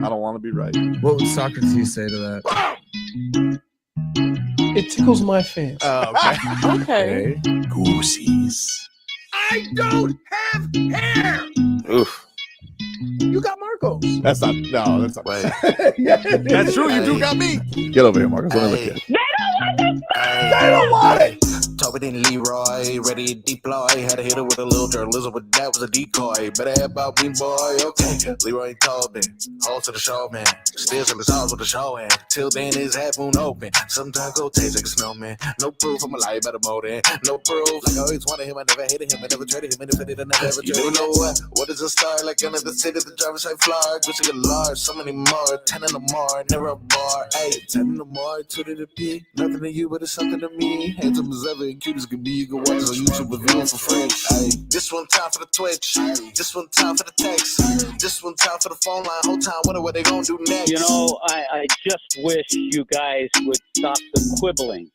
I don't want to be right. What would Socrates say to that? It tickles my fancy. Okay. Goosies. I don't have hair. Oof. You got Marcos. That's not. No, that's not. Wait. Yeah. That's true. You do got me. Get over here, Marcus. Let me look at you. I don't want it. Tobin and Leroy, ready to deploy. Had to hit it with a little journalism, but that was a decoy. Better have about me, boy. Okay. Leroy and Tobin, hold to the show, man. Still some results with the show, and till then his half moon open. Sometimes go taste like a snowman. No proof, I'm a lie about a motive. No proof. Like I always wanted him, I never hated him, I never traded him, and if I did, I never ever traded him. You know what is a star? Like another city, the driver's side floor. Gucci a large, so many more. 10 in the more, never a bar. Hey, 10 in the more, 2 to the P. Nothing to you, but it's something to me. Handsome as ever and cute as can be. You can watch it on YouTube with viewing for free. Ay, this one time for the Twitch. This one time for the text. This one time for the phone line. Whole time wondering what they gonna do next. You know, I just wish you guys would stop the quibbling.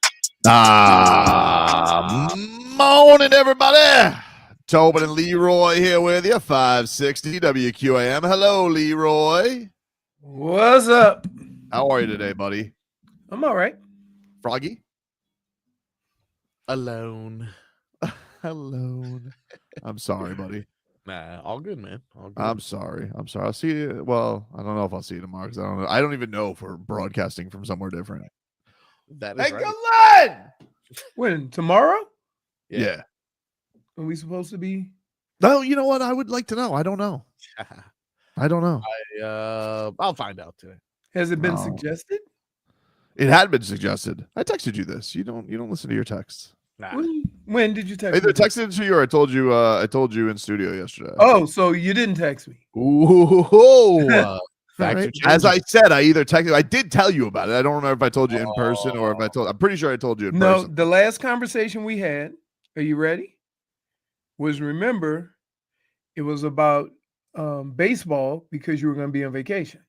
Morning, everybody. Tobin and Leroy here with you. 560 WQAM. Hello, Leroy. What's up? How are you today, buddy? I'm all right. Froggy? Alone. I'm sorry, buddy. Nah, all good, man. All good. I'm sorry. I'll see you. Well, I don't know if I'll see you tomorrow because I don't know. I don't even know if we're broadcasting from somewhere different. That is right. Glenn! When? Tomorrow? Yeah. Are we supposed to be? No, you know what? I would like to know. I don't know. I'll find out today. Has it been suggested? It had been suggested. I texted you this. You don't listen to your texts. Nah. When did you text Either me? texted it to you or I told you in studio yesterday. Oh, so you didn't text me. Ooh. Facts are As I changing. said, I either texted. I did tell you about it. I don't remember if I told you in person or if I told. I'm pretty sure I told you in No, person. the last conversation we had, are you ready? Remember, it was about baseball because you were going to be on vacation.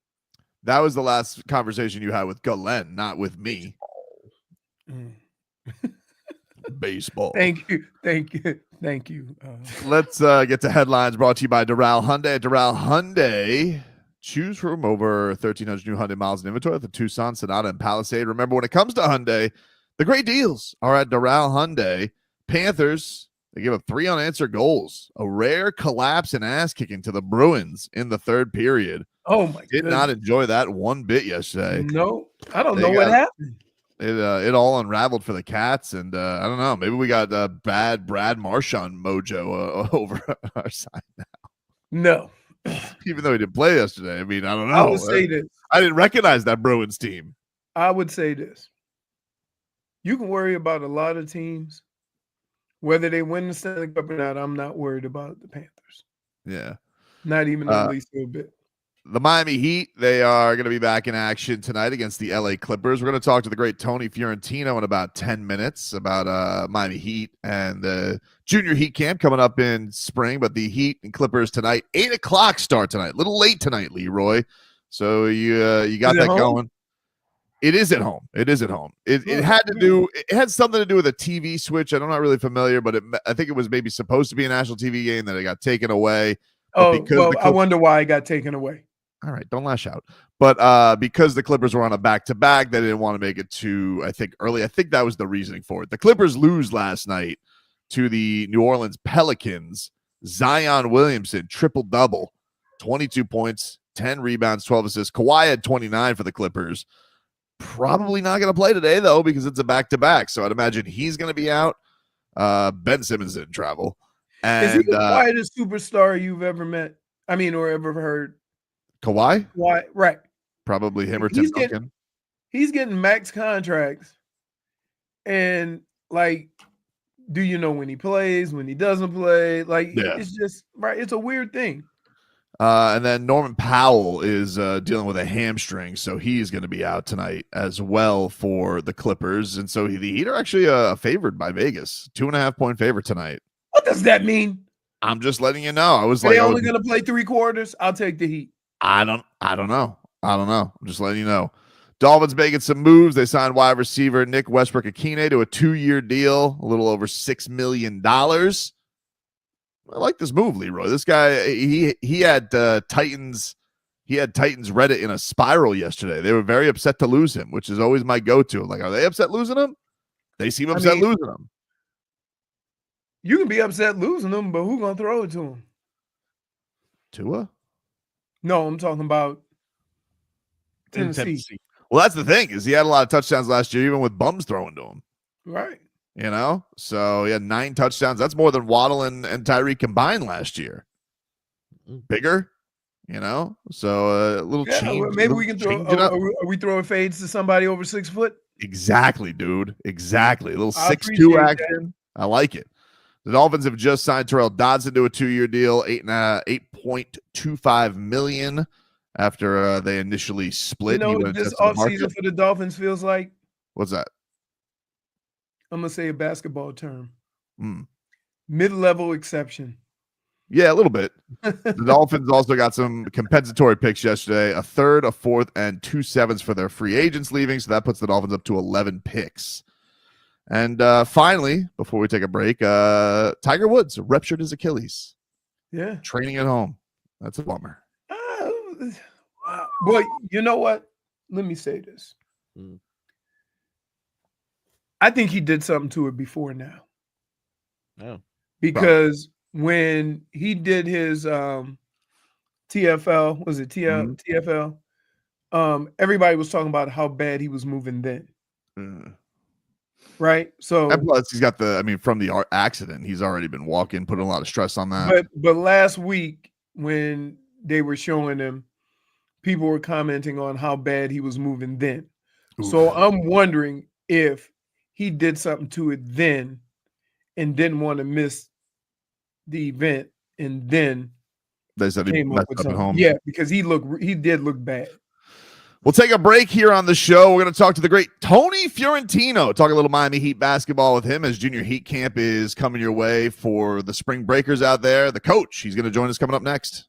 That was the last conversation you had with Glenn, not with me. Baseball. Thank you. Let's get to headlines brought to you by Doral Hyundai. At Doral Hyundai, choose from over 1,300 new Hyundai miles in inventory at the Tucson, Sonata, and Palisade. Remember, when it comes to Hyundai, the great deals are at Doral Hyundai. Panthers, they give up 3 unanswered goals. A rare collapse and ass kicking to the Bruins in the third period. Oh, my Did not enjoy that one bit yesterday. No, I don't know what happened. It all unraveled for the Cats, and I don't know. Maybe we got bad Brad Marchand mojo over our side now. No. Even though he didn't play yesterday. I mean, I don't know. I would say this. I didn't recognize that Bruins team. I would say this. You can worry about a lot of teams. Whether they win the Stanley Cup or not, I'm not worried about the Panthers. Yeah. Not even the least little bit. The Miami Heat, they are going to be back in action tonight against the LA Clippers. We're going to talk to the great Tony Fiorentino in about 10 minutes about Miami Heat and the junior Heat camp coming up in spring. But the Heat and Clippers tonight, 8 o'clock start tonight. A little late tonight, Leroy. So you got that going. It is at home. It had something to do with a TV switch. I'm not really familiar, but I think it was maybe supposed to be a national TV game that it got taken away. I wonder why it got taken away. All right, don't lash out. But because the Clippers were on a back-to-back, they didn't want to make it too, I think, early. I think that was the reasoning for it. The Clippers lose last night to the New Orleans Pelicans. Zion Williamson, triple-double, 22 points, 10 rebounds, 12 assists. Kawhi had 29 for the Clippers. Probably not going to play today, though, because it's a back-to-back. So I'd imagine he's going to be out. Ben Simmons didn't travel. And, is he the quietest superstar you've ever met? I mean, or ever heard? Kawhi? Why? Right. Probably him or Tim Duncan. He's getting max contracts. And, like, do you know when he plays, when he doesn't play? Like, It's just, right, it's a weird thing. And then Norman Powell is dealing with a hamstring, so he's going to be out tonight as well for the Clippers. And so the Heat are actually favored by Vegas, 2.5-point favorite tonight. What does that mean? I'm just letting you know. Are they only going to play 3 quarters? I'll take the Heat. I don't know. I'm just letting you know. Dolphins making some moves. They signed wide receiver Nick Westbrook-Ikhine to a 2-year deal, a little over $6 million. I like this move, Leroy. This guy, he had Titans he had Titans Reddit in a spiral yesterday. They were very upset to lose him, which is always my go-to. Like, are they upset losing him? They seem upset losing him. You can be upset losing him, but who's gonna throw it to him? Tua? No, I'm talking about Tennessee. Well, that's the thing, is he had a lot of touchdowns last year, even with bums throwing to him. Right. You know? So he had 9 touchdowns. That's more than Waddle and Tyreek combined last year. Bigger, you know? So a little change. Well, maybe we can throw. Are we throwing fades to somebody over 6 foot? Exactly, dude. Exactly. A little 6'2" action. I like it. The Dolphins have just signed Terrell Dodson to a 2-year deal, $8.25 million after they initially split. You know what this offseason for the Dolphins feels like? What's that? I'm gonna say a basketball term. Mid-level exception. Yeah, a little bit. The Dolphins also got some compensatory picks yesterday, a third, a fourth, and 2 7s for their free agents leaving. So that puts the Dolphins up to 11 picks. And finally, before we take a break, Tiger Woods ruptured his Achilles. Yeah. Training at home. That's a bummer. Boy, you know what? Let me say this. I think he did something to it before now. Oh. Because when he did his TFL, was it TFL? Everybody was talking about how bad he was moving then. Right? So and plus he's got from the accident, he's already been walking, putting a lot of stress on that. But last week when they were showing him, people were commenting on how bad he was moving then. Oof. So I'm wondering if he did something to it then and didn't want to miss the event, and then they said he messed up at home. Yeah, because he did look bad. We'll take a break here on the show. We're going to talk to the great Tony Fiorentino, talk a little Miami Heat basketball with him as Junior Heat Camp is coming your way for the spring breakers out there. The coach, he's going to join us coming up next.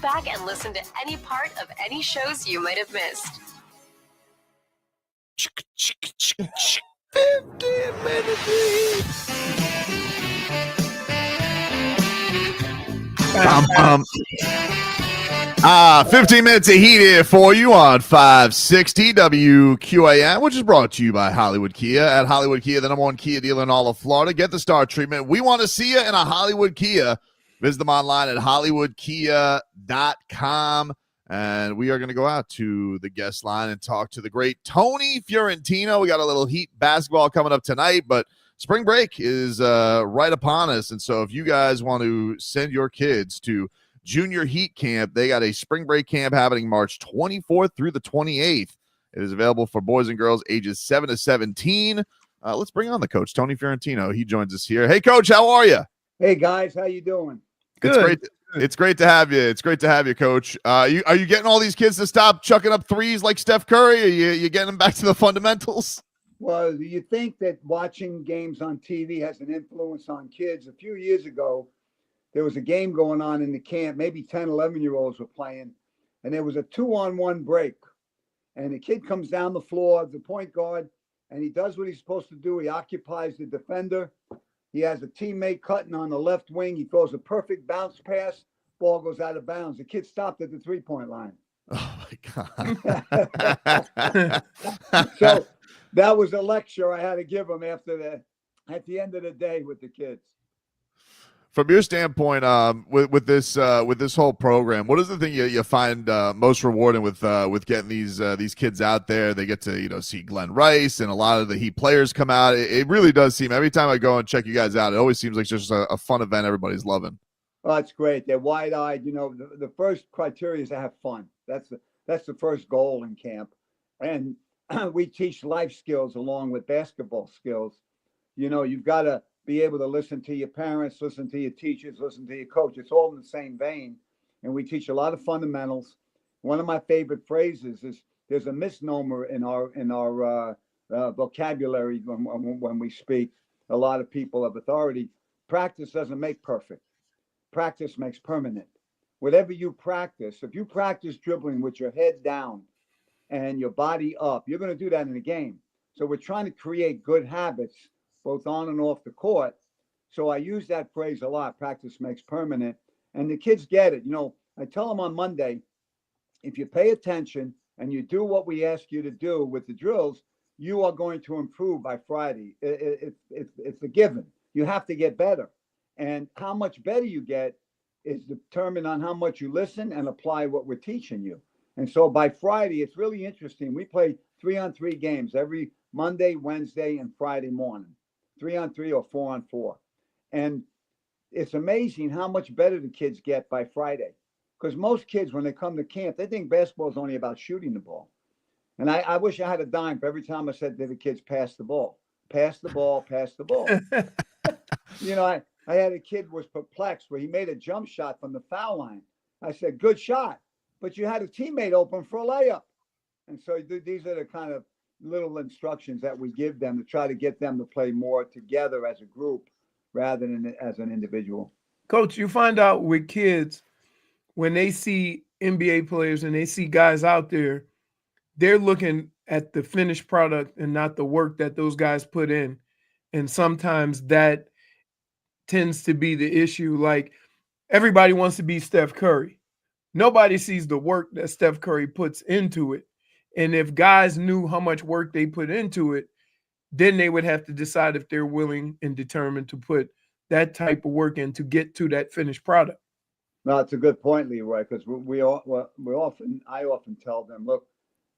back and listen to any part of any shows you might have missed. 15 minutes. Bum, bum. 15 minutes of heat here for you on 560 WQAM, which is brought to you by Hollywood Kia. At Hollywood Kia, the #1 Kia dealer in all of Florida. Get the star treatment. We want to see you in a Hollywood Kia. Visit them online at hollywoodkia.com. And we are going to go out to the guest line and talk to the great Tony Fiorentino. We got a little Heat basketball coming up tonight, but spring break is right upon us. And so if you guys want to send your kids to Junior Heat Camp, they got a spring break camp happening March 24th through the 28th. It is available for boys and girls ages 7 to 17. Let's bring on the coach, Tony Fiorentino. He joins us here. Hey, Coach, how are you? Hey, guys, how you doing? It's great. It's great to have you. It's great to have you, Coach. Are you getting all these kids to stop chucking up threes like Steph Curry? Are you getting them back to the fundamentals? Well, do you think that watching games on TV has an influence on kids? A few years ago, there was a game going on in the camp. Maybe 10, 11-year-olds were playing, and there was a 2-on-1 break. And the kid comes down the floor, the point guard, and he does what he's supposed to do. He occupies the defender. He has a teammate cutting on the left wing. He throws a perfect bounce pass. Ball goes out of bounds. The kid stopped at the three-point line. Oh, my God. So that was a lecture I had to give him at the end of the day with the kids. From your standpoint, with this whole program, what is the thing you find most rewarding with getting these kids out there? They get to see Glenn Rice and a lot of the Heat players come out. It really does seem, every time I go and check you guys out, it always seems like just a fun event everybody's loving. Oh, it's great. They're wide-eyed. The first criteria is to have fun. That's the first goal in camp, and we teach life skills along with basketball skills. You've got to be able to listen to your parents, listen to your teachers, listen to your coach. It's all in the same vein. And we teach a lot of fundamentals. One of my favorite phrases is there's a misnomer in our vocabulary when we speak. A lot of people of authority. Practice doesn't make perfect. Practice makes permanent. Whatever you practice, if you practice dribbling with your head down and your body up, you're going to do that in a game. So we're trying to create good habits both on and off the court. So I use that phrase a lot. Practice makes permanent. And the kids get it. I tell them on Monday, if you pay attention and you do what we ask you to do with the drills, you are going to improve by Friday. It's a given. You have to get better. And how much better you get is determined on how much you listen and apply what we're teaching you. And so by Friday, it's really interesting. We play 3-on-3 games every Monday, Wednesday, and Friday morning. 3-on-3 or 4-on-4. And it's amazing how much better the kids get by Friday. Because most kids, when they come to camp, they think basketball is only about shooting the ball. And I wish I had a dime for every time I said to the kids, pass the ball. Pass the ball, pass the ball. I had a kid who was perplexed where he made a jump shot from the foul line. I said, good shot, but you had a teammate open for a layup. And so these are the kind of little instructions that we give them to try to get them to play more together as a group rather than as an individual. Coach, you find out with kids, when they see NBA players and they see guys out there, they're looking at the finished product and not the work that those guys put in. And sometimes that tends to be the issue. Like, everybody wants to be Steph Curry. Nobody sees the work that Steph Curry puts into it. And if guys knew how much work they put into it, then they would have to decide if they're willing and determined to put that type of work in to get to that finished product. No, it's a good point, Leroy, because I often tell them, look,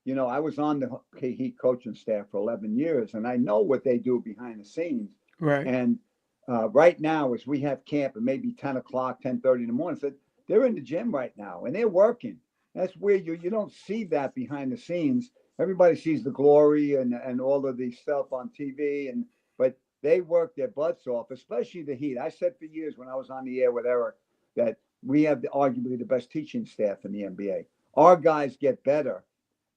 I was on the Heat coaching staff for 11 years, and I know what they do behind the scenes. Right. And right now, as we have camp at maybe 10 o'clock, 10:30 in the morning, so they're in the gym right now, and they're working. That's where you don't see that behind the scenes. Everybody sees the glory and all of the stuff on TV, but they work their butts off, especially the Heat. I said for years when I was on the air with Erik that we have arguably the best teaching staff in the NBA. Our guys get better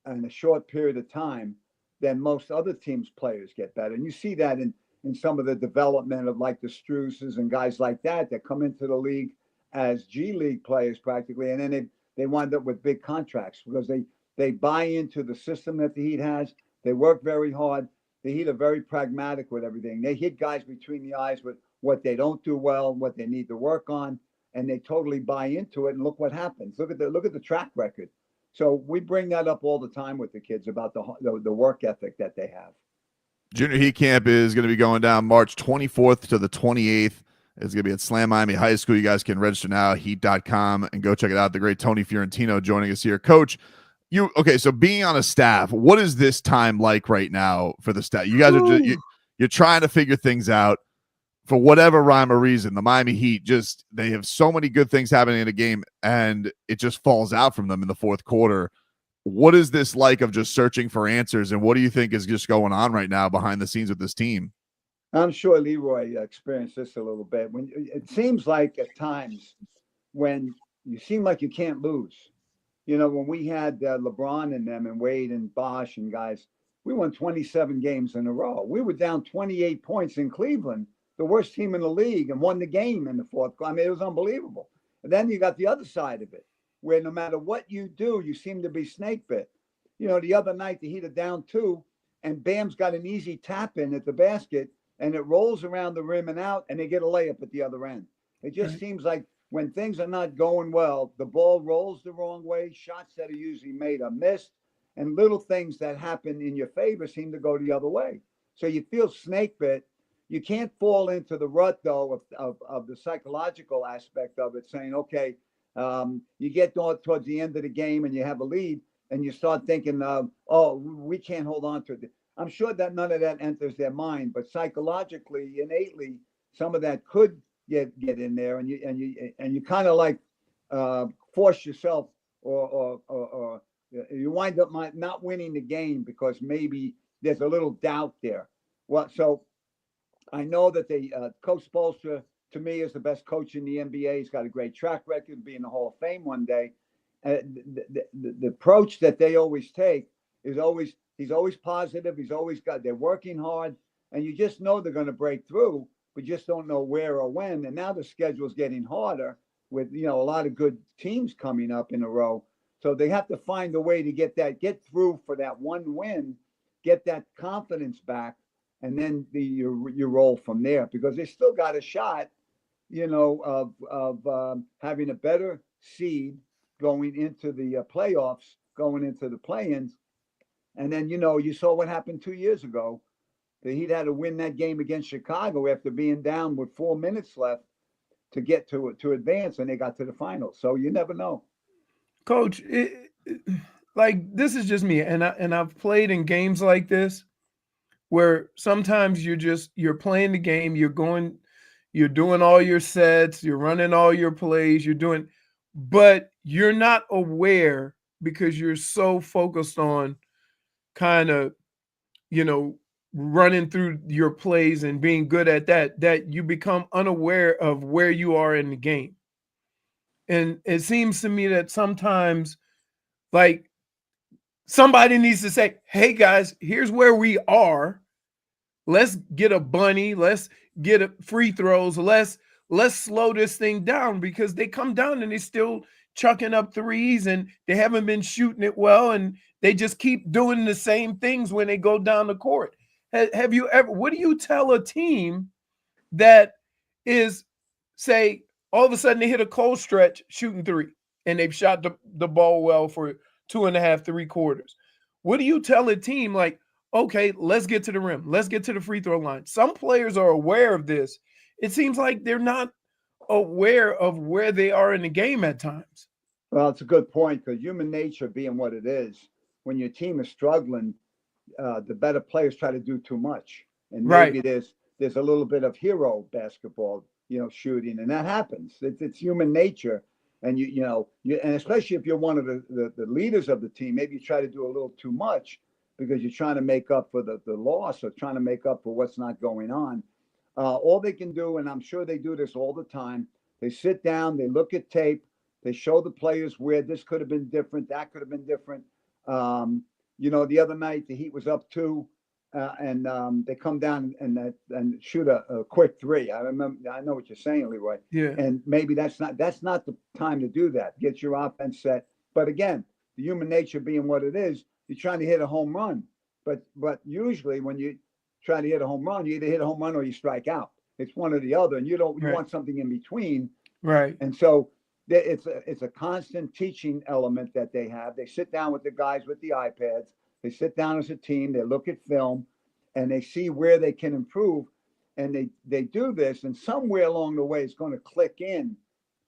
in a short period of time than most other teams' players get better. And you see that in some of the development of like the Struces and guys like that come into the league as G League players practically, and then they wind up with big contracts because they buy into the system that the Heat has. They work very hard. The Heat are very pragmatic with everything. They hit guys between the eyes with what they don't do well, what they need to work on, and they totally buy into it. And look what happens. Look at the track record. So we bring that up all the time with the kids about the work ethic that they have. Junior Heat Camp is going to be going down March 24th to the 28th. It's going to be at Slam Miami High School. You guys can register now, heat.com, and go check it out. The great Tony Fiorentino joining us here. Coach, so being on a staff, what is this time like right now for the staff? You guys are just, you're trying to figure things out. For whatever rhyme or reason, the Miami Heat they have so many good things happening in a game, and it just falls out from them in the fourth quarter. What is this like of just searching for answers, and what do you think is just going on right now behind the scenes with this team? I'm sure Leroy experienced this a little bit. When it seems like at times when you seem like you can't lose. You know, when we had LeBron and them and Wade and Bosh and guys, we won 27 games in a row. We were down 28 points in Cleveland, the worst team in the league, and won the game in the fourth quarter. I mean, it was unbelievable. And then you got the other side of it, where no matter what you do, you seem to be snake bit. You know, the other night, the Heat are down 2, and Bam's got an easy tap in at the basket, and it rolls around the rim and out, and they get a layup at the other end. It just seems like when things are not going well, the ball rolls the wrong way, shots that are usually made are missed, and little things that happen in your favor seem to go the other way. So you feel snake bit. You can't fall into the rut, though, of the psychological aspect of it, saying, okay, you get towards the end of the game and you have a lead, and you start thinking, oh, we can't hold on to it. I'm sure that none of that enters their mind, but psychologically, innately, some of that could get in there, and you kind of like force yourself, or you wind up not winning the game because maybe there's a little doubt there. Well, so I know that Coach Spoelstra, to me, is the best coach in the NBA. He's got a great track record, be in the Hall of Fame one day. The approach that they always take is he's always positive. They're working hard, and you just know they're going to break through, but just don't know where or when. And now the schedule's getting harder with, a lot of good teams coming up in a row. So they have to find a way to get through for that one win, get that confidence back, and then you roll from there, because they still got a shot, of having a better seed going into the playoffs, going into the play-ins. And then, you saw what happened 2 years ago. The Heat had to win that game against Chicago after being down with 4 minutes left to get to advance, and they got to the finals. So you never know. Coach, this is just me, and I've played in games like this where sometimes you're playing the game, you're doing all your sets, you're running all your plays, but you're not aware because you're so focused on kind of, running through your plays and being good at that you become unaware of where you are in the game. And it seems to me that sometimes, like, somebody needs to say, hey guys, here's where we are. Let's get a bunny. Let's get free throws. Let's slow this thing down, because they come down and they're still chucking up threes and they haven't been shooting it well. And they just keep doing the same things when they go down the court. Have you ever, what do you tell a team that is, say, all of a sudden they hit a cold stretch shooting three and they've shot the ball well for 2.5, 3 quarters? What do you tell a team like, okay, let's get to the rim. Let's get to the free throw line? Some players are aware of this. It seems like they're not aware of where they are in the game at times. Well, it's a good point, because human nature being what it is, when your team is struggling, the better players try to do too much. And maybe there's a little bit of hero basketball, shooting, and that happens. It's human nature. And and especially if you're one of the leaders of the team, maybe you try to do a little too much because you're trying to make up for the loss, or trying to make up for what's not going on. All they can do, and I'm sure they do this all the time, they sit down, they look at tape, they show the players where this could have been different, that could have been different. The other night the Heat was up 2, they come down and shoot a quick three. I know what you're saying, Leroy. Yeah. And maybe that's not the time to do that. Get your offense set. But again, the human nature being what it is, you're trying to hit a home run. But usually when you try to hit a home run, you either hit a home run or you strike out. It's one or the other, and you want something in between. Right. And so it's a constant teaching element that they have. They sit down with the guys with the iPads. They sit down as a team. They look at film, and they see where they can improve. And they do this, and somewhere along the way, it's going to click in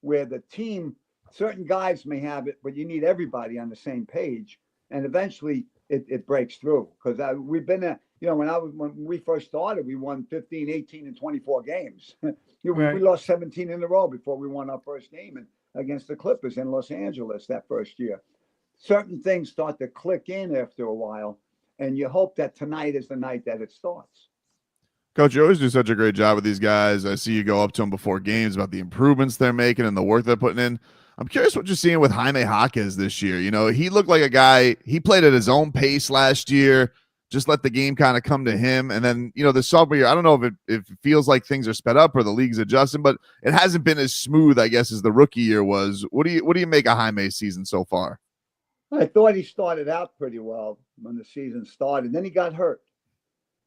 where the team, certain guys may have it, but you need everybody on the same page. And eventually it breaks through, because we've been at, when we first started, we won 15, 18, and 24 games. We lost 17 in a row before we won our first game against the Clippers in Los Angeles that first year. Certain things start to click in after a while, and you hope that tonight is the night that it starts. Coach, you always do such a great job with these guys. I see you go up to them before games about the improvements they're making and the work they're putting in. I'm curious what you're seeing with Jaime Jaquez this year. He looked like a guy, he played at his own pace last year, just let the game kind of come to him. And then, the sophomore year, I don't know if it feels like things are sped up or the league's adjusting, but it hasn't been as smooth, I guess, as the rookie year was. What do you make of Jaime's season so far? I thought he started out pretty well when the season started. Then he got hurt.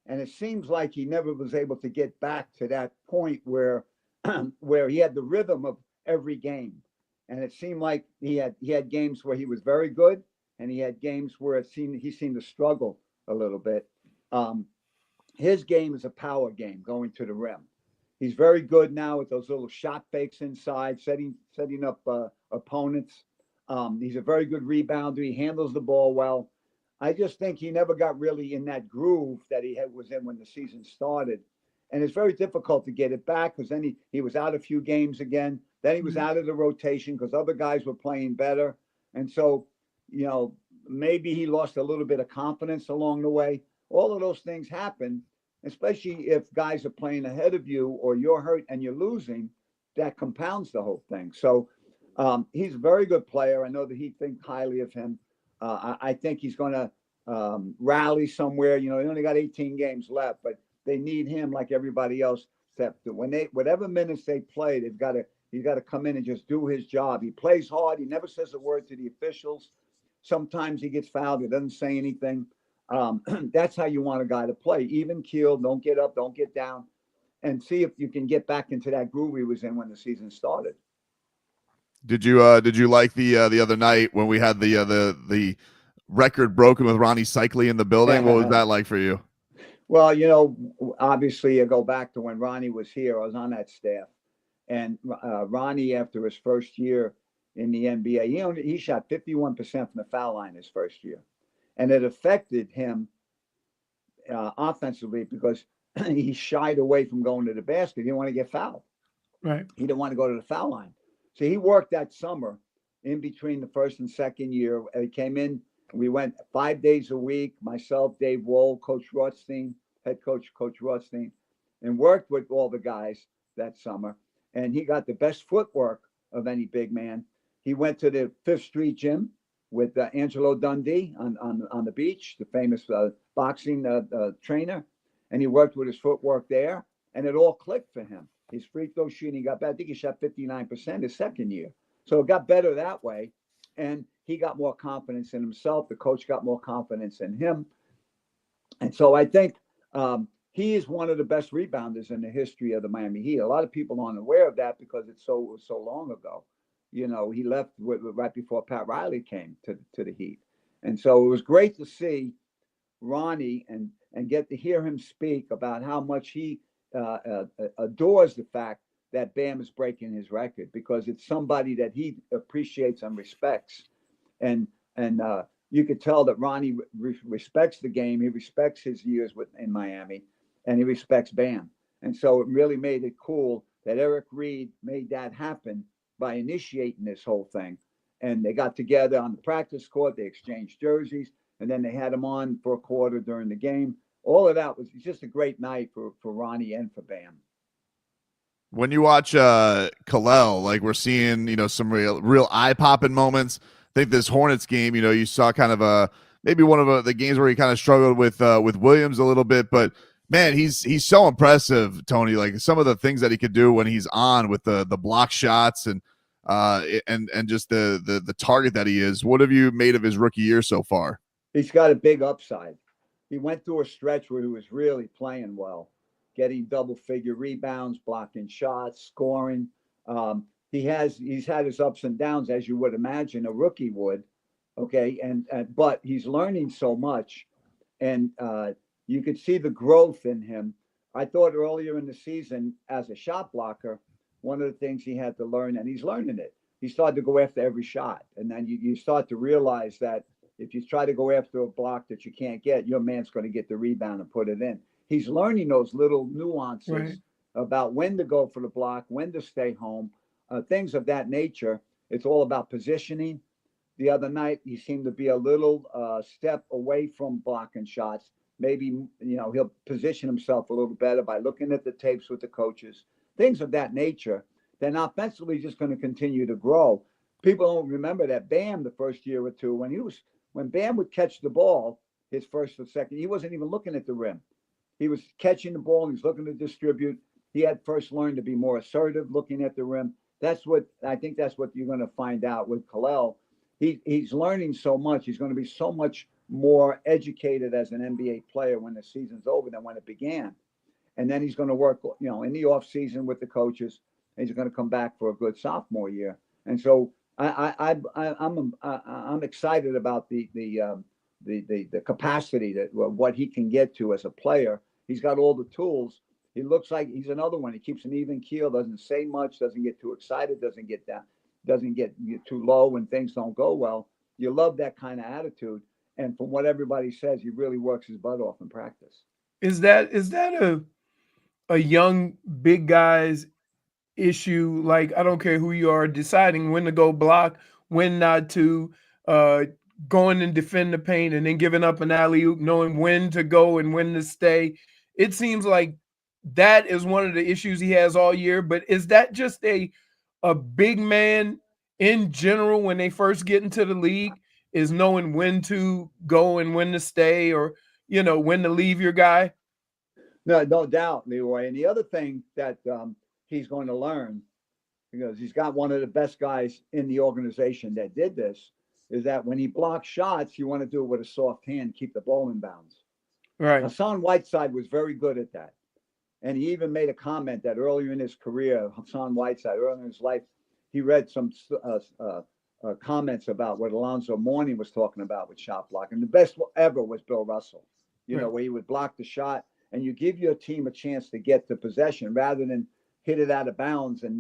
And it seems like he never was able to get back to that point where he had the rhythm of every game. And it seemed like he had games where he was very good, and he had games where he seemed to struggle a little bit. His game is a power game, going to the rim. He's very good now with those little shot fakes inside, setting up opponents. He's a very good rebounder. He handles the ball well. I just think he never got really in that groove that he was in when the season started. And it's very difficult to get it back, because then he was out a few games again. Then he was out of the rotation because other guys were playing better. And so, maybe he lost a little bit of confidence along the way. All of those things happen, especially if guys are playing ahead of you or you're hurt and you're losing. That compounds the whole thing. So he's a very good player. I know that he thinks highly of him. I think he's going to rally somewhere. He only got 18 games left, but they need him like everybody else. Except whatever minutes they play, he's got to come in and just do his job. He plays hard. He never says a word to the officials. Sometimes he gets fouled. He doesn't say anything. That's how you want a guy to play. Even keeled. Don't get up. Don't get down. And see if you can get back into that groove he was in when the season started. Did you like the other night when we had the record broken with Ronnie Cycli in the building? What was that like for you? Well, obviously you go back to when Ronnie was here. I was on that staff, and Ronnie, after his first year in the NBA, he shot 51% from the foul line his first year, and it affected him offensively because he shied away from going to the basket. He didn't want to get fouled. Right. He didn't want to go to the foul line. So he worked that summer in between the first and second year. He came in. We went 5 days a week, myself, Dave Wohl, Coach Rothstein, head coach, Coach Rothstein, and worked with all the guys that summer. And he got the best footwork of any big man. He went to the Fifth Street gym with Angelo Dundee on the beach, the famous boxing trainer. And he worked with his footwork there, and it all clicked for him. His free throw shooting got better. I think he shot 59% his second year. So it got better that way. And he got more confidence in himself. The coach got more confidence in him. And so I think he is one of the best rebounders in the history of the Miami Heat. A lot of people aren't aware of that because it was so long ago. He left right before Pat Riley came to the Heat. And so it was great to see Ronnie and get to hear him speak about how much he adores the fact that Bam is breaking his record, because it's somebody that he appreciates and respects. And you could tell that Ronnie respects the game. He respects his years in Miami, and he respects Bam. And so it really made it cool that Eric Reed made that happen by initiating this whole thing. And they got together on the practice court. They exchanged jerseys, and then they had him on for a quarter during the game. All of that was just a great night for Ronnie and for Bam. When you watch Kel'el, like we're seeing, some real eye-popping moments. I think this Hornets game, you saw kind of a maybe one of the games where he kind of struggled with Williams a little bit, but man, he's so impressive, Tony. Like some of the things that he could do when he's on with the block shots and just the target that he is. What have you made of his rookie year so far? He's got a big upside. He went through a stretch where he was really playing well, getting double-figure rebounds, blocking shots, scoring. He's had his ups and downs, as you would imagine a rookie would. Okay, but he's learning so much, and you could see the growth in him. I thought earlier in the season, as a shot blocker, one of the things he had to learn, and he's learning it, he started to go after every shot. And then you start to realize that if you try to go after a block that you can't get, your man's going to get the rebound and put it in. He's learning those little nuances about when to go for the block, when to stay home, things of that nature. It's all about positioning. The other night, he seemed to be a little step away from blocking shots. Maybe, he'll position himself a little better by looking at the tapes with the coaches, things of that nature. Then offensively, just going to continue to grow. People don't remember that Bam, the first year or two, when Bam would catch the ball, his first or second, he wasn't even looking at the rim. He was catching the ball and he's looking to distribute. He had first learned to be more assertive, looking at the rim. I think that's what you're going to find out with Kel'el. He's learning so much. He's going to be so much more educated as an NBA player when the season's over than when it began. And then he's going to work, in the off season with the coaches. And he's going to come back for a good sophomore year. And so I'm excited about the capacity that what he can get to as a player. He's got all the tools. He looks like he's another one. He keeps an even keel, doesn't say much, doesn't get too excited, doesn't get down, doesn't get too low when things don't go well. You love that kind of attitude. And from what everybody says, he really works his butt off in practice. Is that a young big guy's issue? Like, I don't care who you are, deciding when to go block, when not to, going and defend the paint and then giving up an alley-oop, knowing when to go and when to stay. It seems like that is one of the issues he has all year. But is that just a big man in general when they first get into the league, is knowing when to go and when to stay, or, when to leave your guy? No doubt, Leroy. And the other thing that he's going to learn, because he's got one of the best guys in the organization that did this, is that when he blocks shots, you want to do it with a soft hand, keep the ball in bounds. Right. Hassan Whiteside was very good at that. And he even made a comment that earlier in his career, Hassan Whiteside, earlier in his life, he read some comments about what Alonzo Mourning was talking about with shot blocking. The best ever was Bill Russell, where he would block the shot and you give your team a chance to get the possession rather than hit it out of bounds and,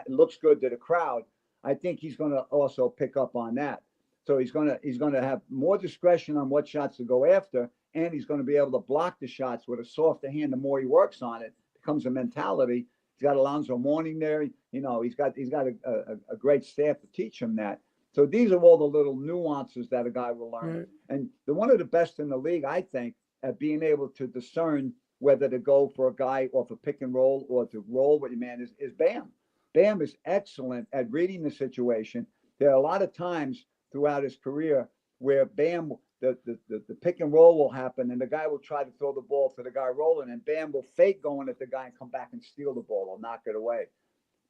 looks good to the crowd. I think he's going to also pick up on that. So he's going to have more discretion on what shots to go after, and he's going to be able to block the shots with a softer hand. The more he works on it, becomes a mentality. He's got Alonzo Mourning there. He's got a great staff to teach him that. So these are all the little nuances that a guy will learn. Right. And one of the best in the league, I think, at being able to discern whether to go for a guy off a pick and roll or to roll with your man is Bam. Bam is excellent at reading the situation. There are a lot of times throughout his career where Bam, the pick and roll will happen and the guy will try to throw the ball to the guy rolling, and Bam will fake going at the guy and come back and steal the ball or knock it away.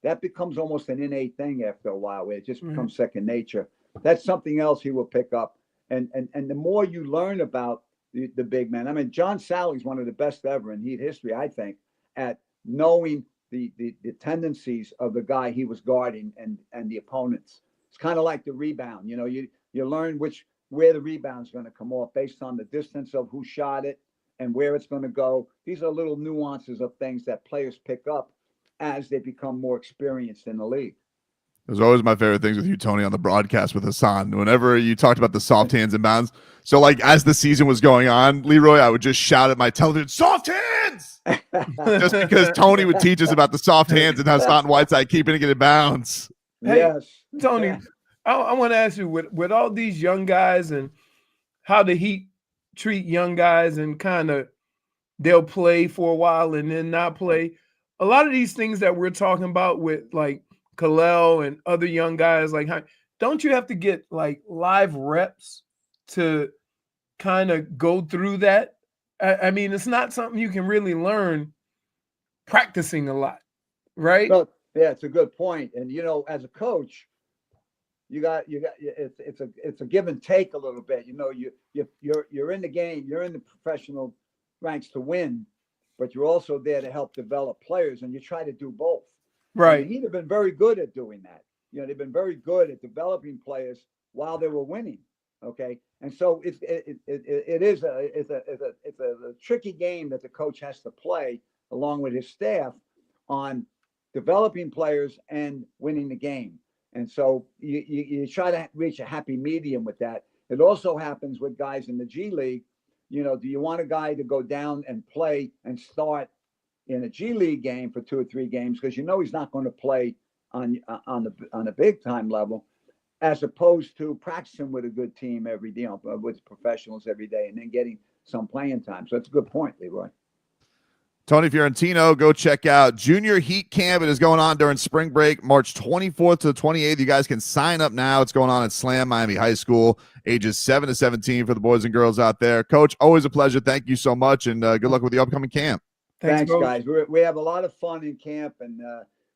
That becomes almost an innate thing after a while, where it just becomes second nature. That's something else he will pick up. And the more you learn about the big man, I mean, John Sally's one of the best ever in Heat history, I think, at knowing the tendencies of the guy he was guarding and the opponents. It's kind of like the rebound. You learn where the rebound's going to come off based on the distance of who shot it and where it's going to go. These are little nuances of things that players pick up as they become more experienced in the league. It was always my favorite things with you, Tony, on the broadcast with Hassan. Whenever you talked about the soft hands and bounds. So, like, as the season was going on, Leroy, I would just shout at my television, soft hands! Just because Tony would teach us about the soft hands and Hassan Whiteside keeping it in bounds. Hey, yes. Tony, I want to ask you, with all these young guys and how the Heat treat young guys and kind of they'll play for a while and then not play. A lot of these things that we're talking about with, like, Kel'el and other young guys, like, don't you have to get like live reps to kind of go through that. I mean, it's not something you can really learn practicing a lot, right? Well, yeah, it's a good point. And as a coach, it's a give and take a little bit. You're in the game, you're in the professional ranks to win, but you're also there to help develop players, and you try to do both. Right. And he'd have been very good at doing that. They've been very good at developing players while they were winning. Okay, and so it's a tricky game that the coach has to play along with his staff on developing players and winning the game. And so you try to reach a happy medium with that. It also happens with guys in the G League. Do you want a guy to go down and play and start in a G League game for 2 or 3 games because he's not going to play on the big time level, as opposed to practicing with a good team every day, with professionals every day, and then getting some playing time. So that's a good point, Leroy. Tony Fiorentino, go check out Junior Heat Camp. It is going on during spring break, March 24th to the 28th. You guys can sign up now. It's going on at Slam Miami High School, ages 7 to 17 for the boys and girls out there. Coach, always a pleasure. Thank you so much, and good luck with the upcoming camp. Thanks guys. We have a lot of fun in camp, and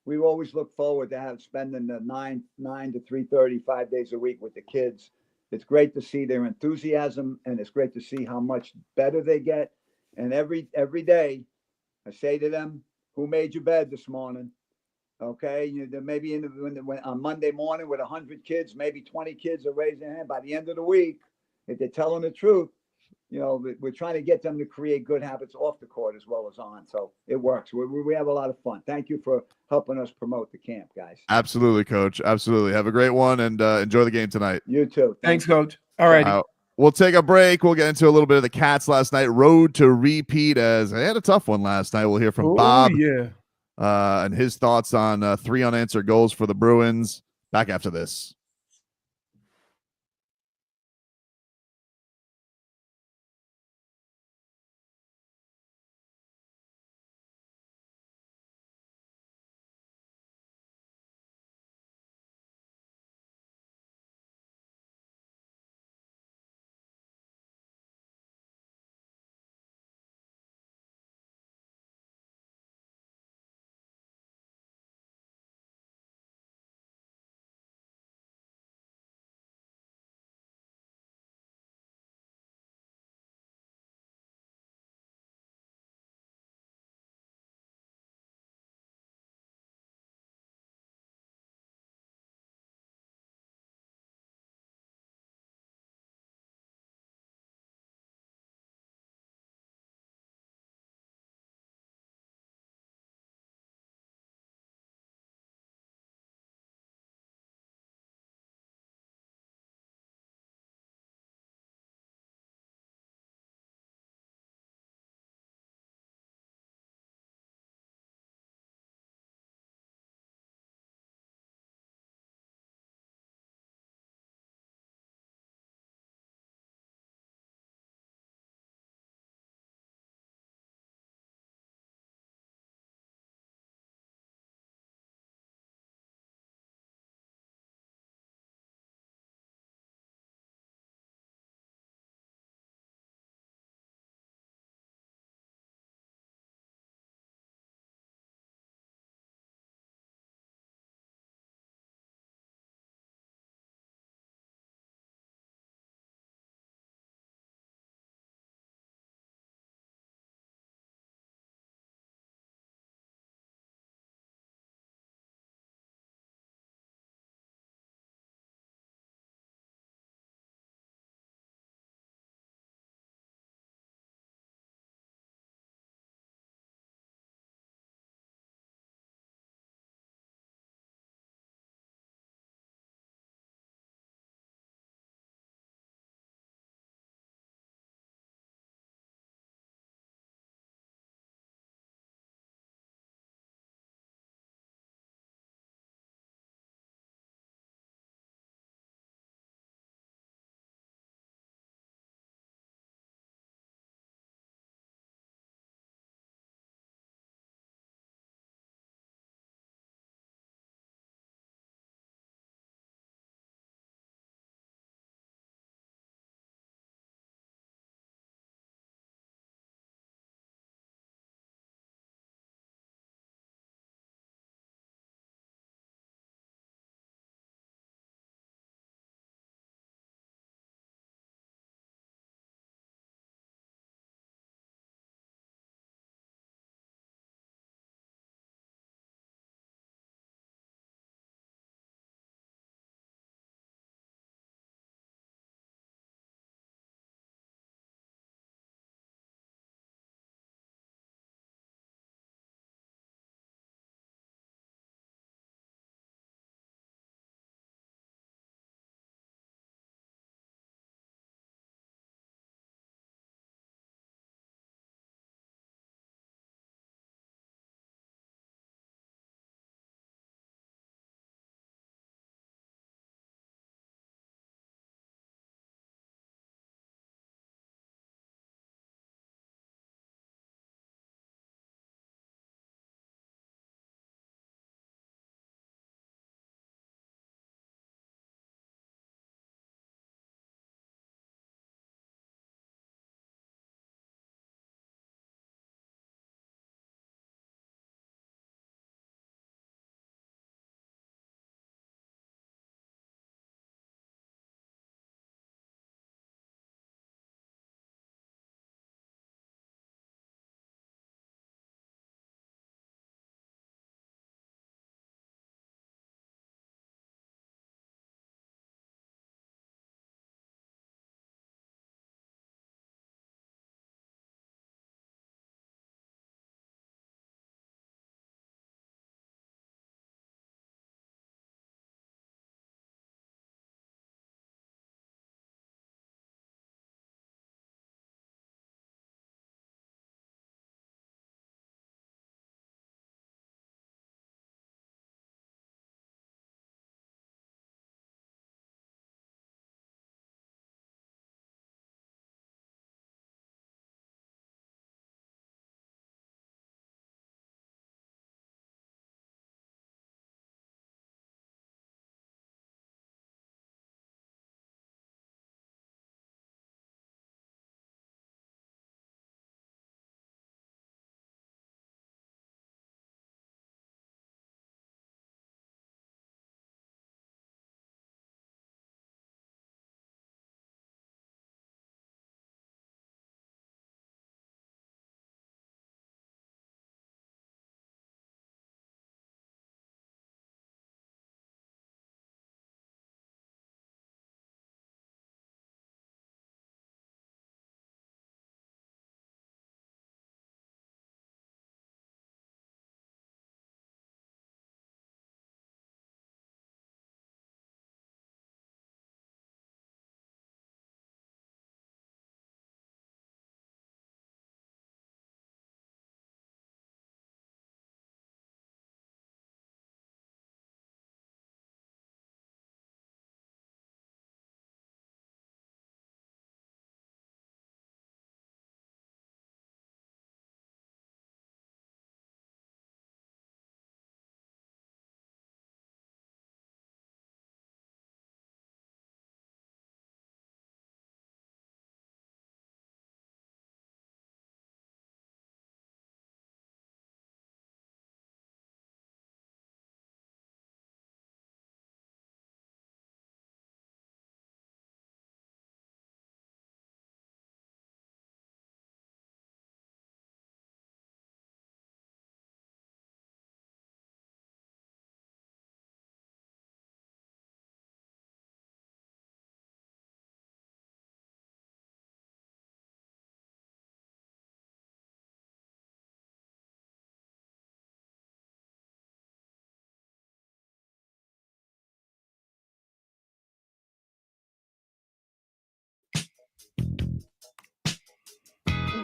we always look forward to spending the 9 to 3:30, 5 days a week with the kids. It's great to see their enthusiasm, and it's great to see how much better they get. And every day, I say to them, "Who made your bed this morning?" Okay, maybe on Monday morning with 100 kids, maybe 20 kids are raising their hand. By the end of the week, if they're telling the truth, we're trying to get them to create good habits off the court as well as on. So it works. We have a lot of fun. Thank you for helping us promote the camp, guys. Absolutely, Coach. Absolutely. Have a great one, and enjoy the game tonight. You too. Thanks, Coach. All right. We'll take a break. We'll get into a little bit of the Cats last night. Road to repeat, as they had a tough one last night. We'll hear from Bob and his thoughts on 3 unanswered goals for the Bruins. Back after this.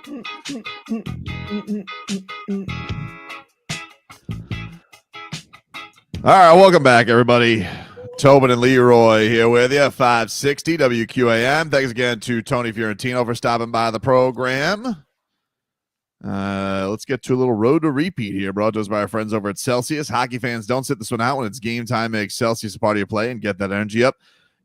All right, welcome back, everybody. Tobin and Leroy here with you, 560 WQAM. Thanks again to Tony Fiorentino for stopping by the program. Let's get to a little road to repeat here, brought to us by our friends over at Celsius. Hockey fans, don't sit this one out when it's game time. Make Celsius a part of your play and get that energy up.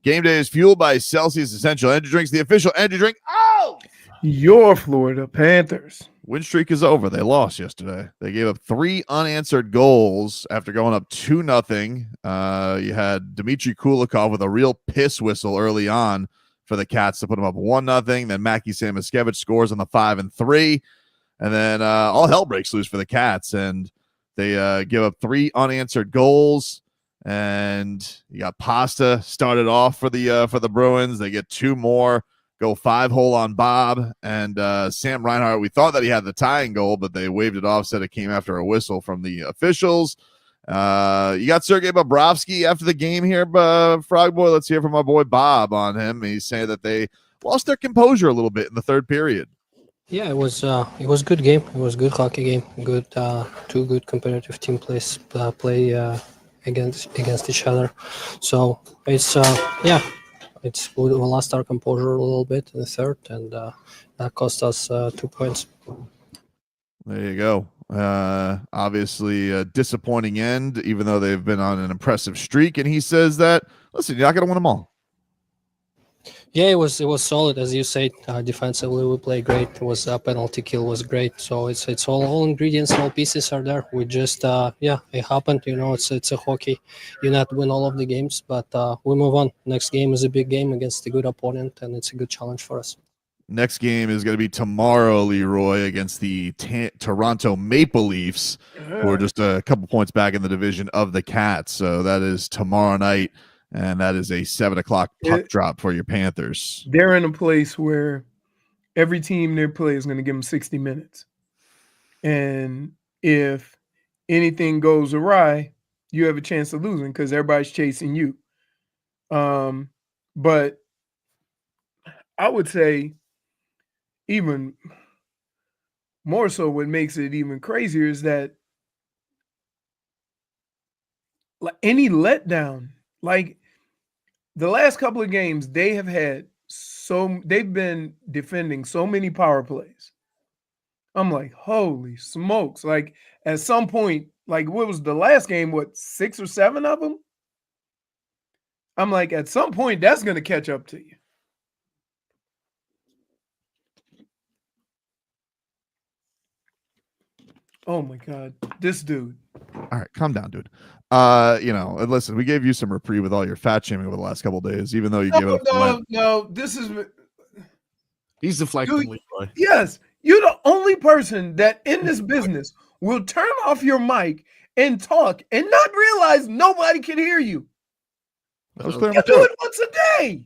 Game day is fueled by Celsius Essential Energy Drinks, the official energy drink. Oh! Your Florida Panthers. Win streak is over. They lost yesterday. They gave up 3 unanswered goals after going up 2-0. You had Dmitry Kulikov with a real piss whistle early on for the Cats to put them up 1-0. Then Mackie Samoskevich scores on the 5-3. And then all hell breaks loose for the Cats. And they give up 3 unanswered goals. And you got Pasta started off for the Bruins. They get 2 more. Go 5-hole on Bob and Sam Reinhart. We thought that he had the tying goal, but they waved it off, said it came after a whistle from the officials. You got Sergei Bobrovsky after the game here, Frog Boy. Let's hear from my boy Bob on him. He's saying that they lost their composure a little bit in the third period. Yeah, it was a good game. It was a good hockey game. Good, 2 good competitive team play against each other. So it's we lost our composure a little bit in the third, and that cost us 2 points. There you go. Obviously a disappointing end, even though they've been on an impressive streak. And he says that, listen, you're not going to win them all. Yeah, it was solid, as you said. Defensively, we played great. It was penalty kill was great. So it's all ingredients, all pieces are there. We just it happened. It's a hockey. You not win all of the games, but we move on. Next game is a big game against a good opponent, and it's a good challenge for us. Next game is going to be tomorrow, Leroy, against the Toronto Maple Leafs, who are just a couple points back in the division of the Cats. So that is tomorrow night. And that is a 7:00 puck drop for your Panthers. They're in a place where every team they play is going to give them 60 minutes. And if anything goes awry, you have a chance of losing because everybody's chasing you. But I would say even more so what makes it even crazier is that any letdown, like the last couple of games, they've been defending so many power plays. I'm like, holy smokes. Like at some point, like what was the last game? 6 or 7 of them? I'm like, at some point, that's going to catch up to you. Oh my God, this dude. All right, calm down, dude. Listen, we gave you some reprieve with all your fat shaming over the last couple of days, even though you gave it up. No, this is. He's deflecting, Leroy. Yes, you're the only person that in this business will turn off your mic and talk and not realize nobody can hear you. That was clear. You do it once a day.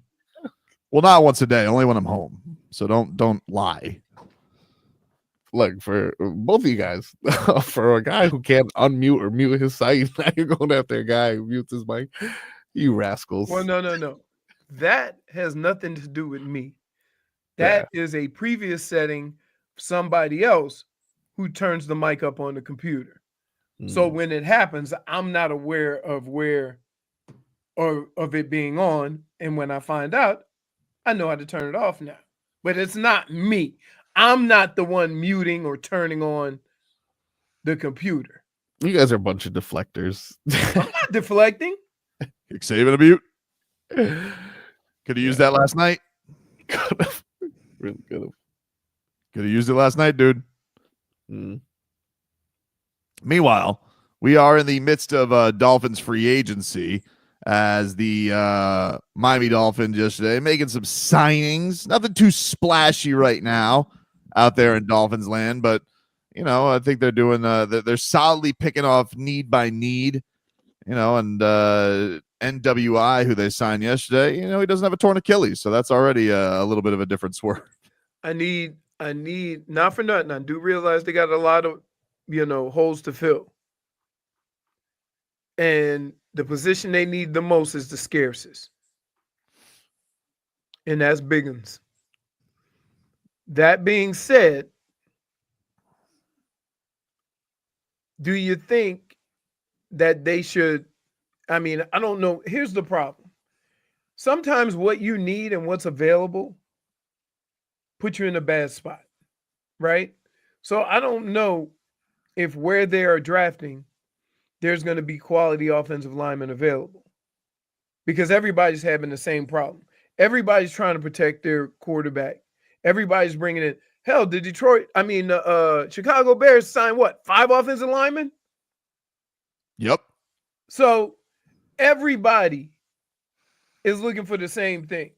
Well, not once a day, only when I'm home. So don't lie. Look, for both of you guys, for a guy who can't unmute or mute his site, now you're going after a guy who mutes his mic. You rascals. Well, no. That has nothing to do with me. That is a previous setting, somebody else who turns the mic up on the computer. So when it happens, I'm not aware of of it being on. And when I find out, I know how to turn it off now. But it's not me. I'm not the one muting or turning on the computer. You guys are a bunch of deflectors. I'm not deflecting. Kick saving a mute. Could have used that last night. Really could have. Could have used it last night, dude. Meanwhile, we are in the midst of Dolphins free agency as the Miami Dolphins yesterday making some signings. Nothing too splashy right now out there in Dolphins land, but I think they're doing they're solidly picking off need by need, and NWI, who they signed yesterday, he doesn't have a torn Achilles, so that's already a little bit of a different swerve. I need not for nothing. I do realize they got a lot of holes to fill, and the position they need the most is the scarcest, and that's big uns. That being said, do you think that they should? I mean, I don't know. Here's the problem. Sometimes what you need and what's available put you in a bad spot, right? So I don't know if where they are drafting, there's going to be quality offensive linemen available because everybody's having the same problem. Everybody's trying to protect their quarterback. Everybody's bringing in. Hell, Chicago Bears signed what? 5 offensive linemen? Yep. So everybody is looking for the same thing,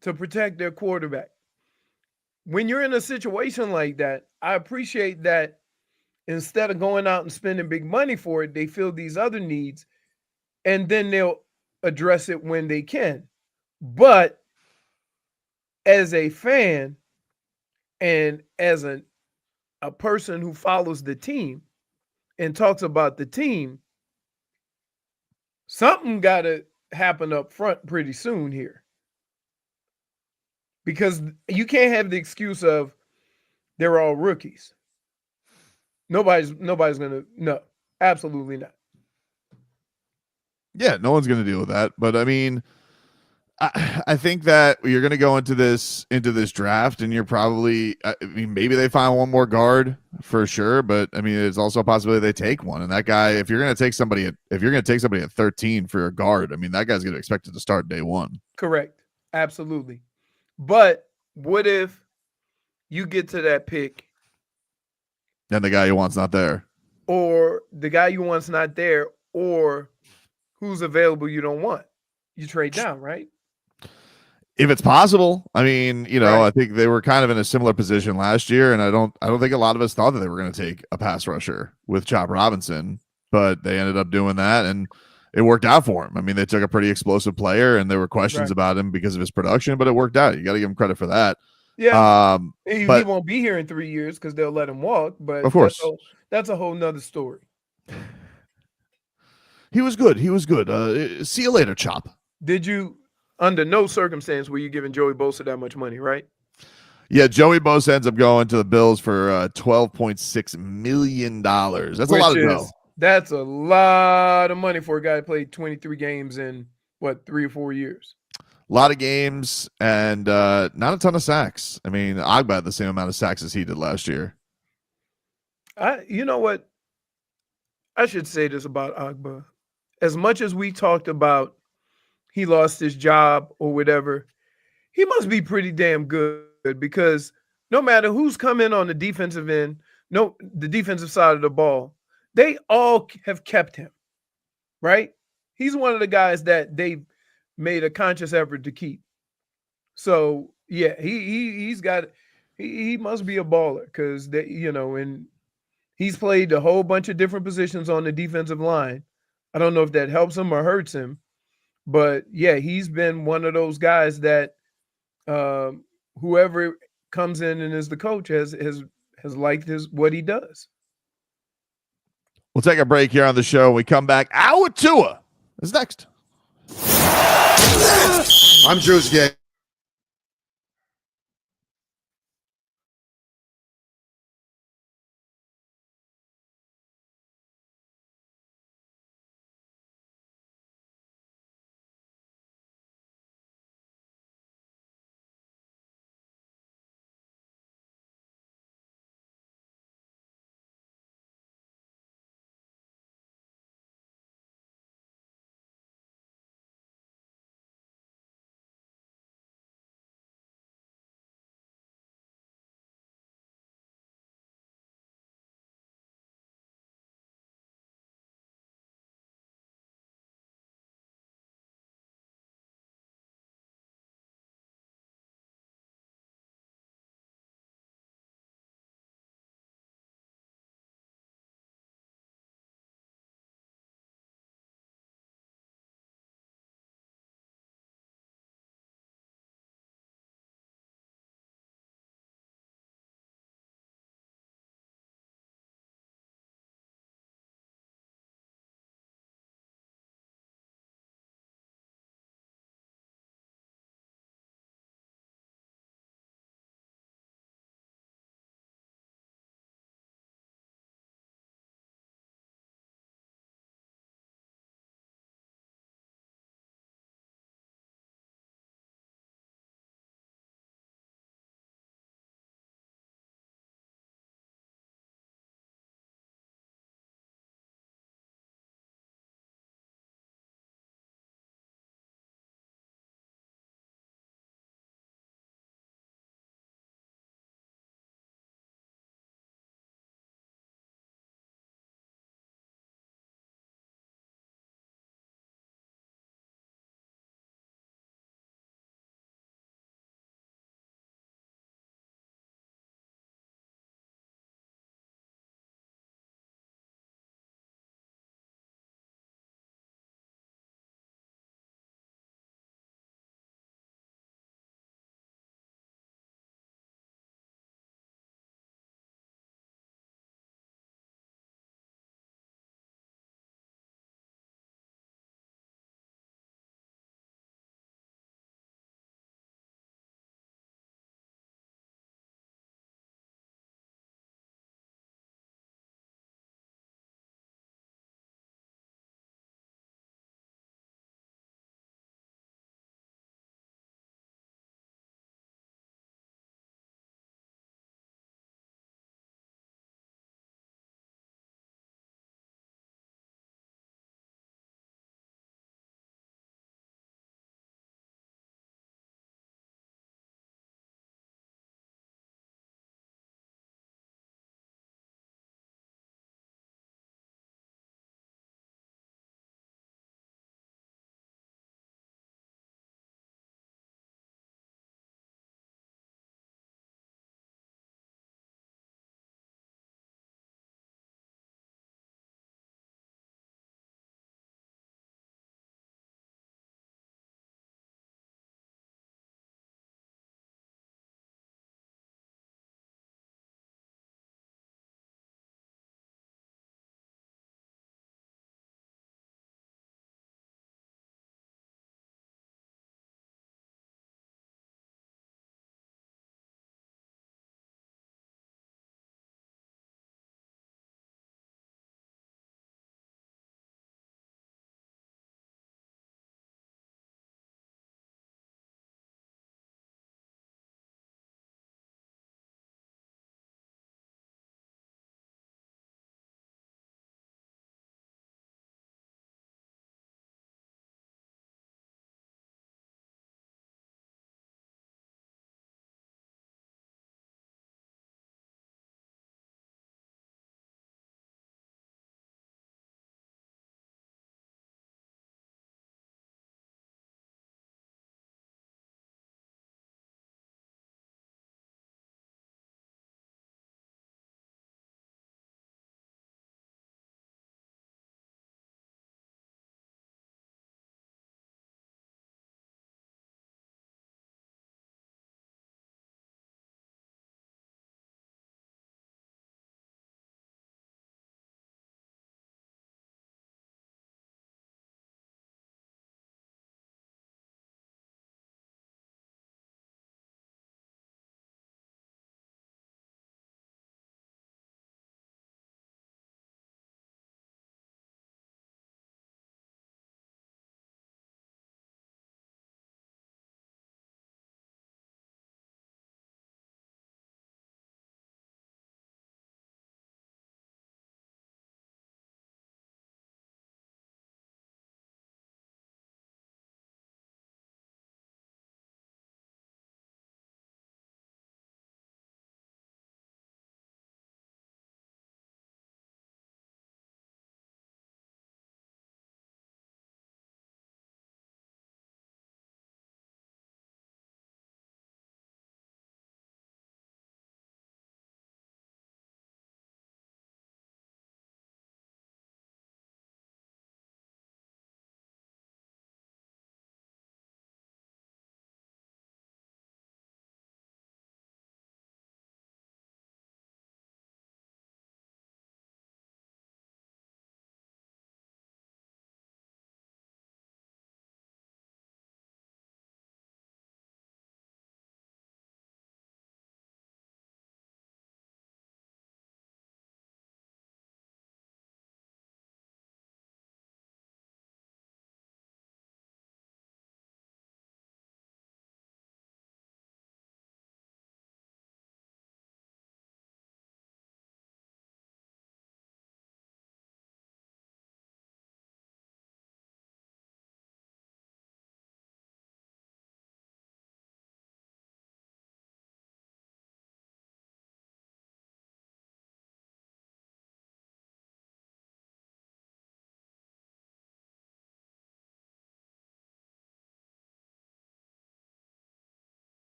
to protect their quarterback. When you're in a situation like that, I appreciate that instead of going out and spending big money for it, they fill these other needs and then they'll address it when they can. But as a fan and as a person who follows the team and talks about the team, something got to happen up front pretty soon here. Because you can't have the excuse of they're all rookies. Nobody's gonna, no, absolutely not. Yeah, no one's going to deal with that. But I mean, I think that you're going to go into this draft, and you're probably, I mean, maybe they find one more guard for sure, but I mean, it's also a possibility they take one. And that guy, if you're going to take somebody at 13 for a guard, I mean, that guy's going to expect it to start day one. Correct, absolutely. But what if you get to that pick, and the guy you want's not there, or the guy you want's not there, or who's available you don't want? You trade down, right? if it's possible. I mean, Right. I think they were kind of in a similar position last year, and I don't think a lot of us thought that they were going to take a pass rusher with Chop Robinson, but they ended up doing that, and it worked out for him. I mean, they took a pretty explosive player, and there were questions Right. about him because of his production, but it worked out. You got to give him credit for that. Yeah. He But won't be here in 3 years because they'll let him walk, but of course, that's a whole nother story. he was good. He was good. See you later, Chop. Did you, under no circumstance, were you giving Joey Bosa that much money, right? Yeah, Joey Bosa ends up going to the Bills for $12.6 million. That's a lot of dough. That's a lot of money for a guy who played 23 games in, 3 or 4 years? A lot of games and not a ton of sacks. I mean, Agba had the same amount of sacks as he did last year. You know what? I should say this about Agba. As much as we talked about he lost his job or whatever, he must be pretty damn good because no matter who's come in on the defensive end, the defensive side of the ball, they all have kept him, right? He's one of the guys that they've made a conscious effort to keep. So yeah, he must be a baller because and he's played a whole bunch of different positions on the defensive line. I don't know if that helps him or hurts him, but yeah, he's been one of those guys that whoever comes in and is the coach has liked what he does. We'll take a break here on the show. When we come back, Our Tua is next. I'm Drew's Gay.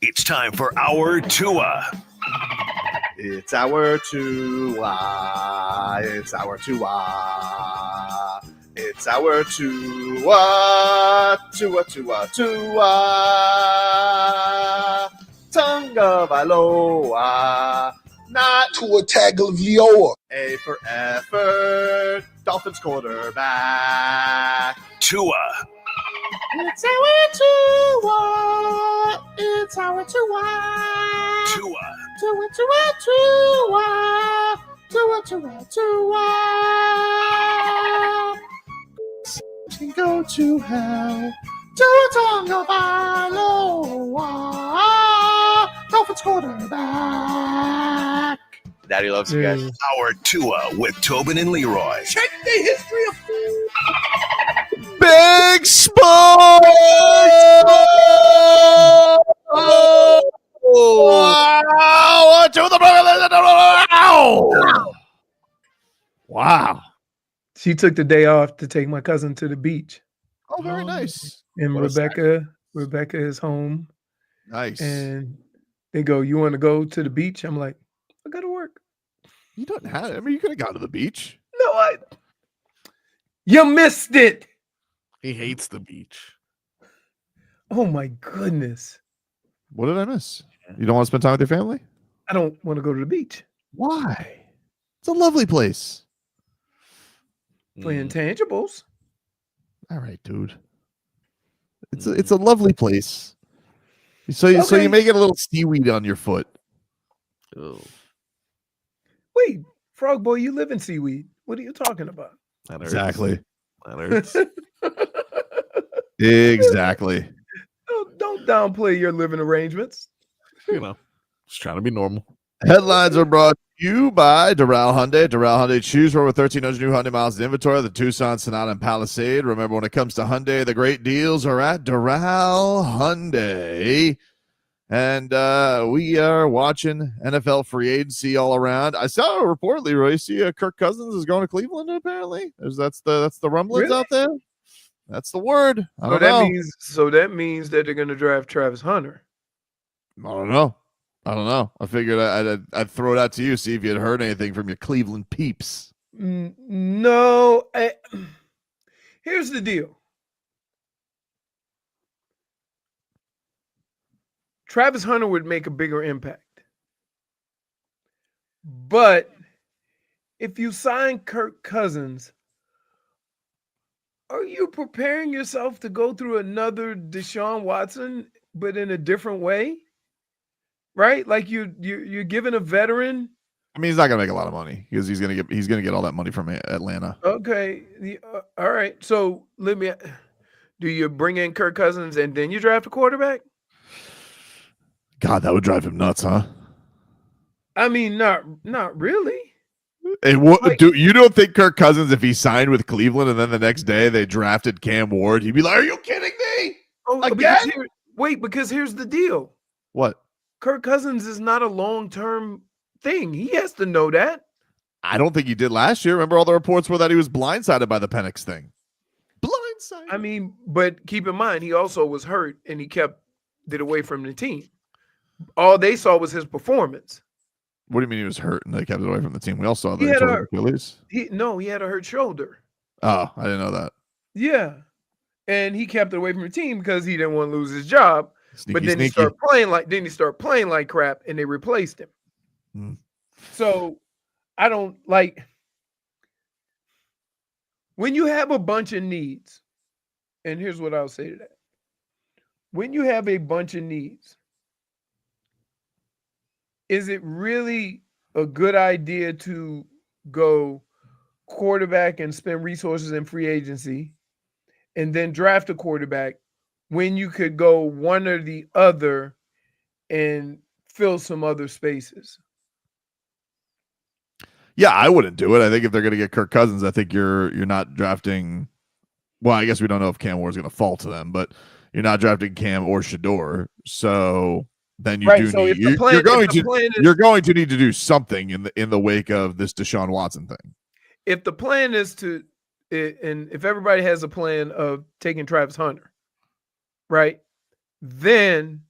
It's time for our Tua. It's our Tua. It's our Tua. It's our Tua. Tua, Tua, Tua. Tonga Vailoa. Not Tua Tagovailoa. A for effort. Dolphins quarterback. Tua. It's our Tua. It's our Tua. Tua. Tua, Tua, Tua. Tua, Tua, Tua. Can go to hell. Tua Tonga Vailoa. Dolphins quarterback. Daddy loves you guys. Our Tua with Tobin and Leroy. Check the history of Big Sports! Wow! Wow. She took the day off to take my cousin to the beach. Oh, very nice. And What a Rebecca is home. Nice. And they go, "You want to go to the beach?" I'm like, "I got to work." You don't have. I mean, you could have gone to the beach. No, you missed it. He hates the beach. Oh my goodness. What did I miss? You don't want to spend time with your family? I don't want to go to the beach. Why? It's a lovely place. For intangibles. All right, dude. It's a lovely place. So you may get a little seaweed on your foot. Oh, Wait, Frog Boy, you live in seaweed. What are you talking about? that hurts. Exactly. That hurts. Exactly. Don't downplay your living arrangements. You know, just trying to be normal. Headlines are brought to you by Doral Hyundai. Doral Hyundai, choose from over 1,300 new Hyundai miles in inventory. The Tucson, Sonata, and Palisade. Remember, when it comes to Hyundai, the great deals are at Doral Hyundai. And we are watching NFL free agency all around. I saw a report, Leroy. You see Kirk Cousins is going to Cleveland, apparently. That's the rumblings out there. That's the word. I don't know. That means that they're going to draft Travis Hunter. I don't know. I figured I'd throw it out to you, see if you had heard anything from your Cleveland peeps. No. Here's the deal. Travis Hunter would make a bigger impact. But if you sign Kirk Cousins, are you preparing yourself to go through another Deshaun Watson, but in a different way? Right? Like you're giving a veteran. I mean, he's not gonna make a lot of money because he's gonna get all that money from Atlanta. Okay. All right. So do you bring in Kirk Cousins and then you draft a quarterback? God, that would drive him nuts, huh? I mean, not really. You don't think Kirk Cousins, if he signed with Cleveland and then the next day they drafted Cam Ward, he'd be like, "Are you kidding me?" Again? Because here's the deal. What? Kirk Cousins is not a long-term thing. He has to know that. I don't think he did last year. Remember all the reports were that he was blindsided by the Penix thing. Blindsided. I mean, but keep in mind, he also was hurt and he kept it away from the team. All they saw was his performance. What do you mean he was hurt and they kept it away from the team? We all saw that He had Achilles. He had a hurt shoulder. Oh, I didn't know that. Yeah. And he kept it away from the team because he didn't want to lose his job. But then he started playing like crap and they replaced him. So I don't like when you have a bunch of needs, and here's what I'll say to that. When you have a bunch of needs, is it really a good idea to go quarterback and spend resources in free agency and then draft a quarterback when you could go one or the other and fill some other spaces? Yeah, I wouldn't do it. I think if they're going to get Kirk Cousins, I think you're not drafting. Well, I guess we don't know if Cam Ward is going to fall to them, but you're not drafting Cam or Shedeur. So then you're going to need to do something in the wake of this Deshaun Watson thing. If the plan is to, and if everybody has a plan of taking Travis Hunter, right, then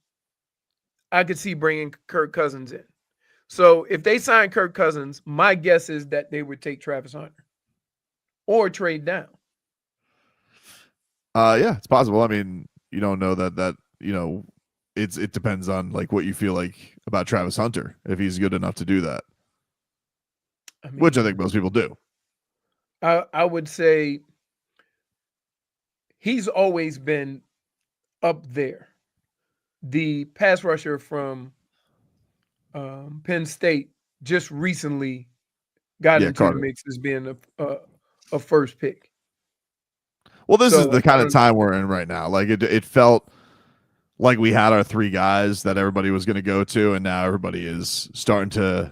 I could see bringing Kirk Cousins in. So if they sign Kirk Cousins, my guess is that they would take Travis Hunter or trade down. Yeah, it's possible. I mean, you don't know that it depends on like what you feel like about Travis Hunter if he's good enough to do that, which I think most people do. I would say he's always been up there. The pass rusher from Penn State just recently got into Carter. the mix as being a first pick. Well, this is the kind of time we're in right now. Like it felt like we had our three guys that everybody was going to go to, and now everybody is starting to,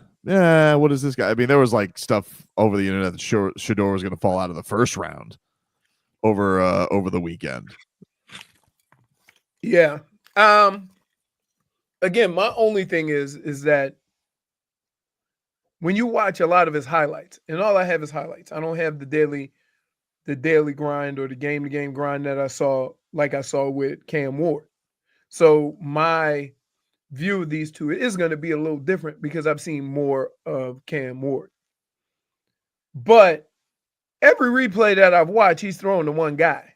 what is this guy? I mean, there was like stuff over the internet that Shedeur was going to fall out of the first round over the weekend. Yeah. Again, my only thing is that when you watch a lot of his highlights, and all I have is highlights. I don't have the daily grind or the game-to-game grind that I saw with Cam Ward. So my view of these two is going to be a little different because I've seen more of Cam Ward. But every replay that I've watched, he's throwing to one guy.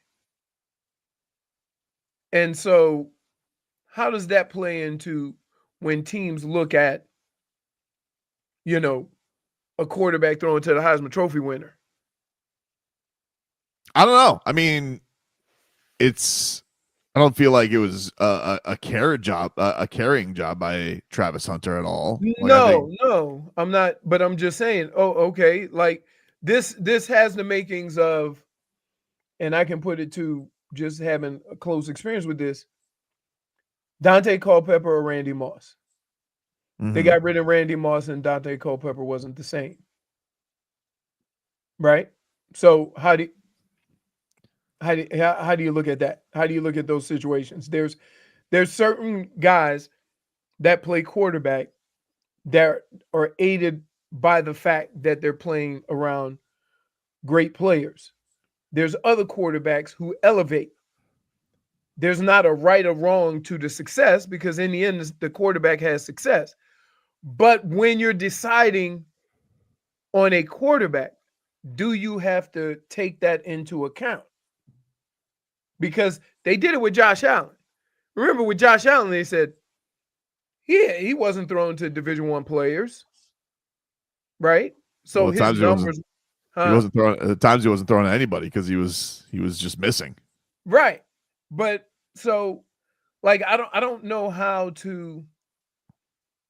And so how does that play into when teams look at, a quarterback throwing to the Heisman Trophy winner? I don't know. I mean, I don't feel like it was a carrying job by Travis Hunter at all. No, I'm not. But I'm just saying. Oh, okay. Like this has the makings of, and I can put it to just having a close experience with this. Dante Culpepper or Randy Moss. Mm-hmm. They got rid of Randy Moss, and Dante Culpepper wasn't the same. Right? So how do you look at that? How do you look at those situations? There's certain guys that play quarterback that are aided by the fact that they're playing around great players. There's other quarterbacks who elevate. There's not a right or wrong to the success because in the end, the quarterback has success. But when you're deciding on a quarterback, do you have to take that into account? Because they did it with Josh Allen. Remember with Josh Allen, they said, he wasn't thrown to Division I players, right? So his numbers, he wasn't throwing at times. He wasn't throwing at anybody because he was just missing. Right, but so like I don't know how to,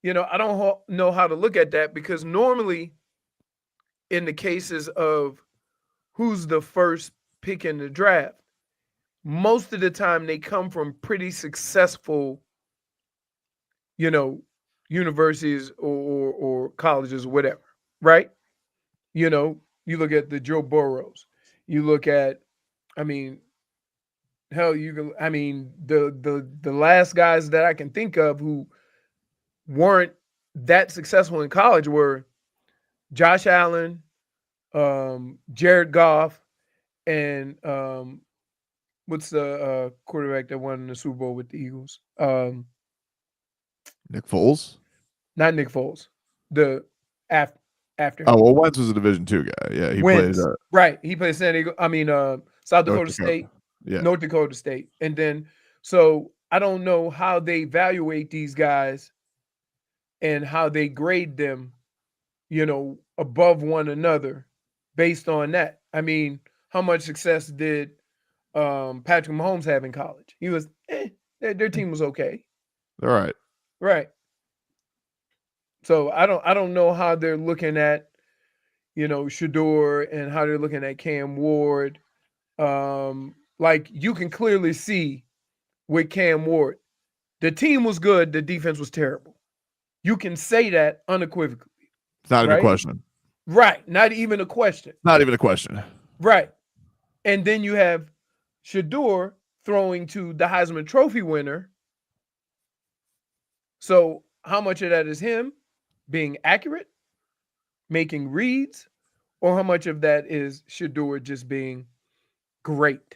I don't know how to look at that because normally, in the cases of who's the first pick in the draft, most of the time they come from pretty successful, universities or colleges or whatever, right? You look at the Joe Burrows. You look at, the last guys that I can think of who weren't that successful in college were Josh Allen, Jared Goff, and what's the quarterback that won the Super Bowl with the Eagles? Nick Foles? Not Nick Foles. The after. Oh, well, Wentz was a Division II guy. Yeah, he played. Right. He played South Dakota State, North Dakota State. And then, so I don't know how they evaluate these guys and how they grade them, above one another based on that. I mean, how much success did Patrick Mahomes have in college? He was, their team was okay. All right. Right. So I don't know how they're looking at, Shedeur and how they're looking at Cam Ward. Like you can clearly see with Cam Ward, the team was good, the defense was terrible. You can say that unequivocally. It's not even a question. Right. Not even a question. Not even a question. Right. And then you have Shedeur throwing to the Heisman Trophy winner. So how much of that is him being accurate, making reads, or how much of that is Shedeur just being great?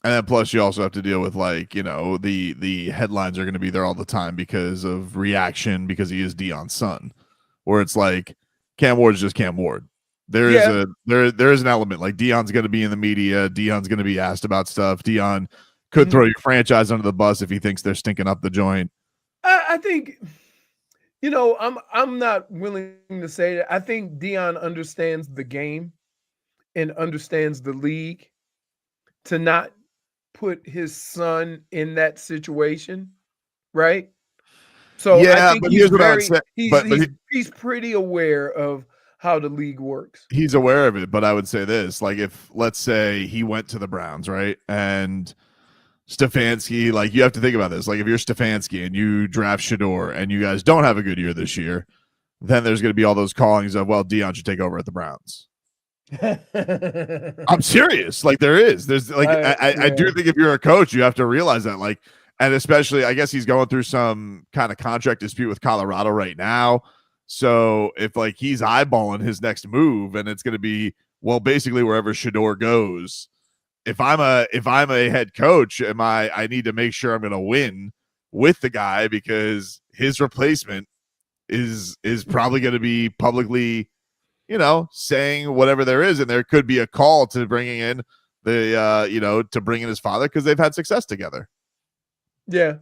And then plus you also have to deal with like, you know, the headlines are going to be there all the time because of reaction because he is Deion's son. Where it's like Cam Ward's just Cam Ward. There is an element like Deion's going to be in the media. Deion's going to be asked about stuff. Deion could throw your franchise under the bus if he thinks they're stinking up the joint. I think, you know, I'm not willing to say that. I think Deion understands the game and understands the league to not put his son in that situation, right? So I think he's pretty aware of how the league works. He's aware of it, but I would say this, like if let's say he went to the Browns, right? And Stefanski, like you have to think about this. Like if you're Stefanski and you draft Shedeur and you guys don't have a good year this year, then there's going to be all those callings of, well, Deion should take over at the Browns. I'm serious. Like there's like I do think if you're a coach, you have to realize that, like, and especially I guess he's going through some kind of contract dispute with Colorado right now. So if like he's eyeballing his next move and it's going to be, well, basically wherever Shedeur goes, if I'm a head coach, I need to make sure I'm going to win with the guy because his replacement is probably going to be publicly, you know, saying whatever there is, and there could be a call to bringing in the you know, to bring in his father because they've had success together. Yeah,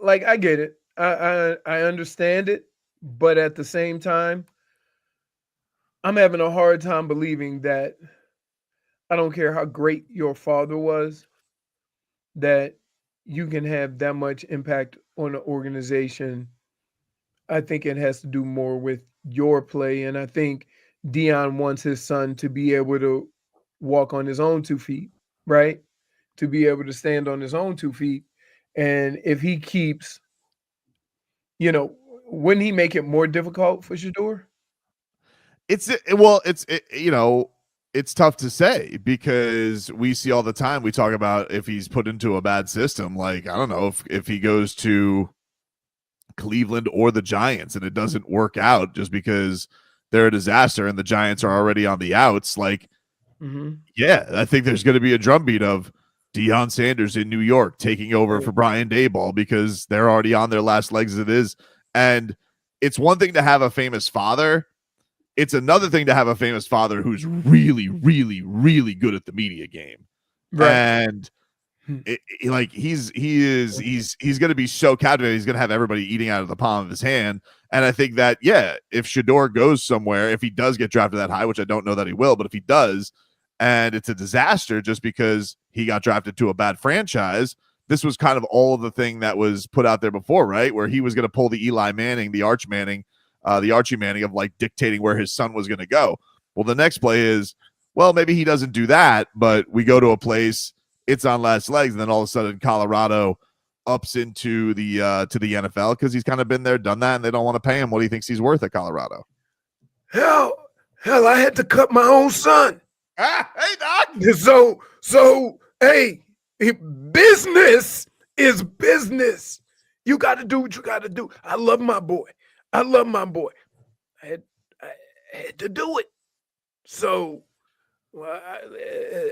like I get it, I understand it, but at the same time, I'm having a hard time believing that I don't care how great your father was, that you can have that much impact on an organization. I think it has to do more with your play. And I think Deion wants his son to be able to walk on his own 2 feet, right? To be able to stand on his own 2 feet. And if he keeps, you know, wouldn't he make it more difficult for Shedeur? You know, it's tough to say because we see all the time, we talk about if he's put into a bad system, like, I don't know if he goes to Cleveland or the Giants and it doesn't work out just because they're a disaster and the Giants are already on the outs. Like, yeah, I think there's going to be a drumbeat of Deion Sanders in New York taking over for Brian Daboll because they're already on their last legs as it is. And it's one thing to have a famous father. It's another thing to have a famous father who's really, really, really good at the media game. Right. And he's going to be so captivating. He's going to have everybody eating out of the palm of his hand. And I think that, yeah, if Shedeur goes somewhere, if he does get drafted that high, which I don't know that he will, but if he does, and it's a disaster just because he got drafted to a bad franchise, this was kind of all of the thing that was put out there before, right? Where he was going to pull the Eli Manning, the Archie Manning of like dictating where his son was going to go. Well, the next play is, well, maybe he doesn't do that, but we go to a place, it's on last legs, and then all of a sudden Colorado ups into the NFL because he's kind of been there, done that, and they don't want to pay him what he thinks he's worth at Colorado. Hell, I had to cut my own son. Hey, Doc. So, hey, business is business. You got to do what you got to do. I love my boy. I had to do it. So,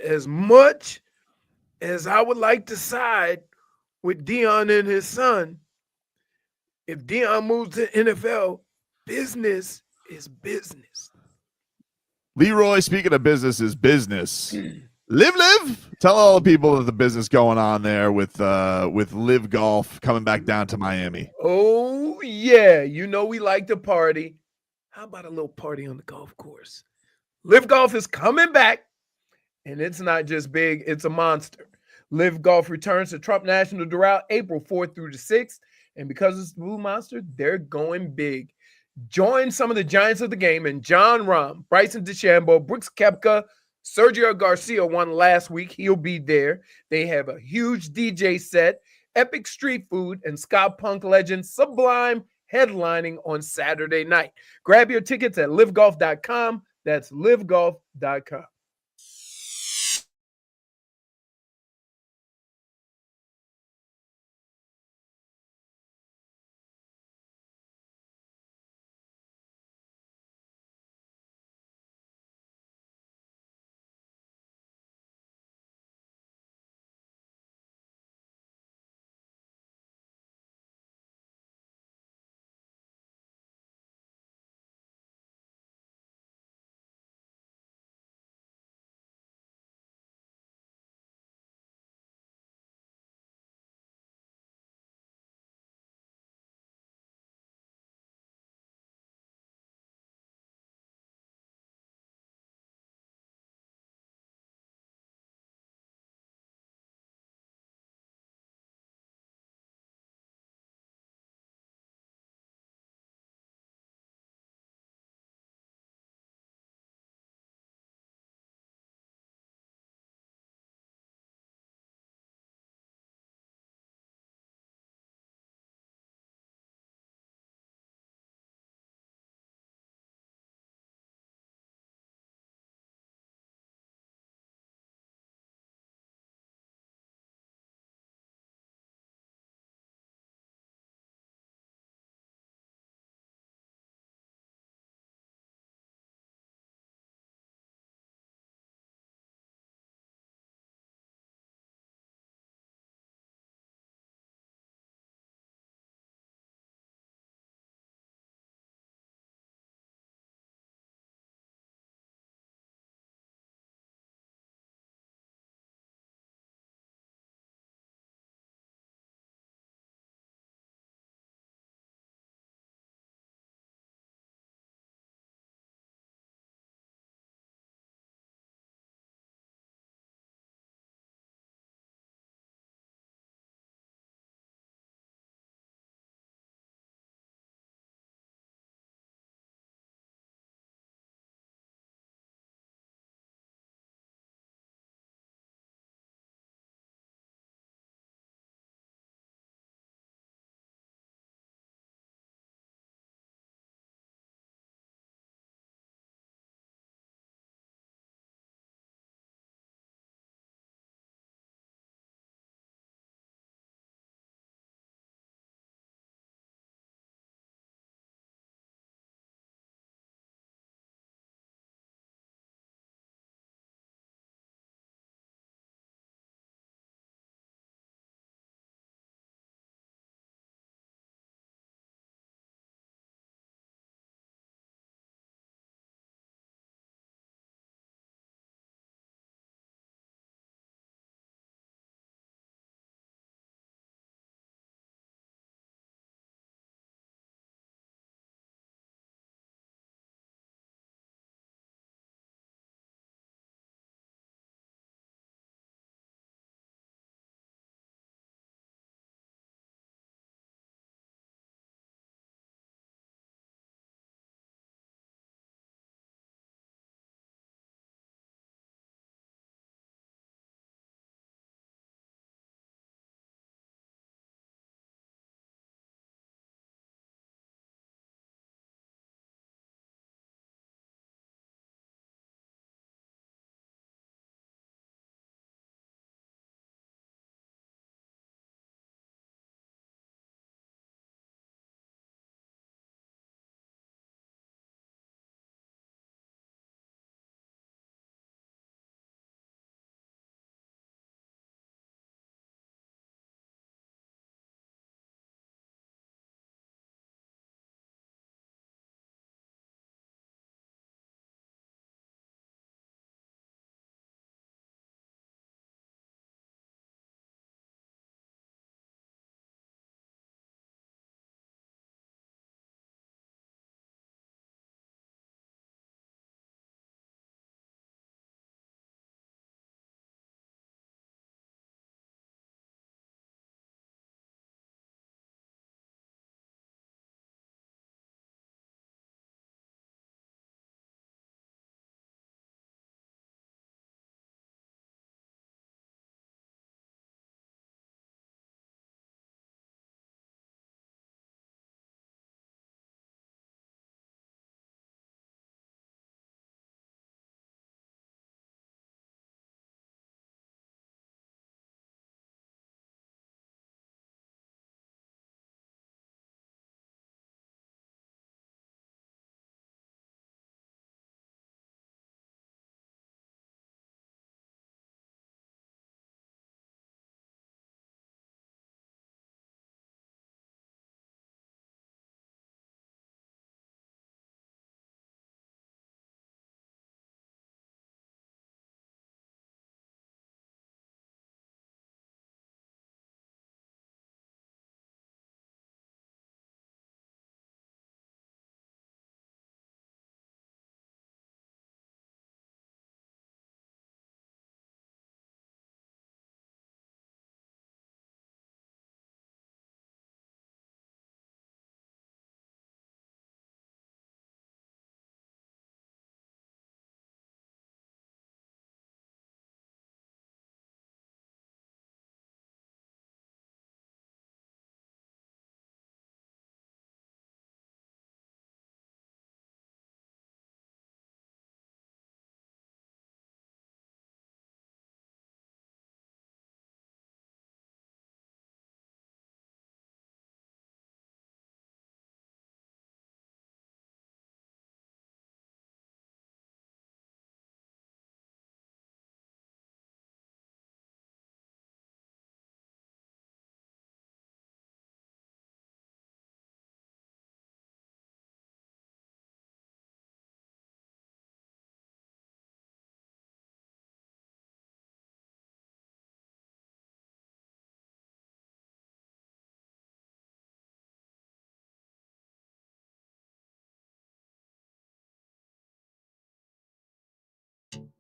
as much as I would like to side with Deion and his son, if Deion moves to NFL, business is business. Leroy, speaking of business is business. Live. Tell all the people of the business going on there with Live Golf coming back down to Miami. Oh, yeah. You know we like to party. How about a little party on the golf course? Live Golf is coming back, and it's not just big, it's a monster. Live Golf returns to Trump National Doral April 4th through the 6th, and because it's the Blue Monster, they're going big. Join some of the giants of the game and John Rahm, Bryson DeChambeau, Brooks Koepka, Sergio Garcia won last week. He'll be there. They have a huge DJ set, epic street food, and ska punk legend Sublime headlining on Saturday night. Grab your tickets at livegolf.com. That's livegolf.com.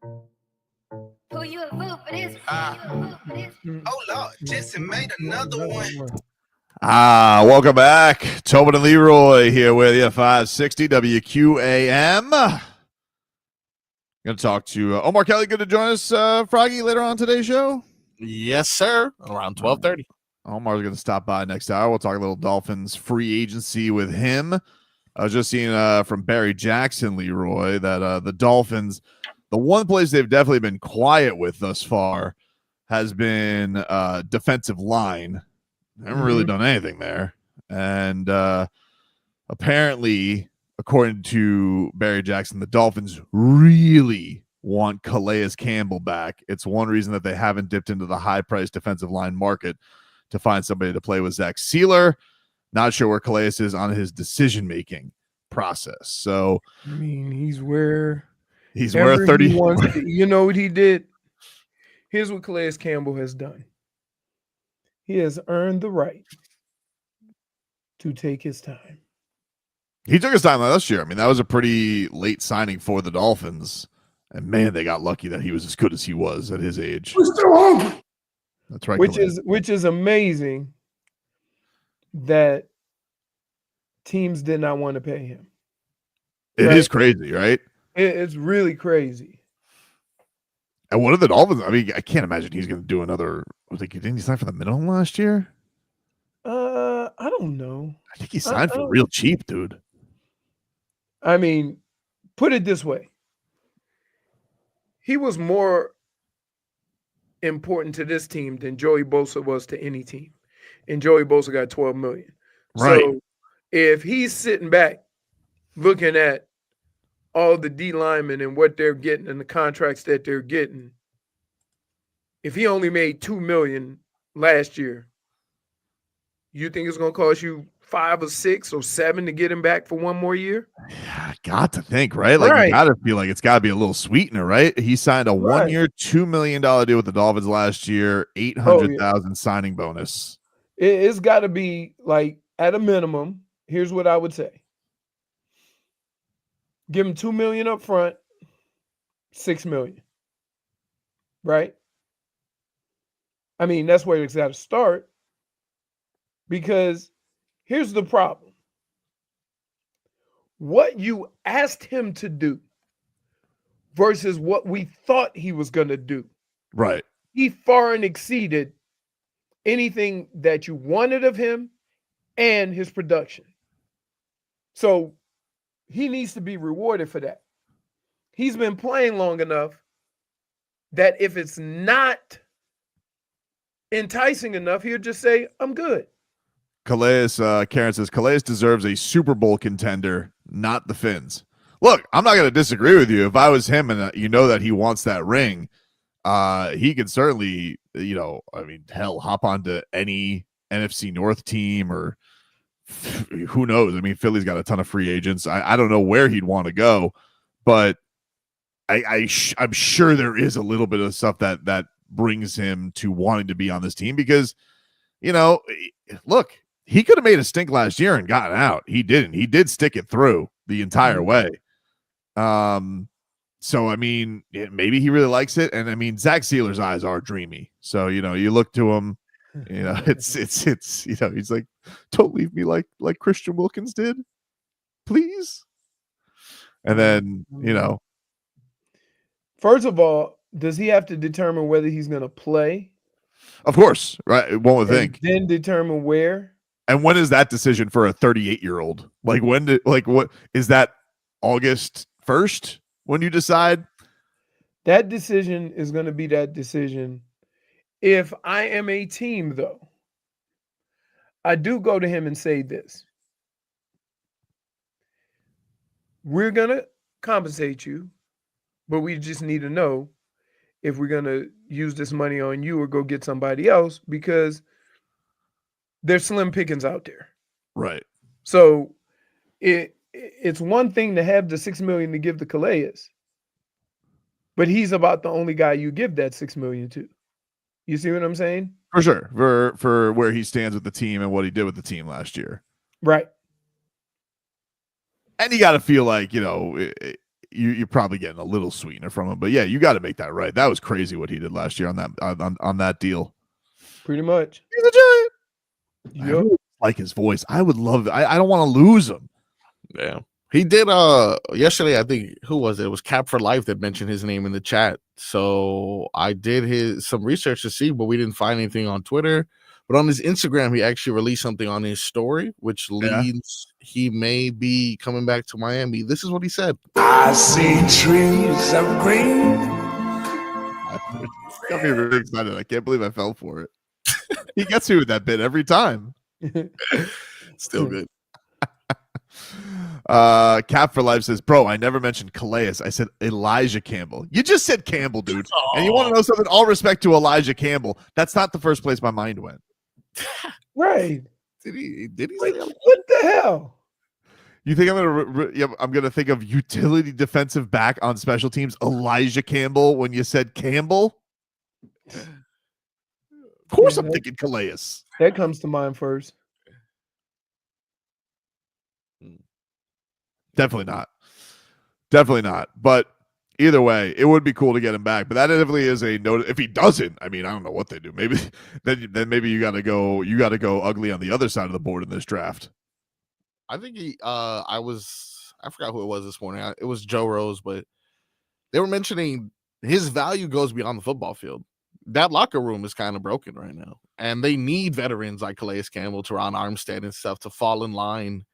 Who you a fool for this? Oh Lord, Jesse made another one. Welcome back. Tobin and Leroy here with you, 560 WQAM. Going to talk to Omar Kelly. Good to join us, Froggy, later on today's show. Yes, sir. Around 12:30. Omar's going to stop by next hour. We'll talk a little Dolphins free agency with him. I was just seeing from Barry Jackson, Leroy, that the Dolphins, the one place they've definitely been quiet with thus far has been defensive line. They haven't really done anything there. And apparently, according to Barry Jackson, the Dolphins really want Calais Campbell back. It's one reason that they haven't dipped into the high-priced defensive line market to find somebody to play with Zach Sealer. Not sure where Calais is on his decision-making process. So, I mean, he's where 30. He wants to, you know what he did? Here's what Calais Campbell has done. He has earned the right to take his time. He took his time last year. I mean, that was a pretty late signing for the Dolphins. And man, they got lucky that he was as good as he was at his age. We're still hungry. That's right. Which is amazing that teams did not want to pay him. It is crazy, right? It's really crazy. And what are the Dolphins? I mean, I can't imagine he's going to do another. Didn't he sign for the minimum last year? I don't know. I think he signed for real cheap, dude. I mean, put it this way. He was more important to this team than Joey Bosa was to any team. And Joey Bosa got $12 million. Right. So if he's sitting back looking at all the D linemen and what they're getting and the contracts that they're getting, if he only made $2 million last year, you think it's going to cost you 5 or 6 or 7 to get him back for one more year? I got to think, right? Like, you got to feel like it's got to be a little sweetener, right? He signed a 1-year, $2 million deal with the Dolphins last year, $800,000 signing bonus. It's got to be, like, at a minimum, here's what I would say. Give him $2 million up front, $6 million. Right? I mean, that's where it's got to start. Because here's the problem. What you asked him to do versus what we thought he was going to do. Right. He far and exceeded anything that you wanted of him and his production. So he needs to be rewarded for that. He's been playing long enough that if it's not enticing enough, he'll just say, I'm good. Calais, Karen says, Calais deserves a Super Bowl contender, not the Finns. Look, I'm not going to disagree with you. If I was him and you know that he wants that ring, he could certainly, hell, hop onto any NFC North team or who knows? I mean, Philly's got a ton of free agents. I don't know where he'd want to go, but I'm sure there is a little bit of stuff that brings him to wanting to be on this team because, look, he could have made a stink last year and gotten out. He didn't. He did stick it through the entire way. So, I mean, maybe he really likes it. And, I mean, Zach Sealer's eyes are dreamy. So, you look to him, it's he's like, don't leave me like Christian Wilkins did, please. And then, First of all, does he have to determine whether he's going to play? Of course, right? One would think. Then determine where. And when is that decision for a 38-year-old? Like what is that? August 1st when you decide? That decision is going to be that decision. If I am a team, though, I do go to him and say this. We're going to compensate you, but we just need to know if we're going to use this money on you or go get somebody else because there's slim pickings out there. Right. So it's one thing to have the $6 million to give to Calais, but he's about the only guy you give that $6 million to. You see what I'm saying? For sure. For where he stands with the team and what he did with the team last year. Right. And you got to feel like, you're probably getting a little sweetener from him. But yeah, you got to make that right. That was crazy what he did last year on that deal. Pretty much. He's a giant. I Yep. really like his voice. I would love it. I don't want to lose him. Yeah. He did yesterday, I think, who was it? It was Cap for Life that mentioned his name in the chat. So I did some research to see, but we didn't find anything on Twitter. But on his Instagram, he actually released something on his story, which leads he may be coming back to Miami. This is what he said. I see trees of green. Got me really excited. I can't believe I fell for it. He gets me with that bit every time. Still good. Cap for Life says, bro, I never mentioned Calais. I said Elijah Campbell. You just said Campbell, dude. And you want to know something? All respect to Elijah Campbell. That's not the first place my mind went. Right. Did he Like, what the hell? You think I'm gonna think of utility defensive back on special teams, Elijah Campbell, when you said Campbell? Of course I'm thinking Calais. That comes to mind first. Definitely not. But either way, it would be cool to get him back. But that definitely is a note. If he doesn't, I mean, I don't know what they do. Maybe then maybe you gotta go ugly on the other side of the board in this draft. I think I forgot who it was this morning. It was Joe Rose, but they were mentioning his value goes beyond the football field. That locker room is kind of broken right now, and they need veterans like Calais Campbell, Teron Armstead, and stuff to fall in line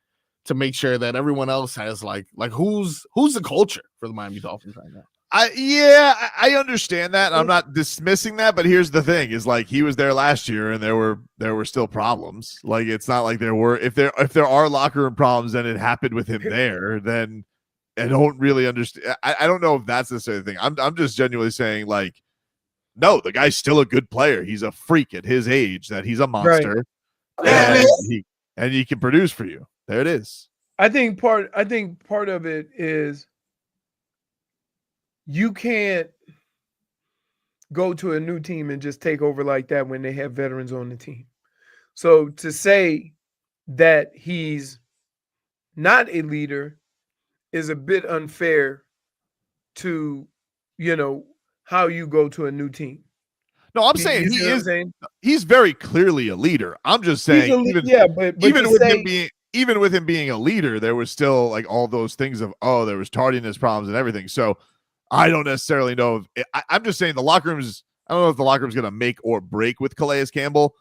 to make sure that everyone else has like who's the culture for the Miami Dolphins right now. I understand that. I'm not dismissing that, but here's the thing: is like he was there last year, and there were still problems. Like it's not like there were if there are locker room problems, and it happened with him there. Then I don't really understand. I don't know if that's necessarily the thing. I'm just genuinely saying like, no, the guy's still a good player. He's a freak at his age. That he's a monster, Right. and he can produce for you. There it is. I think part of it is you can't go to a new team and just take over like that when they have veterans on the team. So to say that he's not a leader is a bit unfair to, how you go to a new team. No, I'm saying he's very clearly a leader. I'm just saying even with him being a leader, there was still like all those things of there was tardiness problems and everything. So I don't necessarily know if I'm just saying the locker room's. I don't know if the locker room's going to make or break with Calais Campbell,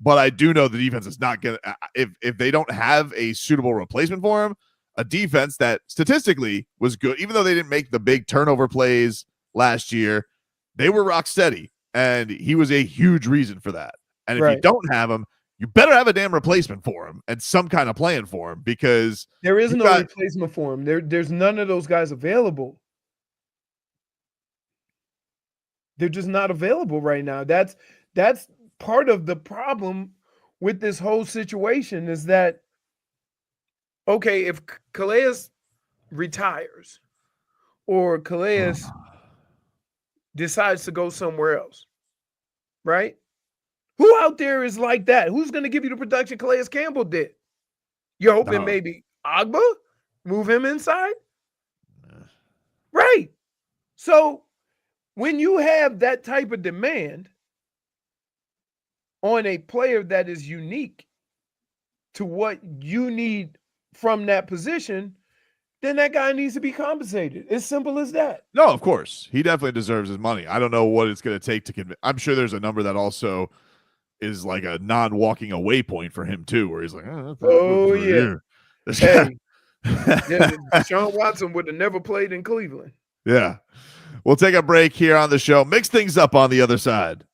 but I do know the defense is not going to. If they don't have a suitable replacement for him, a defense that statistically was good, even though they didn't make the big turnover plays last year, they were rock steady, and he was a huge reason for that. And if you don't have him, you better have a damn replacement for him and some kind of plan for him because there is no replacement for him. There's none of those guys available. They're just not available right now. That's part of the problem with this whole situation is that, okay, if Calais retires or Calais decides to go somewhere else, right? Who out there is like that? Who's going to give you the production Calais Campbell did? You're hoping maybe Agba, move him inside? Right. So when you have that type of demand on a player that is unique to what you need from that position, then that guy needs to be compensated. As simple as that. No, of course. He definitely deserves his money. I don't know what it's going to take to convince. I'm sure there's a number that also is like a non-walking away point for him too, where he's like, yeah. Hey, Deshaun Watson would have never played in Cleveland. Yeah. We'll take a break here on the show. Mix things up on the other side.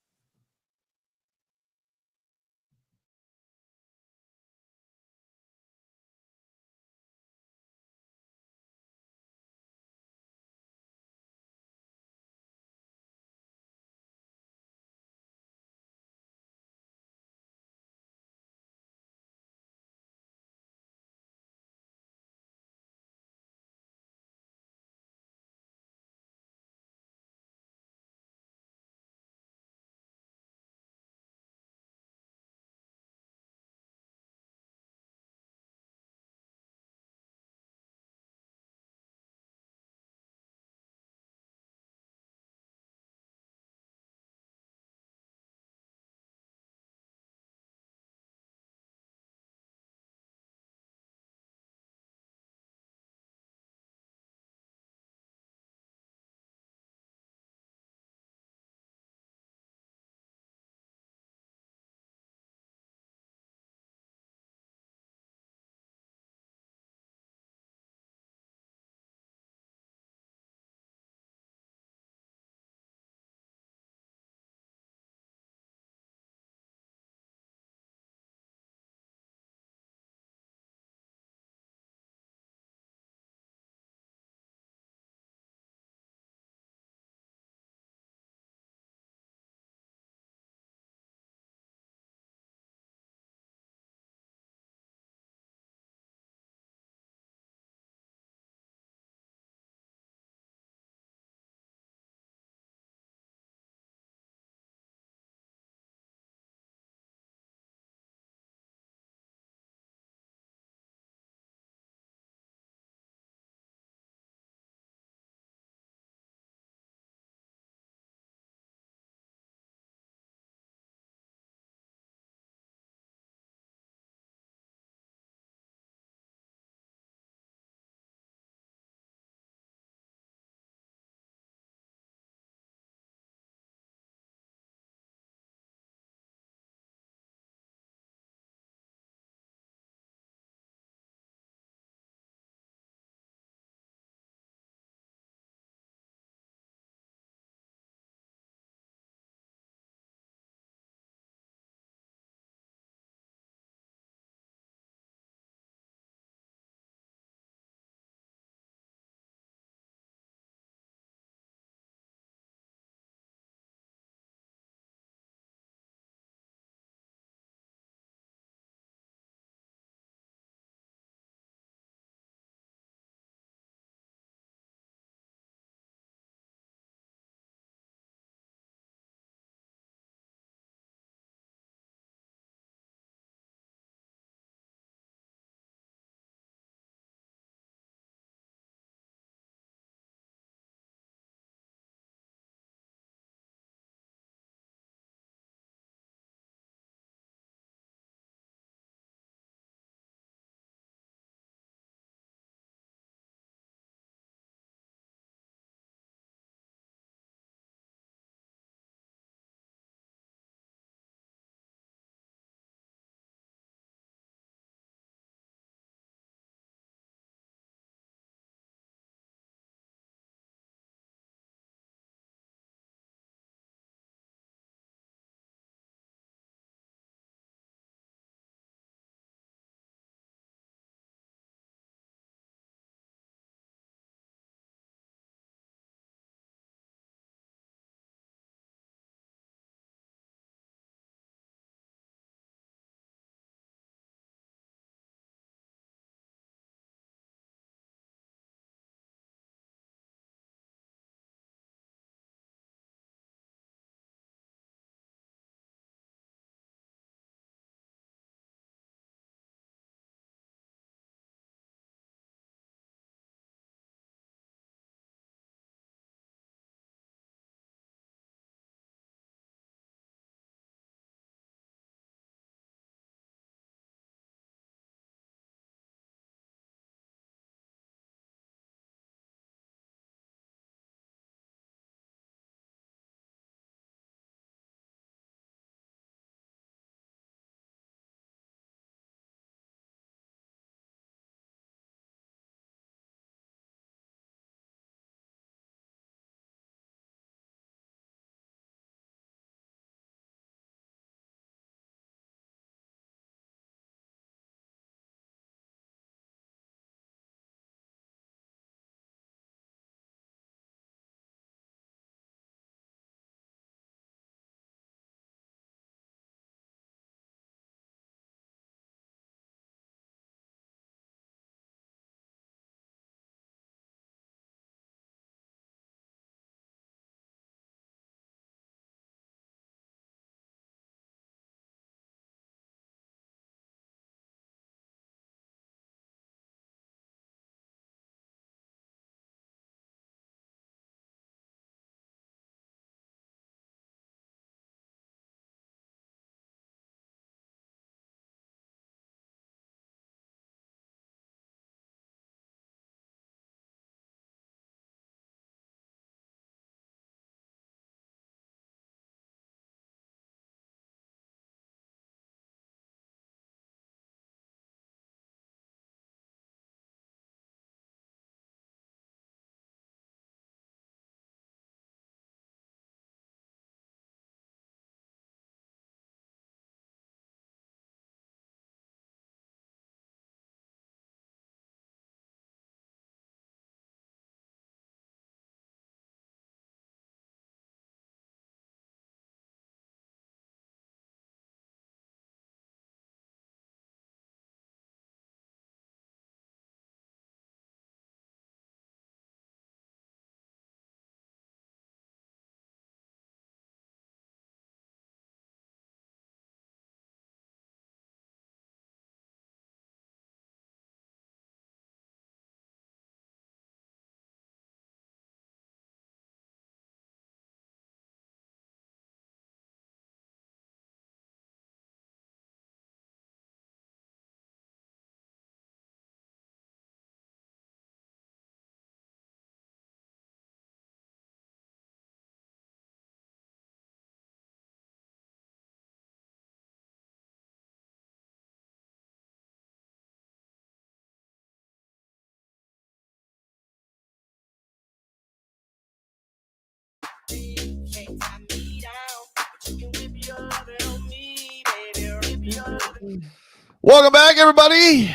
Welcome back, everybody.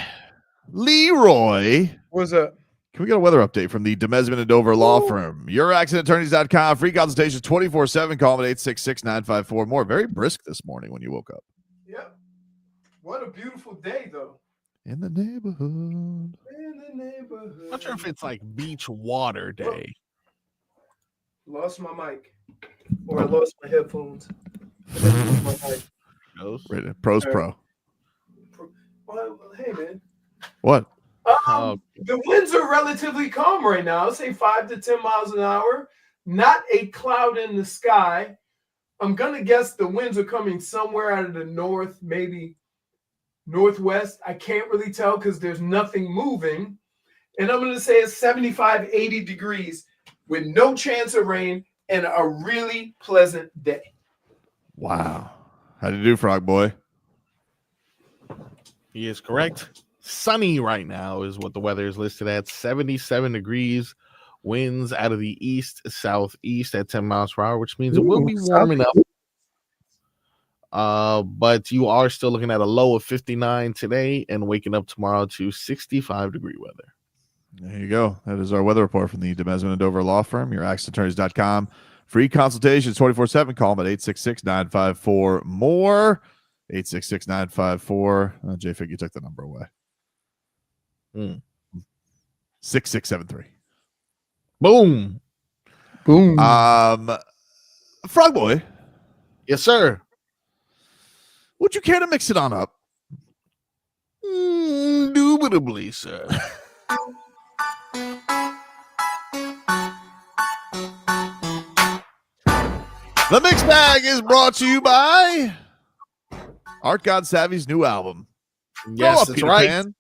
Leroy. What's up? Can we get a weather update from the Demesman and Dover law firm? YourAccidentAttorneys.com. Free consultations 24/7. Call them at 866-954-MORE. Very brisk this morning when you woke up. Yep. What a beautiful day, though. In the neighborhood. In the neighborhood. I'm not sure if it's like beach water day. Lost my mic. Or I lost my headphones. Right, Pro's Pro. Well, hey, man. What? The winds are relatively calm right now. I'll say 5 to 10 miles an hour. Not a cloud in the sky. I'm going to guess the winds are coming somewhere out of the north, maybe northwest. I can't really tell because there's nothing moving. And I'm going to say it's 75, 80 degrees with no chance of rain and a really pleasant day. Wow. How do you do, Frog Boy? He is correct. Sunny right now is what the weather is listed at. 77 degrees. Winds out of the east, southeast at 10 miles per hour, which means it will be warm enough. But you are still looking at a low of 59 today and waking up tomorrow to 65-degree weather. There you go. That is our weather report from the Demesman and Dover law firm. YourAccidentAttorneys.com. Free consultations 24/7. Call them at 866-954-MORE. 866-954. J-Fig, you took the number away. 6673. Boom. Boom. Frog Boy. Yes, sir. Would you care to mix it on up? Indubitably, sir. The Mix Bag is brought to you by Art God Savvy's new album. Yes, that's right. Pan.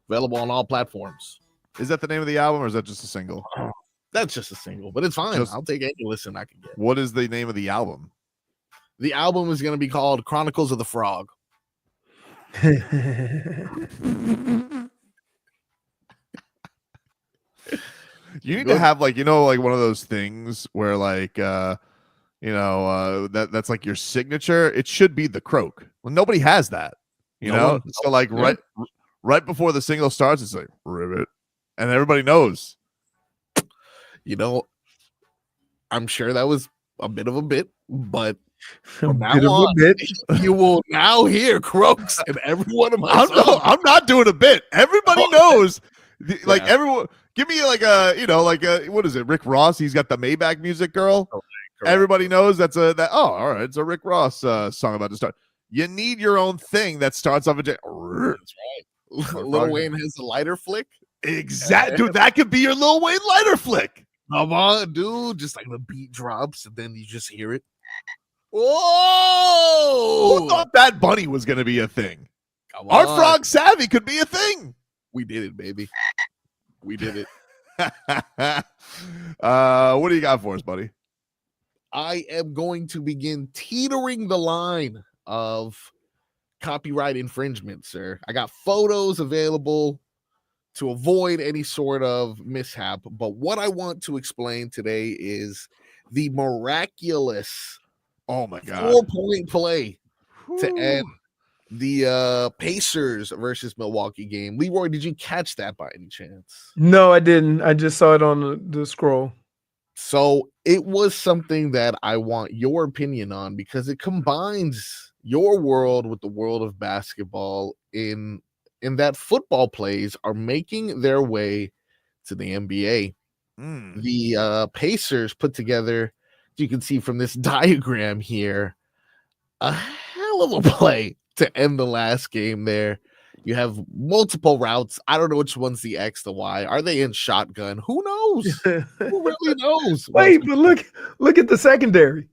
Available on all platforms. Is that the name of the album or is that just a single? That's just a single, but it's fine. I'll take any listen I can get. What is the name of the album? The album is going to be called Chronicles of the Frog. You need to have like one of those things where that's like your signature. It should be the croak. Well, nobody has that, so like right before the single starts, it's like ribbit, and everybody knows. I'm sure that was a bit of a bit, but from now Bit of a on, bit. you will now hear croaks in every one of my songs. I'm not doing a bit. Everybody knows. Like everyone, give me like a what is it? Rick Ross. He's got the Maybach music girl. Correct. Everybody knows that's all right. It's a Rick Ross song about to start. You need your own thing that starts off a That's right. Lil Wayne has a lighter flick. Exactly, dude. That could be your Lil Wayne lighter flick. Come on, dude. Just like the beat drops and then you just hear it. Whoa! Who thought Bad Bunny was going to be a thing? Come Art on. Frog Savvy could be a thing. We did it, baby. We did it. What do you got for us, buddy? I am going to begin teetering the line of copyright infringement, sir. I got photos available to avoid any sort of mishap. But what I want to explain today is the miraculous 4-point play to end the Pacers versus Milwaukee game. Leroy, did you catch that by any chance? No, I didn't. I just saw it on the scroll. So it was something that I want your opinion on because it combines your world with the world of basketball in that football plays are making their way to the NBA. The Pacers put together, you can see from this diagram here, a hell of a play to end the last game there. You have multiple routes. I don't know which one's the X, the Y. Are they in shotgun? Who knows? Who really knows? Wait, but look at the secondary.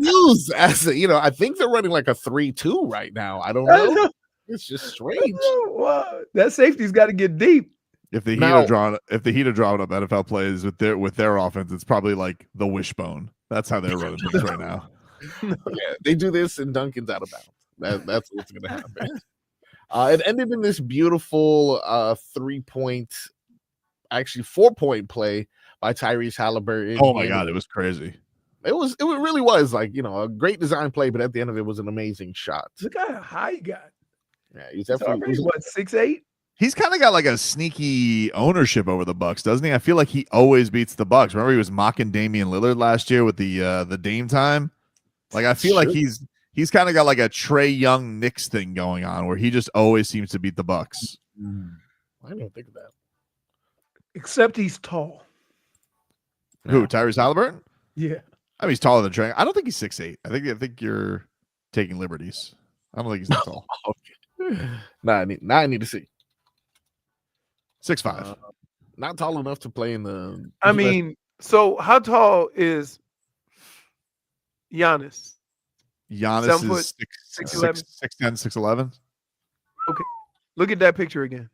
Used as I think they're running like a 3-2 right now. I don't know. It's just strange. Wow. That safety's got to get deep. If the Heat are drawing up NFL plays with their offense, it's probably like the wishbone. That's how they're running things right now. Yeah, they do this and Duncan's out of bounds. That's what's going to happen. It ended in this beautiful 4-point play by Tyrese Haliburton. Oh my God, it was crazy. It really was like, a great design play, but at the end of it was an amazing shot. Look how high he got. Yeah, he's He's definitely already, what, 6'8"? He's kind of got like a sneaky ownership over the Bucks, doesn't he? I feel like he always beats the Bucks. Remember, he was mocking Damian Lillard last year with the Dame time. Like, I feel like he's kind of got like a Trae Young Knicks thing going on, where he just always seems to beat the Bucks. I didn't think of that. Except he's tall. Who? Tyrese Haliburton? Yeah. I mean, he's taller than Trae. I don't think he's 6'8". I think you're taking liberties. I don't think he's that tall. Okay. Now I need to see. 6'5". Not tall enough to play in the. I mean, so how tall is Giannis? Giannis is 6'11". 6'10", 6'11". Okay. Look at that picture again.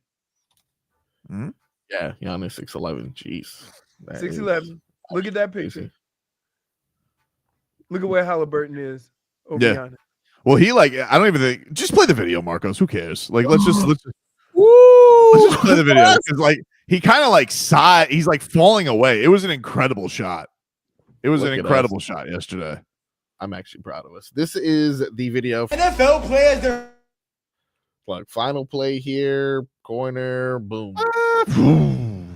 Hmm? Yeah, Giannis 6'11". Jeez. 6'11". Look at that picture. Look at where Haliburton is over Giannis. Well, I don't even think. Just play the video, Marcos. Who cares? Like, let's just play the video, because like he kind of like sighed. He's like falling away. It was an incredible shot. It was an incredible shot yesterday. I'm actually proud of us. This is the video. NFL players. Like, final play here, corner, boom.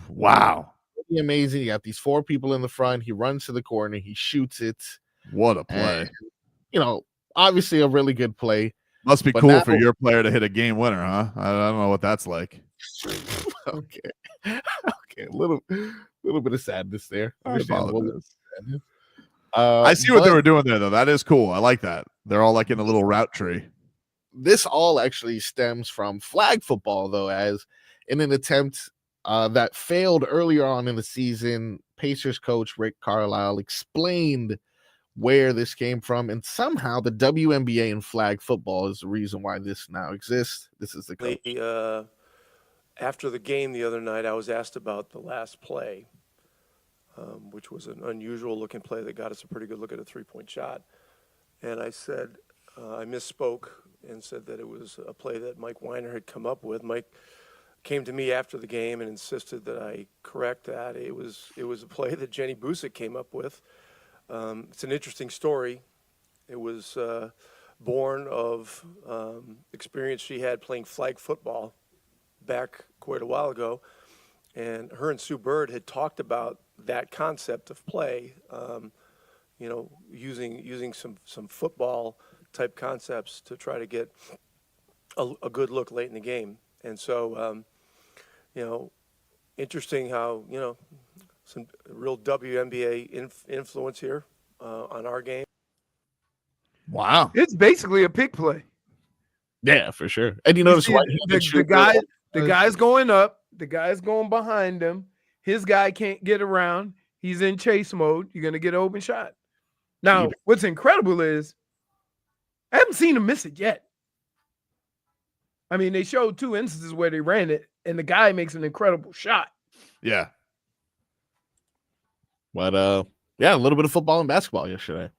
Wow. Pretty amazing. You got these 4 people in the front. He runs to the corner. He shoots it. What a play. And, obviously a really good play. Must be cool for your player to hit a game winner, huh? I don't know what that's like. Okay. A little bit of sadness there. I apologize. I see what they were doing there, though. That is cool. I like that. They're all like in a little route tree. This all actually stems from flag football, though, as in an attempt that failed earlier on in the season, Pacers coach Rick Carlisle explained where this came from, and somehow the WNBA in flag football is the reason why this now exists. This is the coach. After the game the other night, I was asked about the last play, which was an unusual looking play that got us a pretty good look at a 3-point shot. And I said, I misspoke and said that it was a play that Mike Weiner had come up with. Mike came to me after the game and insisted that I correct that. It was a play that Jenny Busick came up with. It's an interesting story. It was born of experience she had playing flag football back quite a while ago. And her and Sue Bird had talked about that concept of play, using some football type concepts to try to get a good look late in the game. And so, interesting how, some real WNBA influence here on our game. Wow. It's basically a pick play. Yeah, for sure. And you notice the guy's going up, the guy's going behind him. His guy can't get around. He's in chase mode. You're going to get an open shot. Now, what's incredible is I haven't seen him miss it yet. I mean, they showed 2 instances where they ran it, and the guy makes an incredible shot. Yeah. But, a little bit of football and basketball yesterday.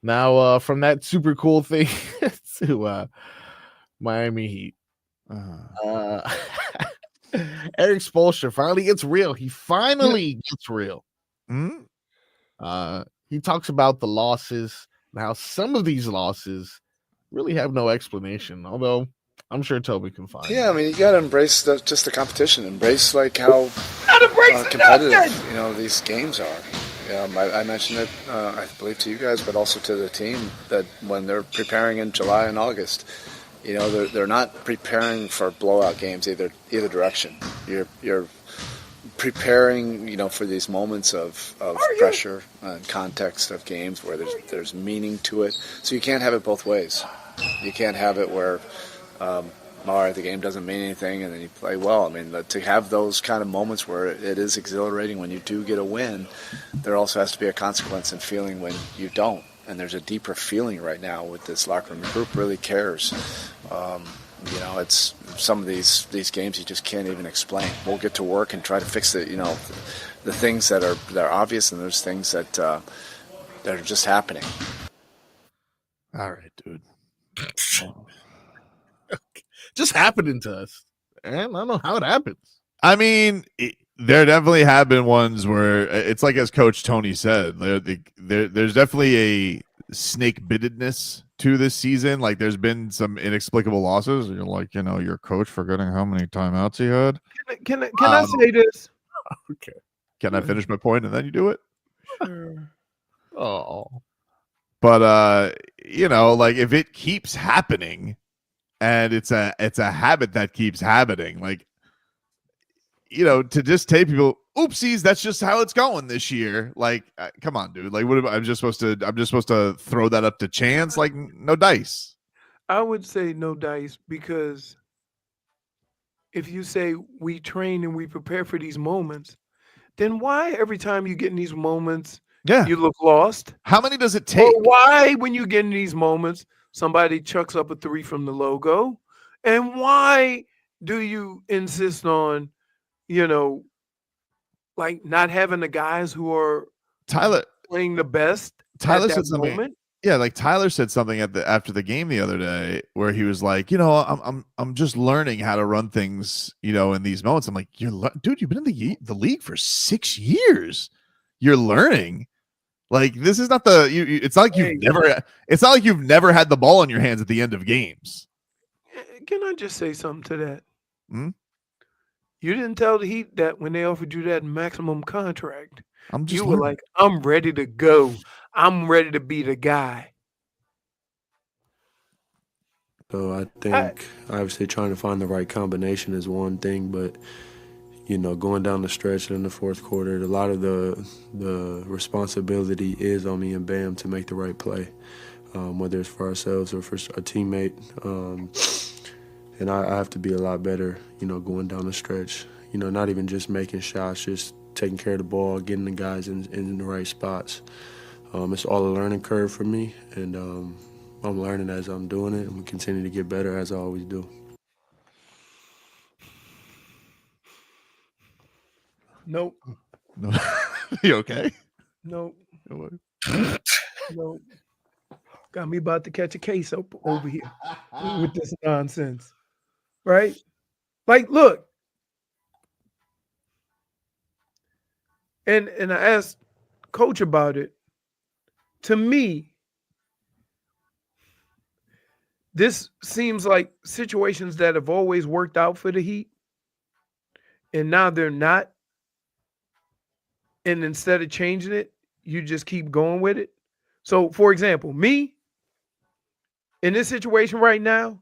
Now, from that super cool thing to Miami Heat. Erik Spoelstra finally gets real. He finally gets real. Mm-hmm. He talks about the losses and how some of these losses really have no explanation, although I'm sure Toby can find. Yeah, I mean, you got to embrace just the competition. Embrace like how competitive these games are. I mentioned it, I believe, to you guys, but also to the team, that when they're preparing in July and August, they're not preparing for blowout games either direction. You're preparing, for these moments of pressure and context of games where there's meaning to it. So you can't have it both ways. You can't have it where, all right, the game doesn't mean anything, and then you play well. I mean, to have those kind of moments where it is exhilarating when you do get a win, there also has to be a consequence and feeling when you don't. And there's a deeper feeling right now with this locker room. The group really cares. It's some of these games you just can't even explain. We'll get to work and try to fix it. The things that are obvious, and there's things that are just happening. All right, dude. Just happening to us. And I don't know how it happens. I mean, There definitely have been ones where it's like, as Coach Tony said, there's definitely a snake bittedness to this season. Like, there's been some inexplicable losses. You're like, your coach forgetting how many timeouts he had. Can I say this? Okay. Can I finish my point and then you do it? Sure. Oh, but like, if it keeps happening, and it's a habit that keeps happening, like, to just tell people, oopsies, that's just how it's going this year. Like, come on, dude. Like, what I'm just supposed to throw that up to chance? Like, no dice. I would say no dice, because if you say we train and we prepare for these moments, then why every time you get in these moments, you look lost? How many does it take? Or why, when you get in these moments, somebody chucks up a 3 from the logo? And why do you insist on, like, not having the guys who are playing the best? Tyler at said that something. moment? Yeah, like Tyler said something after the game the other day where he was like, I'm just learning how to run things, in these moments. I'm like, dude, you've been in the league for 6 years. You're learning. Like, this is not it's not like you've never had the ball in your hands at the end of games. Can I just say something to that? Hmm? You didn't tell the Heat that when they offered you that maximum contract. You were like, I'm ready to go. I'm ready to be the guy. So I think obviously trying to find the right combination is one thing, but going down the stretch in the fourth quarter, a lot of the responsibility is on me and Bam to make the right play, whether it's for ourselves or for a teammate. And I have to be a lot better, going down the stretch. Not even just making shots, just taking care of the ball, getting the guys in the right spots. It's all a learning curve for me, and I'm learning as I'm doing it, and we continue to get better as I always do. Nope. No. You okay? Nope. Nope. Got me about to catch a case over here with this nonsense. Right? Like, look. And I asked Coach about it. To me, this seems like situations that have always worked out for the Heat, and now they're not. And instead of changing it, you just keep going with it. So, for example, me, in this situation right now,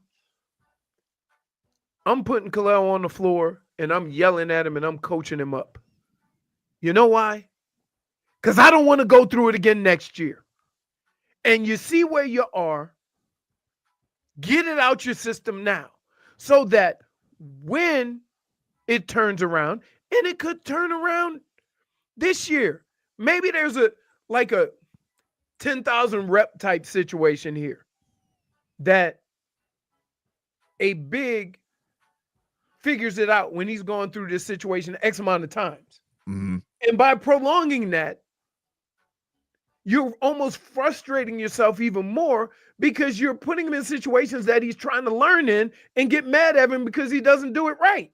I'm putting Kel'el on the floor and I'm yelling at him and I'm coaching him up. You know why? Because I don't want to go through it again next year. And you see where you are. Get it out your system now so that when it turns around, and it could turn around this year, maybe there's a 10,000 rep type situation here that a big figures it out when he's going through this situation X amount of times. Mm-hmm. And by prolonging that, you're almost frustrating yourself even more because you're putting him in situations that he's trying to learn in and get mad at him because he doesn't do it right.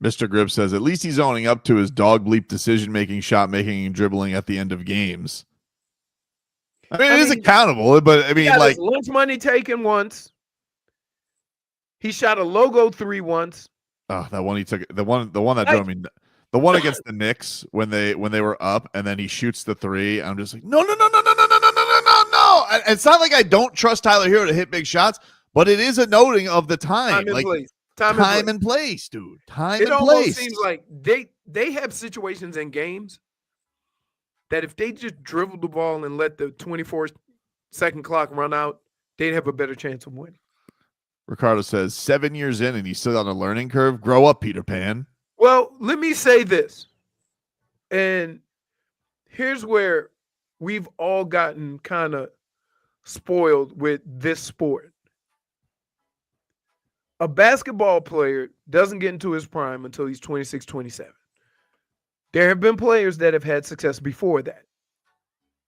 Mr. Grip says, at least he's owning up to his dog bleep decision-making, shot-making, and dribbling at the end of games. I mean, it is accountable, but I mean, like, lunch money taken once. He shot a logo 3 once. Oh, that one he took, the one that drove me, the one against the Knicks when they were up, and then he shoots the 3. I'm just like, no. It's not like I don't trust Tyler Herro to hit big shots, but it is a noting of the time and place. Time and place, dude. Time and place. It almost seems like they have situations in games that if they just dribble the ball and let the 24-second clock run out, they'd have a better chance of winning. Ricardo says 7 years in and he's still on a learning curve. Grow up, Peter Pan. Well, let me say this. And here's where we've all gotten kind of spoiled with this sport. A basketball player doesn't get into his prime until he's 26, 27. There have been players that have had success before that.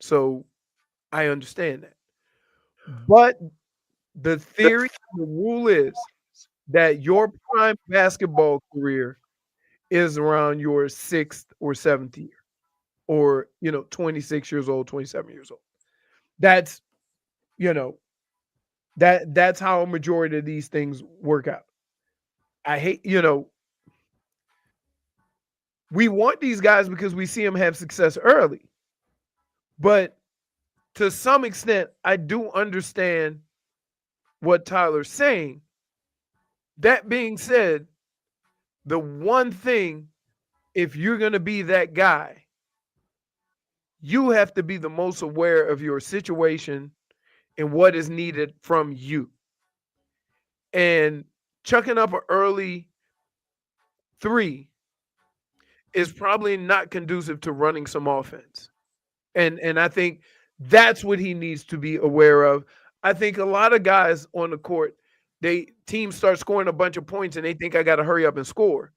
So I understand that. But the theory, the rule is that your prime basketball career is around your 6th or 7th year, or 26 years old, 27 years old. That's that's how a majority of these things work out. I hate, we want these guys because we see them have success early. But to some extent, I do understand what Tyler's saying. That being said, the one thing, if you're going to be that guy, you have to be the most aware of your situation and what is needed from you. And chucking up an early 3 is probably not conducive to running some offense. And I think that's what he needs to be aware of. I think a lot of guys on the court, teams start scoring a bunch of points and they think I got to hurry up and score.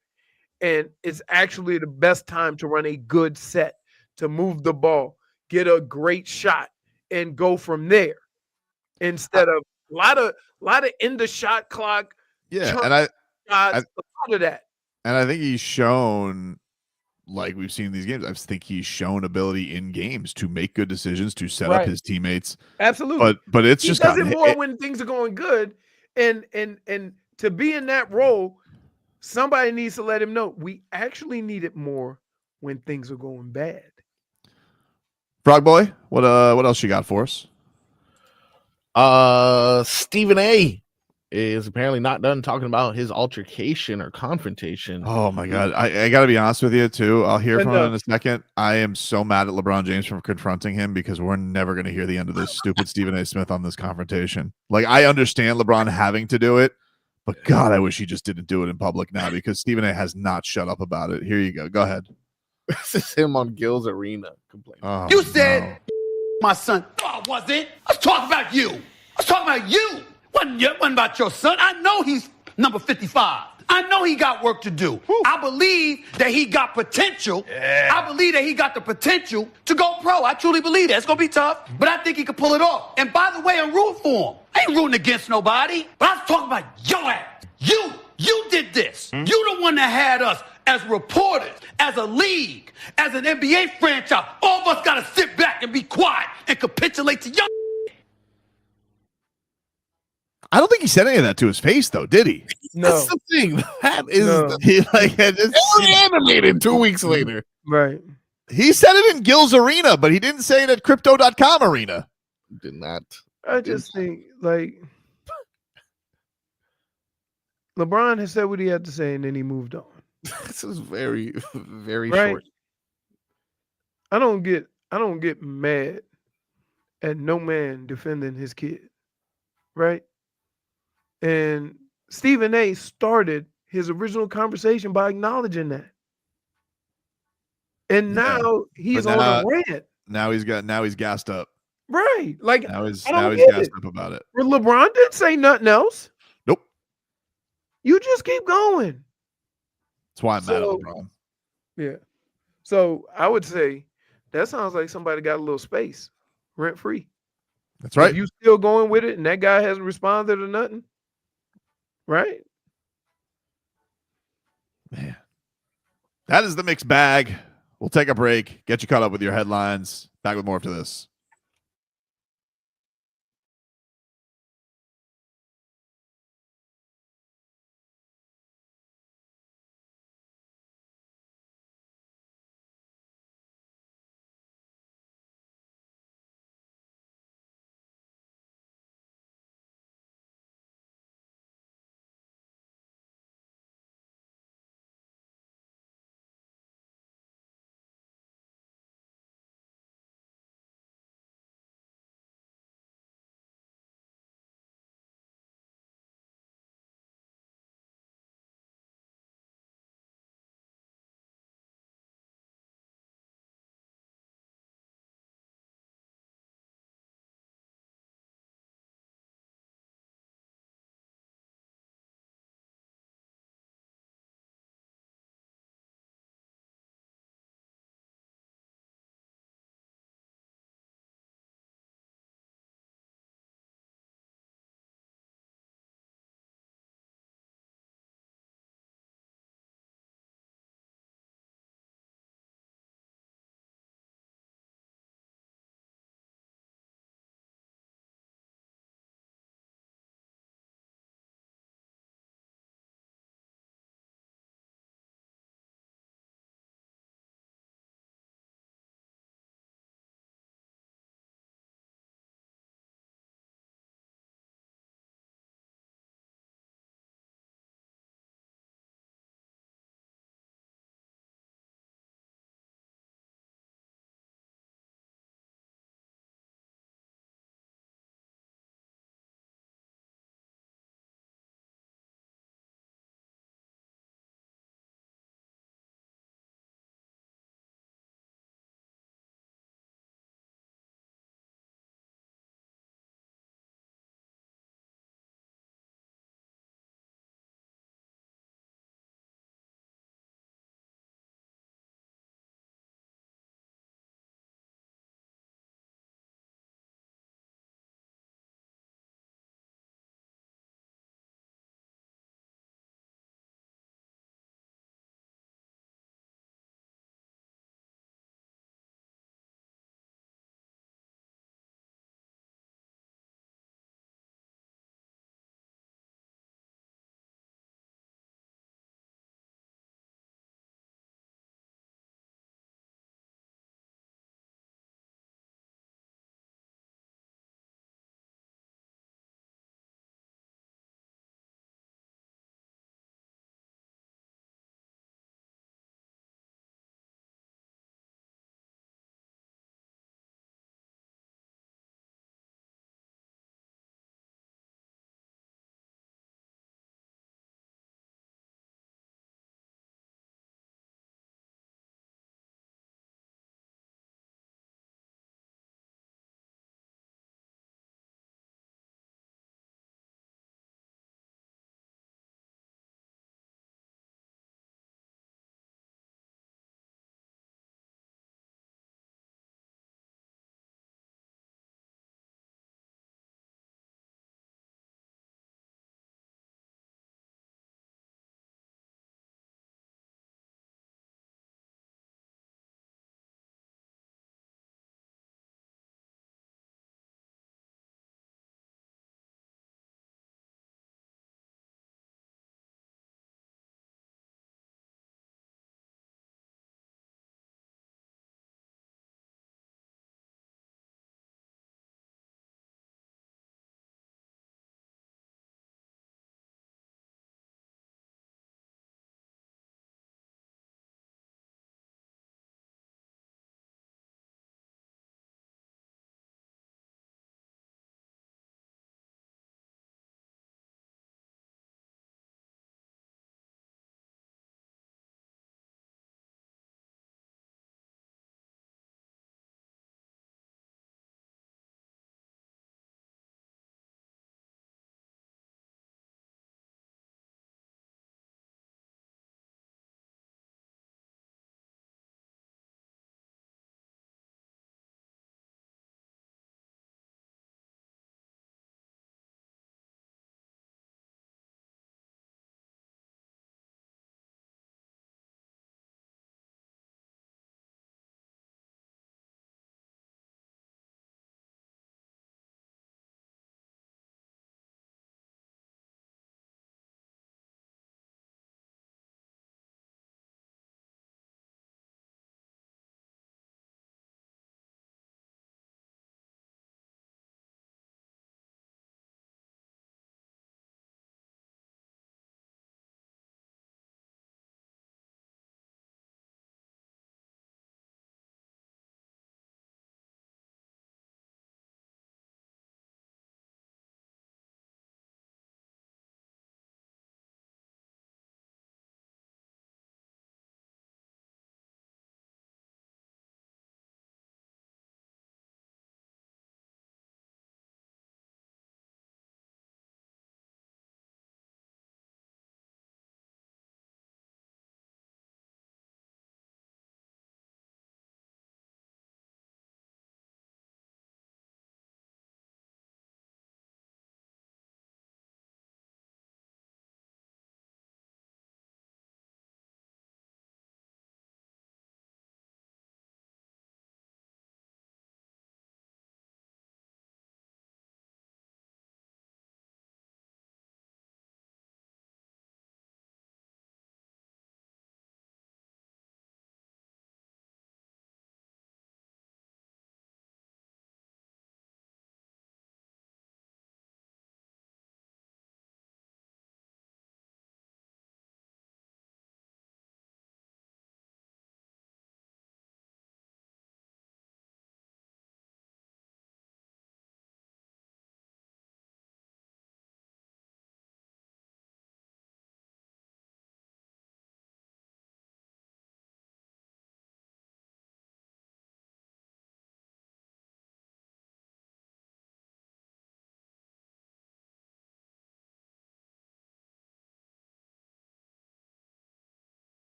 And it's actually the best time to run a good set, to move the ball, get a great shot, and go from there. Instead of a lot of end of shot clock. Yeah, and a lot of that. And I think he's shown, like we've seen in these games, I think he's shown ability in games to make good decisions, to set up his teammates. Absolutely. But it's he just does it more when things are going good. And to be in that role, somebody needs to let him know we actually need it more when things are going bad. Frog Boy, what else you got for us? Stephen A is apparently not done talking about his altercation or confrontation. Oh my God. I gotta be honest with you too. I'll hear from him in a second. I am so mad at LeBron James for confronting him because we're never gonna hear the end of this stupid Stephen A. Smith on this confrontation. Like, I understand LeBron having to do it, but God, I wish he just didn't do it in public now because Stephen A. has not shut up about it. Here you go. Go ahead. This is him on Gil's Arena complaining. Oh, you said my son. No, I wasn't. I was talking about you. I was talking about you. Wasn't about your son. I know he's number 55. I know he got work to do. Whew. I believe that he got potential. Yeah. I believe that he got the potential to go pro. I truly believe that. It's going to be tough, but I think he could pull it off. And by the way, I'm rooting for him. I ain't rooting against nobody, but I was talking about your ass. You did this. Mm-hmm. You the one that had us as reporters, as a league, as an NBA franchise. All of us got to sit back and be quiet and capitulate to your. I don't think he said any of that to his face, though, did he? No. That's the thing. That is he animated 2 weeks later. Right. He said it in Gil's Arena, but he didn't say it at Crypto.com Arena. Did not. I just think, like, LeBron has said what he had to say, and then he moved on. This is very, very right? short. I don't get mad at no man defending his kid, right? And Stephen A. started his original conversation by acknowledging that. And now he's on a rant. Now he's gassed up. Right. Like, now he's gassed up about it. Well, LeBron didn't say nothing else. Nope. You just keep going. That's why I'm mad at LeBron. Yeah. So I would say that sounds like somebody got a little space, rent free. That's right. If you still going with it and that guy hasn't responded or nothing, right? Man. That is the mixed bag. We'll take a break. Get you caught up with your headlines. Back with more after this.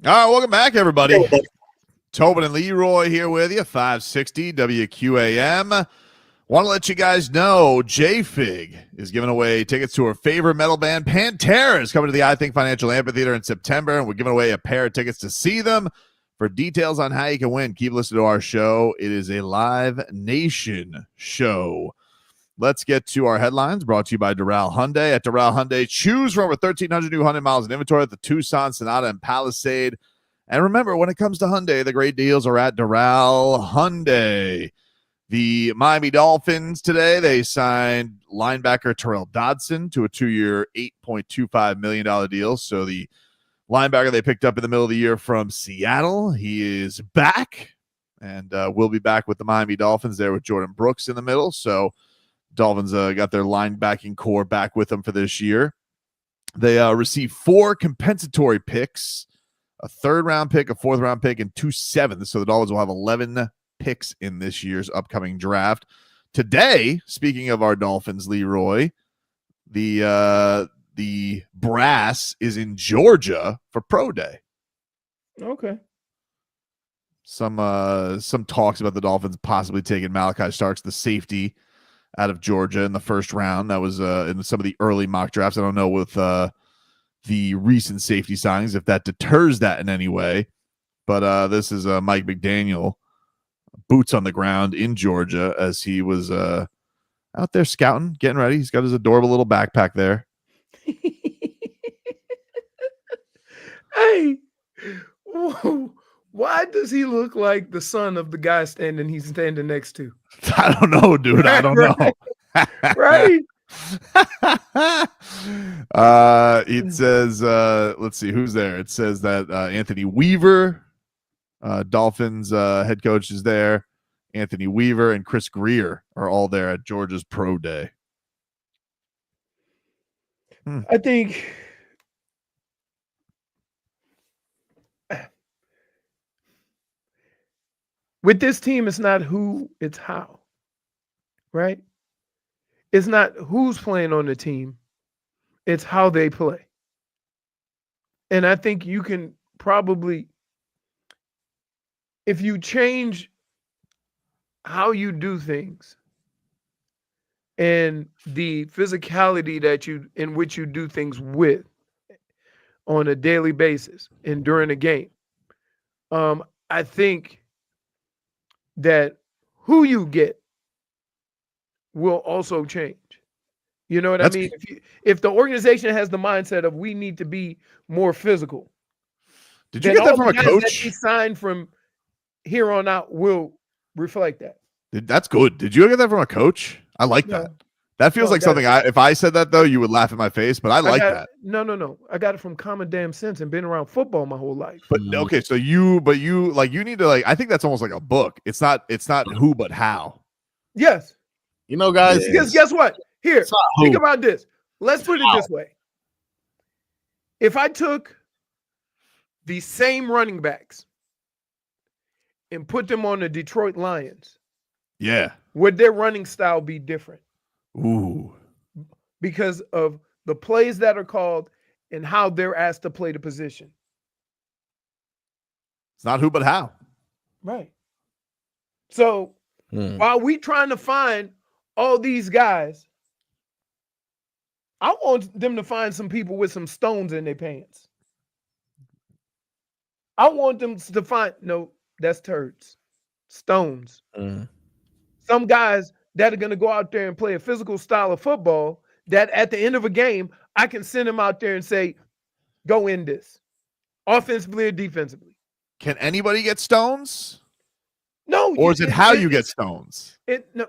All right, welcome back, everybody. Tobin and Leroy here with you, 560 WQAM. Want to let you guys know J-Fig is giving away tickets to her favorite metal band, Pantera, is coming to the I Think Financial Amphitheater in September, and we're giving away a pair of tickets to see them. For details on how you can win, keep listening to our show. It is a Live Nation show. Let's get to our headlines, brought to you by Doral Hyundai. At Doral Hyundai, choose from over 1,300 new Hyundai miles in inventory at the Tucson, Sonata, and Palisade. And remember, when it comes to Hyundai, the great deals are at Doral Hyundai. The Miami Dolphins today, they signed linebacker Terrell Dodson to a 2-year, $8.25 million deal. So the linebacker they picked up in the middle of the year from Seattle, he is back and will be back with the Miami Dolphins there with Jordan Brooks in the middle. So Dolphins got their linebacking core back with them for this year. They received 4 compensatory picks, a 3rd-round pick, a 4th-round pick, and 2 7ths. So the Dolphins will have 11 picks in this year's upcoming draft. Today, speaking of our Dolphins, Leroy, the brass is in Georgia for Pro Day. Okay. Some talks about the Dolphins possibly taking Malachi Starks, the safety, out of Georgia in the 1st round. That was in some of the early mock drafts. I don't know with the recent safety signings if that deters that in any way. But this is Mike McDaniel, boots on the ground in Georgia as he was out there scouting, getting ready. He's got his adorable little backpack there. Hey, why does he look like the son of the guy he's standing next to? I don't know, dude. I don't know. Right? It says, let's see who's there. It says that Anthony Weaver, Dolphins head coach, is there. Anthony Weaver and Chris Greer are all there at Georgia's Pro Day. I think with this team, it's not who, it's how, right? It's not who's playing on the team, it's how they play. And I think you can probably, if you change how you do things and the physicality in which you do things with on a daily basis and during a game, I think that who you get will also change. You know what I mean? If the organization has the mindset of we need to be more physical, did you get that from a coach? That he signed from here on out will reflect that. That's good. Did you get that from a coach? I like that. That feels like something if I said that though, you would laugh in my face, but I like that. No. I got it from common damn sense and been around football my whole life. But okay, so you need to I think that's almost like a book. It's not who but how. Yes. You know, guys. Because guess what? Here, think about this. Let's put it this way. If I took the same running backs and put them on the Detroit Lions, would their running style be different? Ooh. Because of the plays that are called and how they're asked to play the position. It's not who but how. Right. So while we trying to find all these guys, I want them to find some people with some stones in their pants. I want them to find, no, that's turds. Stones. Some guys that are going to go out there and play a physical style of football that at the end of a game, I can send them out there and say, go in this. Offensively or defensively. Can anybody get stones? No. Or is it how you get stones? No.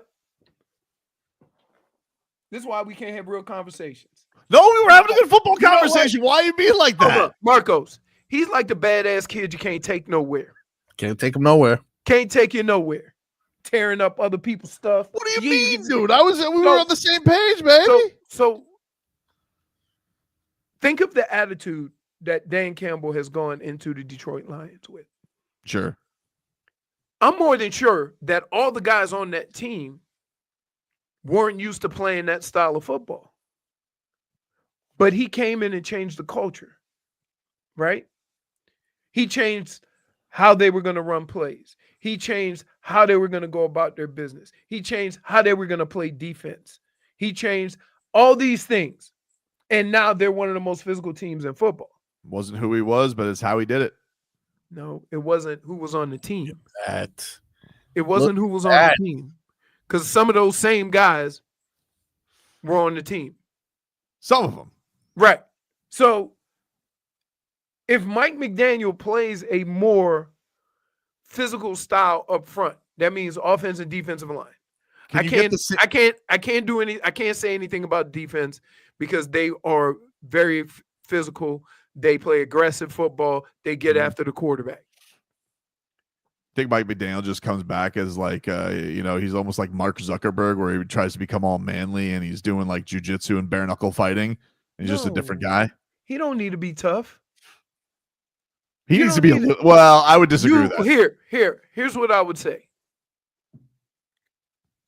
This is why we can't have real conversations. No, we were having a good football conversation. Why are you being like that? Marcos, he's like the badass kid you can't take nowhere. Can't take him nowhere. Can't take you nowhere. Tearing up other people's stuff. What do you mean, dude? We were on the same page, baby. So think of the attitude that Dan Campbell has gone into the Detroit Lions with. Sure. I'm more than sure that all the guys on that team weren't used to playing that style of football. But he came in and changed the culture, right? He changed how they were going to run plays. He changed how they were going to go about their business. He changed how they were going to play defense. He changed all these things. And now they're one of the most physical teams in football. Wasn't who he was, but it's how he did it. No, it wasn't who was on the team. That. It wasn't who was on the team. Because some of those same guys were on the team. Some of them. Right. So if Mike McDaniel plays a more physical style up front, that means offense and defensive line. I can't say anything about defense because they are very physical. They play aggressive football. They get after the quarterback. I think Mike McDaniel just comes back as like, he's almost like Mark Zuckerberg, where he tries to become all manly and he's doing like jujitsu and bare knuckle fighting. And he's just a different guy. He don't need to be tough. He needs to be well, I would disagree with that. Here's what I would say.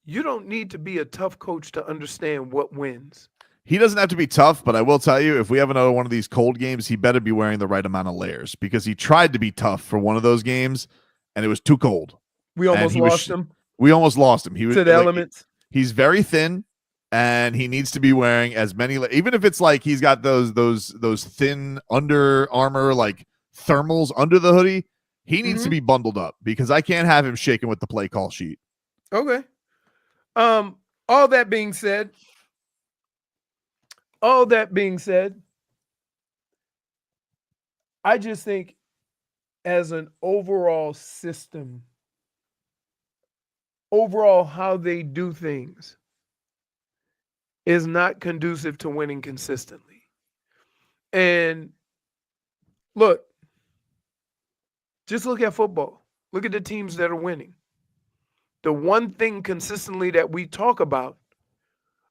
You don't need to be a tough coach to understand what wins. He doesn't have to be tough, but I will tell you, if we have another one of these cold games, he better be wearing the right amount of layers, because he tried to be tough for one of those games and it was too cold. We almost lost him. We almost lost him. He was to the elements. He's very thin, and he needs to be wearing as many, even if it's like he's got those thin Under Armour like thermals under the hoodie. He needs to be bundled up, because I can't have him shaking with the play call sheet. Okay. All that being said, I just think as an overall system, how they do things is not conducive to winning consistently. And look, just look at football. Look at the teams that are winning. The one thing consistently that we talk about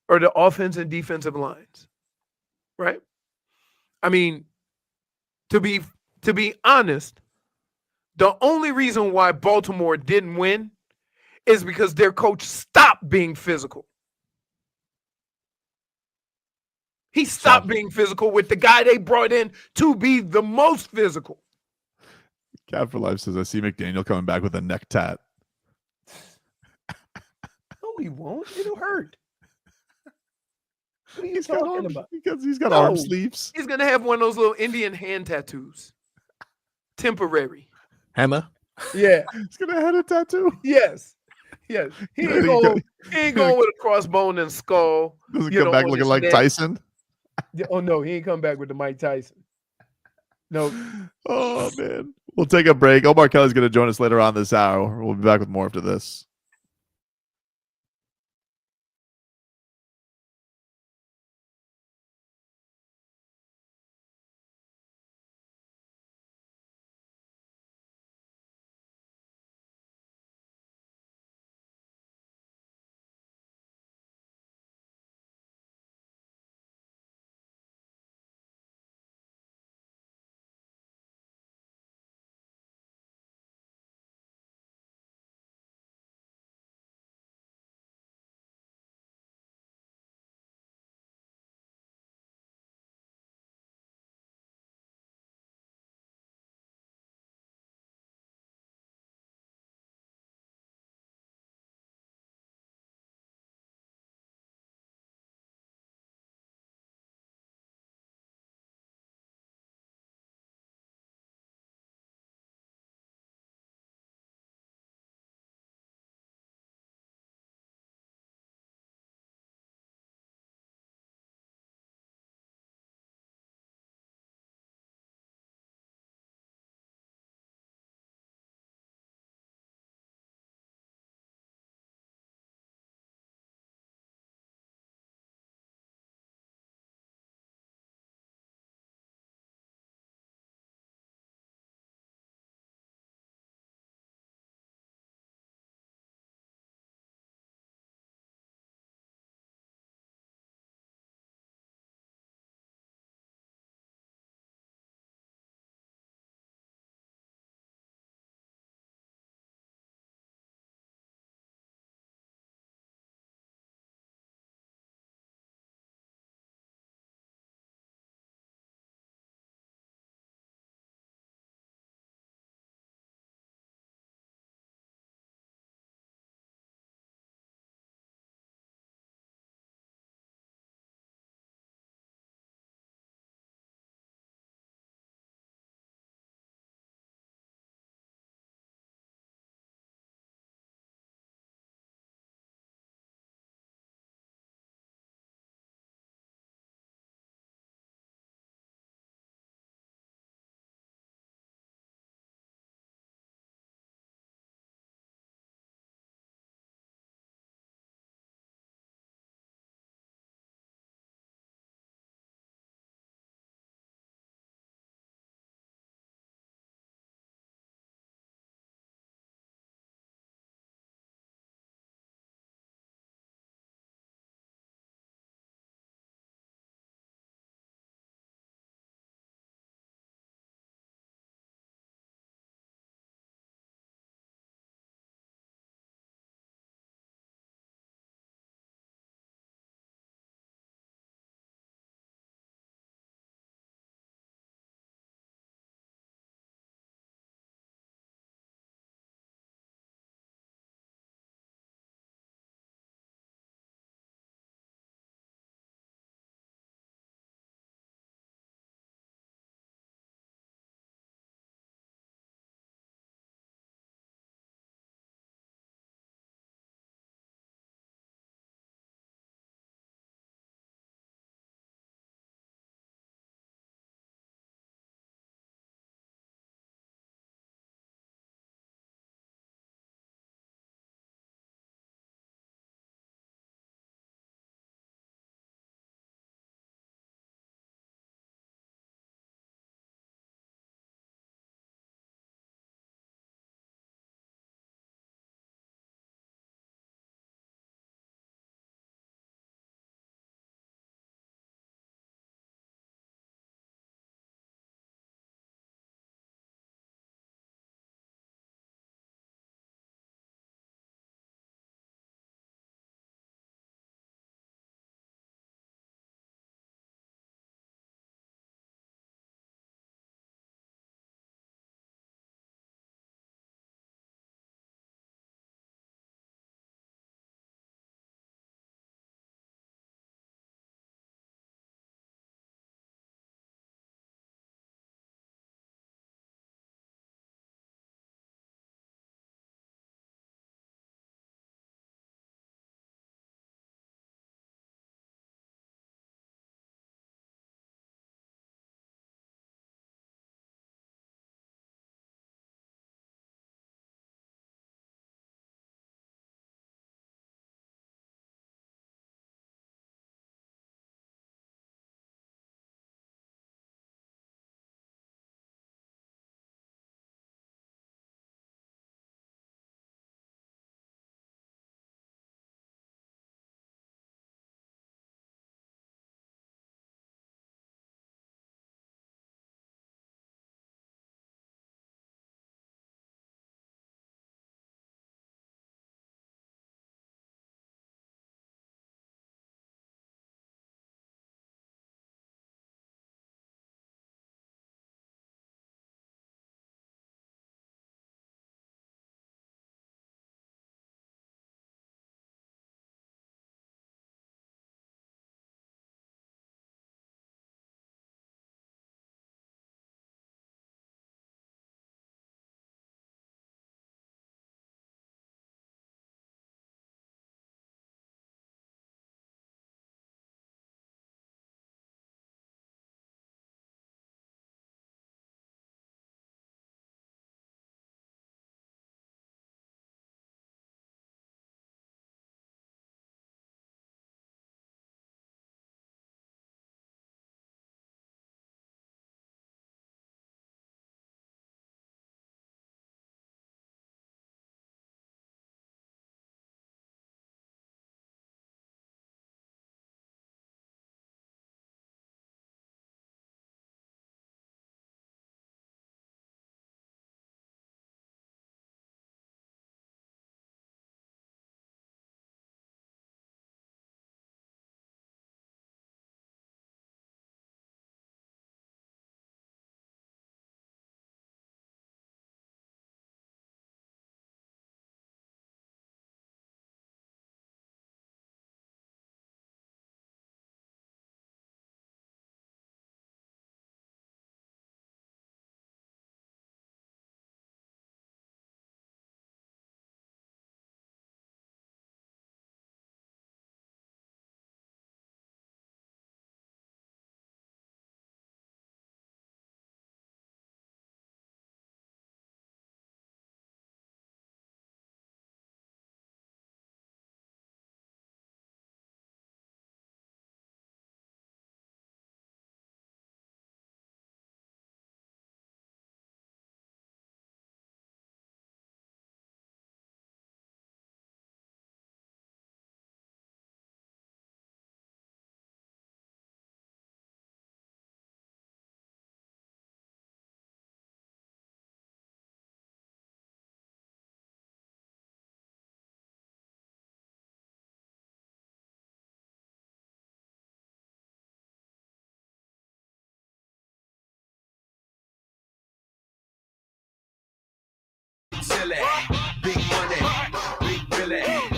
are the offense and defensive lines, right? I mean, to be honest, the only reason why Baltimore didn't win is because their coach stopped being physical. He stopped being physical with the guy they brought in to be the most physical. Cat for Life says, I see McDaniel coming back with a neck tat. No, he won't. It'll hurt. What are you talking about? Because he's got arm sleeves. He's going to have one of those little Indian hand tattoos. Temporary. Hammer? Yeah. He's going to have a tattoo? Yes. Yes. He ain't going with a crossbone and skull. Does he come back looking like Tyson? Oh, no. He ain't come back with the Mike Tyson. No. Oh, man. We'll take a break. Omar Kelly's going to join us later on this hour. We'll be back with more after this.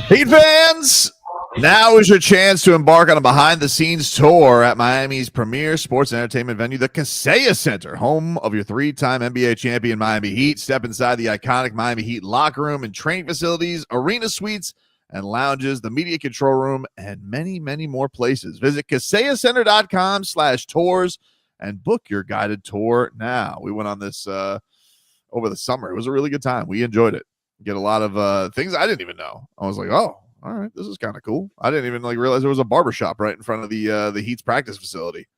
Heat fans, now is your chance to embark on a behind-the-scenes tour at Miami's premier sports and entertainment venue, the Kaseya Center, home of your three-time NBA champion Miami Heat. Step inside the iconic Miami Heat locker room and training facilities, arena suites, and lounges, the media control room, and many, many more places. Visit kaseyacenter.com/tours and book your guided tour now. We went on this over the summer. It was a really good time. We enjoyed it. Get a lot of things I didn't even know. I was like, oh, all right, this is kind of cool. I didn't even realize there was a barbershop right in front of the Heat's practice facility.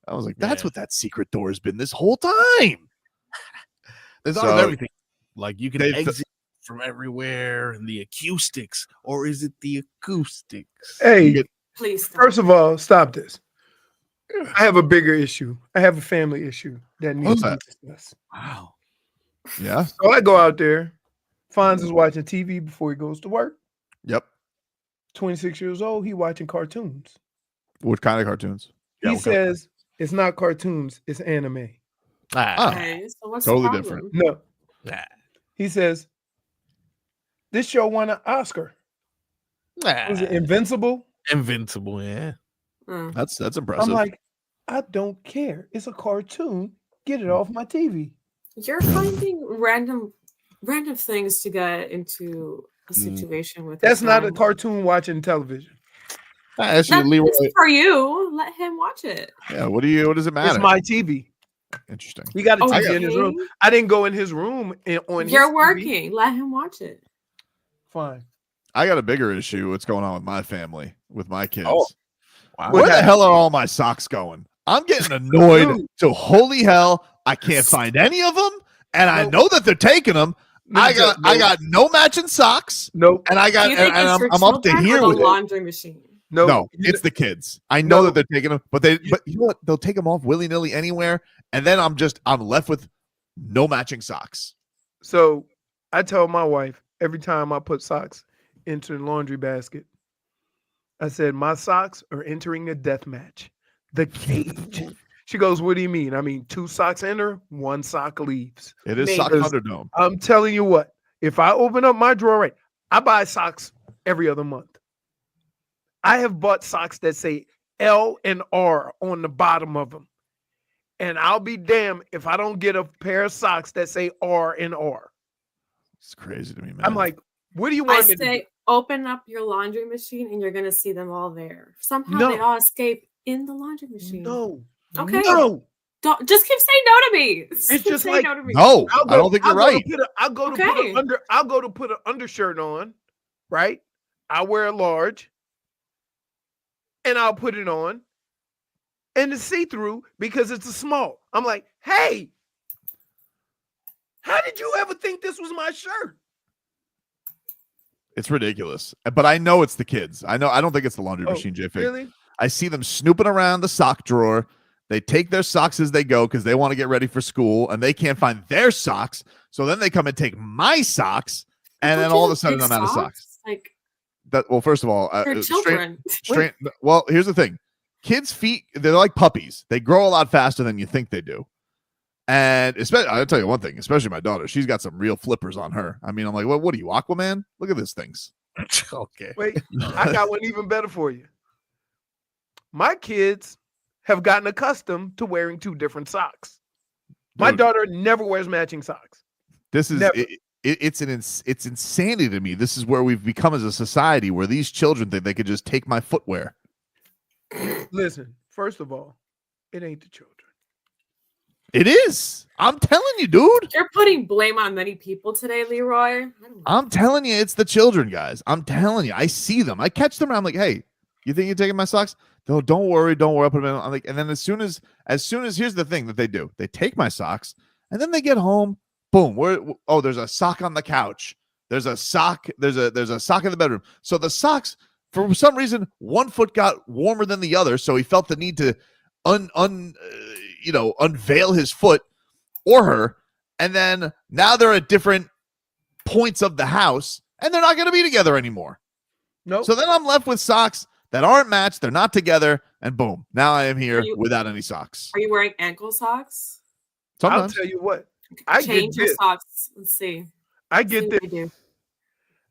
I was like, that's what that secret door has been this whole time. There's always everything. Like you can exit from everywhere, and the acoustics, or is it the acoustics? Hey, please. First of all, stop this. I have a bigger issue. I have a family issue that needs to be discussed. Wow. Yeah. So I go out there. Fonz is watching TV before he goes to work. Yep. 26 years old. He watching cartoons. What kind of cartoons? He says it's not cartoons, it's anime. Okay, so what's totally the different. No. He says this show won an Oscar. Was it Invincible? Invincible, yeah. That's impressive. I'm like, I don't care. It's a cartoon. Get it off my TV. You're finding random things to get into a situation with. That's not a cartoon watching television. That's for you. Let him watch it. Yeah. What does it matter? It's my TV. Interesting. He got a TV in his room. I didn't go in his room on. You're working. Let him watch it. Fine. I got a bigger issue. What's going on with my family, with my kids? Oh, wow. Where the hell are all my socks going? I'm getting annoyed. So holy hell, I can't find any of them, and I know that they're taking them. I got no matching socks. Nope. And I got I'm up to here with laundry machine. No, it's the kids. I know that they're taking them, but you know what? They'll take them off willy-nilly anywhere, and then I'm left with no matching socks. So I tell my wife every time I put socks into the laundry basket, I said, my socks are entering the death match, the cage. She goes, what do you mean? I mean, 2 socks enter, 1 sock leaves. It is sock Thunderdome. I'm telling you what, if I open up my drawer, I buy socks every other month. I have bought socks that say L and R on the bottom of them. And I'll be damned if I don't get a pair of socks that say R and R. It's crazy to me, man. I'm like, what do you want me to do? Open up your laundry machine and you're going to see them all there. Somehow they all escape in the laundry machine. No. Okay. No. Don't just keep saying no to me. It's just like no to me. No, I don't think you're right. I'll go to put an undershirt on, right? I'll wear a large and I'll put it on. And it's see-through because it's a small. I'm like, hey, how did you ever think this was my shirt? It's ridiculous. But I know it's the kids. I don't think it's the laundry machine, J-Fig. Really? I see them snooping around the sock drawer. They take their socks as they go because they want to get ready for school, and they can't find their socks. So then they come and take my socks, and then all of a sudden I'm out of socks. Like that. Well, first of all, children. Well, here's the thing: kids' feet, they're like puppies. They grow a lot faster than you think they do. And especially, I'll tell you one thing, especially my daughter, she's got some real flippers on her. I mean, I'm like, what are you, Aquaman? Look at these things. Okay. Wait, I got one even better for you. My kids have gotten accustomed to wearing 2 different socks. My daughter never wears matching socks. This is it's insanity to me. This is where we've become as a society where these children think they could just take my footwear. Listen, first of all, it ain't the children. It is. I'm telling you, dude. You're putting blame on many people today, Leroy. I'm telling you, it's the children, guys. I'm telling you. I see them. I catch them. And I'm like, hey, you think you're taking my socks? No, don't worry. I'll put them in. I'm like, and then as soon as here's the thing that they do. They take my socks, and then they get home. Boom. There's a sock on the couch. There's a sock. There's a sock in the bedroom. So the socks, for some reason, one foot got warmer than the other. So he felt the need to unveil his foot or her, and then now they're at different points of the house, and they're not going to be together anymore. Nope. So then I'm left with socks that aren't matched, they're not together, and boom, now I am here without any socks. Are you wearing ankle socks? Sometimes. I'll tell you what. Change your socks. Let's see. I get this.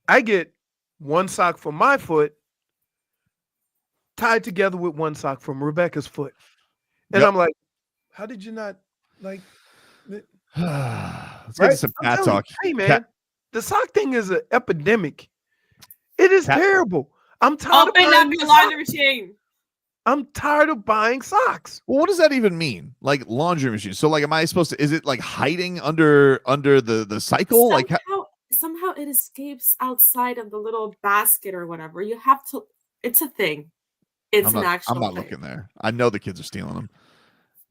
I get one sock for my foot tied together with one sock from Rebecca's foot. And I'm like, how did you not like Let's get to some cat talk. Hey man, the sock thing is an epidemic. It is terrible. I'm tired Open of up your laundry machine. I'm tired of buying socks. Well, what does that even mean? Like laundry machine. So like, am I supposed to, is it like hiding under the cycle? Somehow it escapes outside of the little basket or whatever. You have to, it's a thing. It's an actual I'm not thing. looking there. I know the kids are stealing them.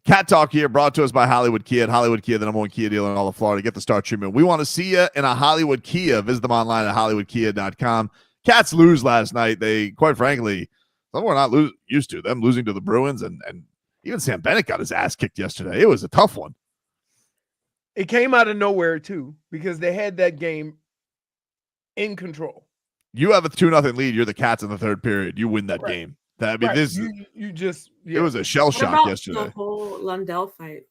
Cat Talk here, brought to us by Hollywood Kia. At Hollywood Kia, the #1 Kia dealer in all of Florida. Get the star treatment. We want to see you in a Hollywood Kia. Visit them online at hollywoodkia.com. Cats lose last night. They, quite frankly, some we're not used to them losing to the Bruins, and even Sam Bennett got his ass kicked yesterday. It was a tough one. It came out of nowhere too, because they had that game in control. You have a 2-0 lead. You're the Cats in the third period. You win that game. It was a shell shock yesterday. The whole Lundell fight.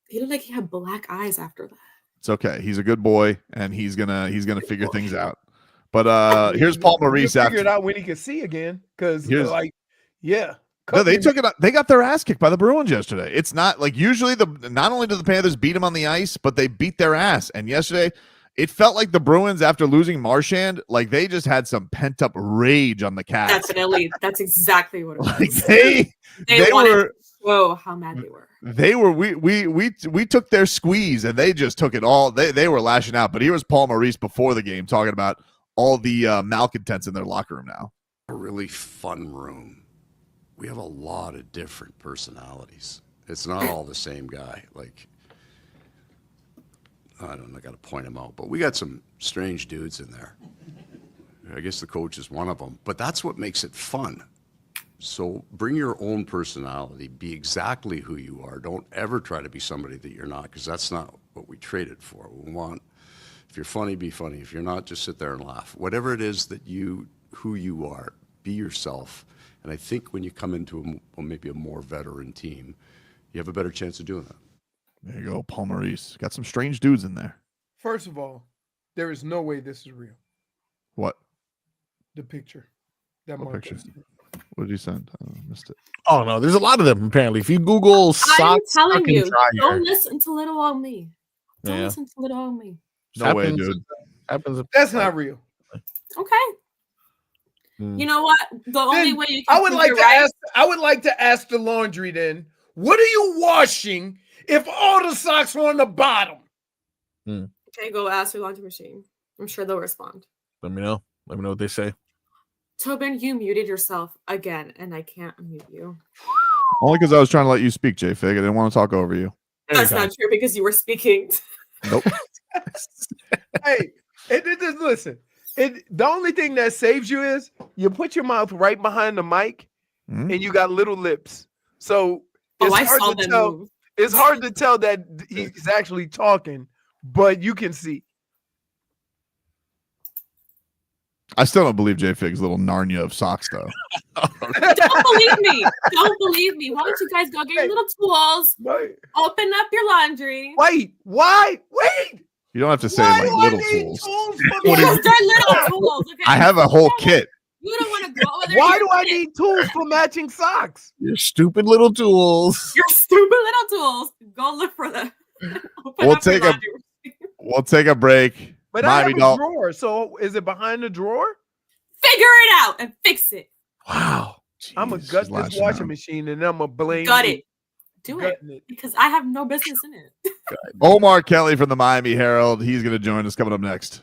He looked like he had black eyes after that. It's okay. He's a good boy, and he's gonna figure things out. But here's Paul Maurice. Figure it out when he can see again, because No, they took it. They got their ass kicked by the Bruins yesterday. It's not like usually not only do the Panthers beat them on the ice, but they beat their ass. And yesterday, it felt like the Bruins, after losing Marchand, like they just had some pent up rage on the Cats. Definitely, that's exactly what it was. Like they wanted were. to show how mad they were. They were. We took their squeeze, and they just took it all. They were lashing out. But here was Paul Maurice before the game talking about all the malcontents in their locker room now. A really fun room. We have a lot of different personalities. It's not all the same guy. Like, I don't know, I got to point him out, but we got some strange dudes in there. I guess the coach is one of them, but that's what makes it fun. So bring your own personality, be exactly who you are. Don't ever try to be somebody that you're not, because that's not what we traded for. We want, if you're funny, be funny. If you're not, just sit there and laugh. Whatever it is that who you are, be yourself. And I think when you come into maybe a more veteran team, you have a better chance of doing that. There you go, Paul Maurice. Got some strange dudes in there. First of all, there is no way this is real. What? The picture. That What Marcus. picture? What did you send? I missed it. Oh no, there's a lot of them apparently. If you Google I'm socks, telling fucking you, dryer, don't listen to little old me. Don't Yeah. listen to little old me. No way, dude. That's not real. Okay. You know what? The only way you can I would prove like you're to right- ask. I would like to ask the laundry then. What are you washing if all the socks are on the bottom? Okay, go ask your laundry machine. I'm sure they'll respond. Let me know. Let me know what they say. Tobin, you muted yourself again, and I can't unmute you. Only because I was trying to let you speak, J Fig. I didn't want to talk over you. That's not true because you were speaking. Nope. Hey, listen. The only thing that saves you is you put your mouth right behind the mic, and you got little lips. So it's I saw hard to them tell. move. It's hard to tell that he's actually talking, but you can see. I still don't believe J Fig's little Narnia of socks, though. Don't believe me. Don't believe me. Why don't you guys go get your little tools? Open up your laundry. Wait. You don't have to say Why like do I little need tools. Because they're little tools. Okay? I have a whole kit. You don't want to go over there. Why do I need tools for matching socks? Your stupid little tools. Your stupid little tools. Go look for them. Open We'll up your take a laundry. we'll take a break. But Miami I have a Dolphins. drawer. So is it behind the drawer? Figure it out and fix it. Wow. I'm gonna Jeez, gut she's this lashing washing out. machine and I'm gonna blame Gut you. it. Do it. Gutting it. Because I have no business in it. Omar Kelly from the Miami Herald. He's going to join us coming up next.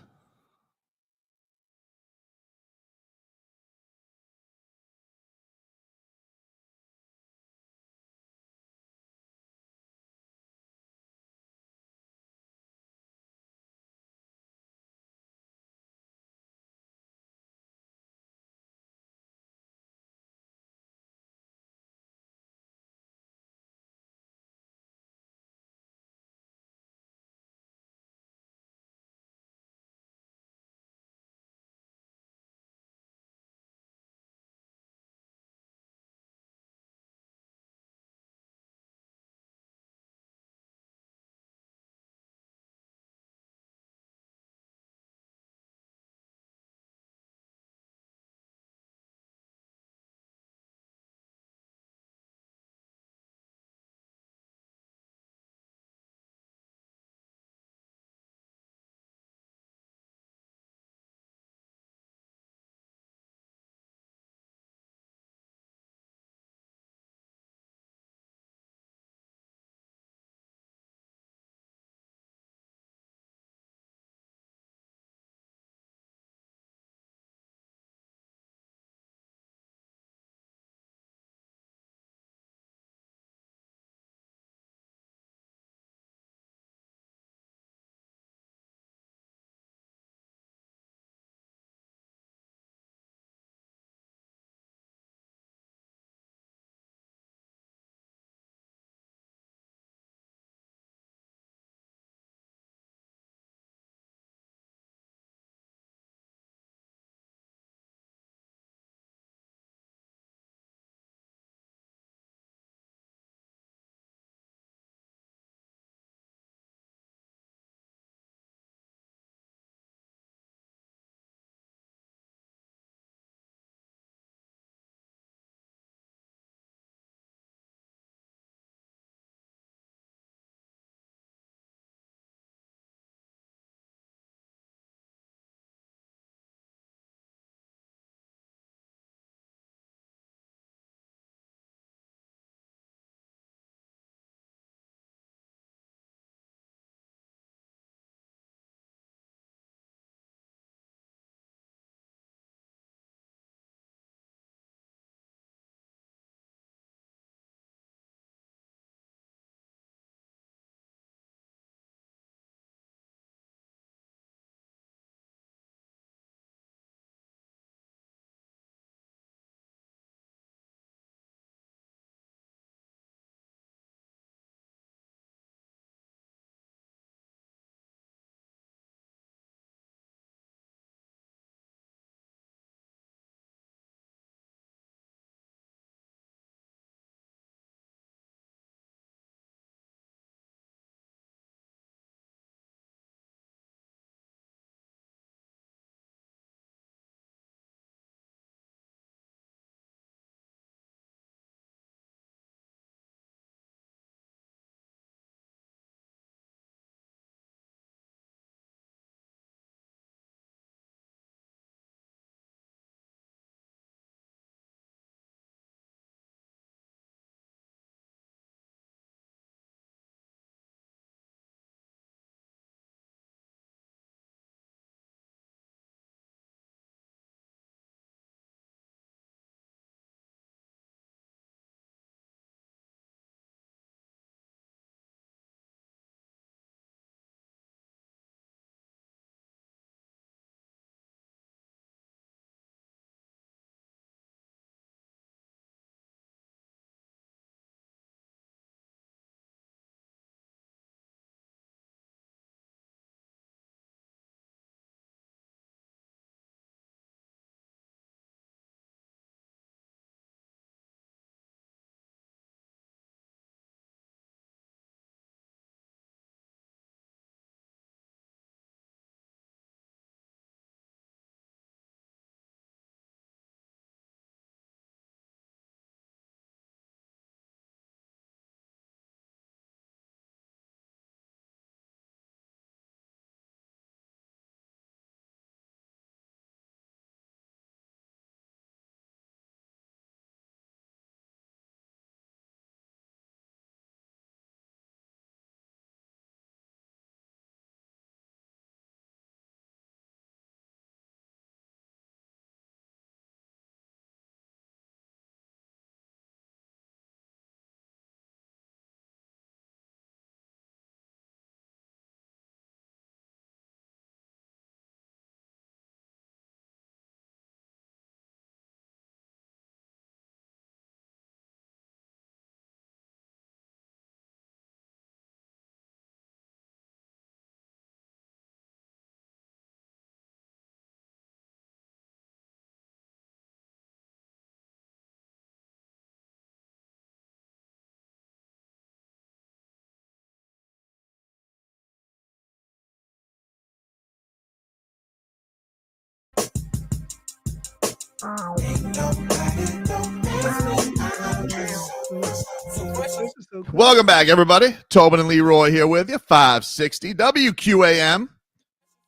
Welcome back, everybody. Tobin and Leroy here with you. 560 WQAM.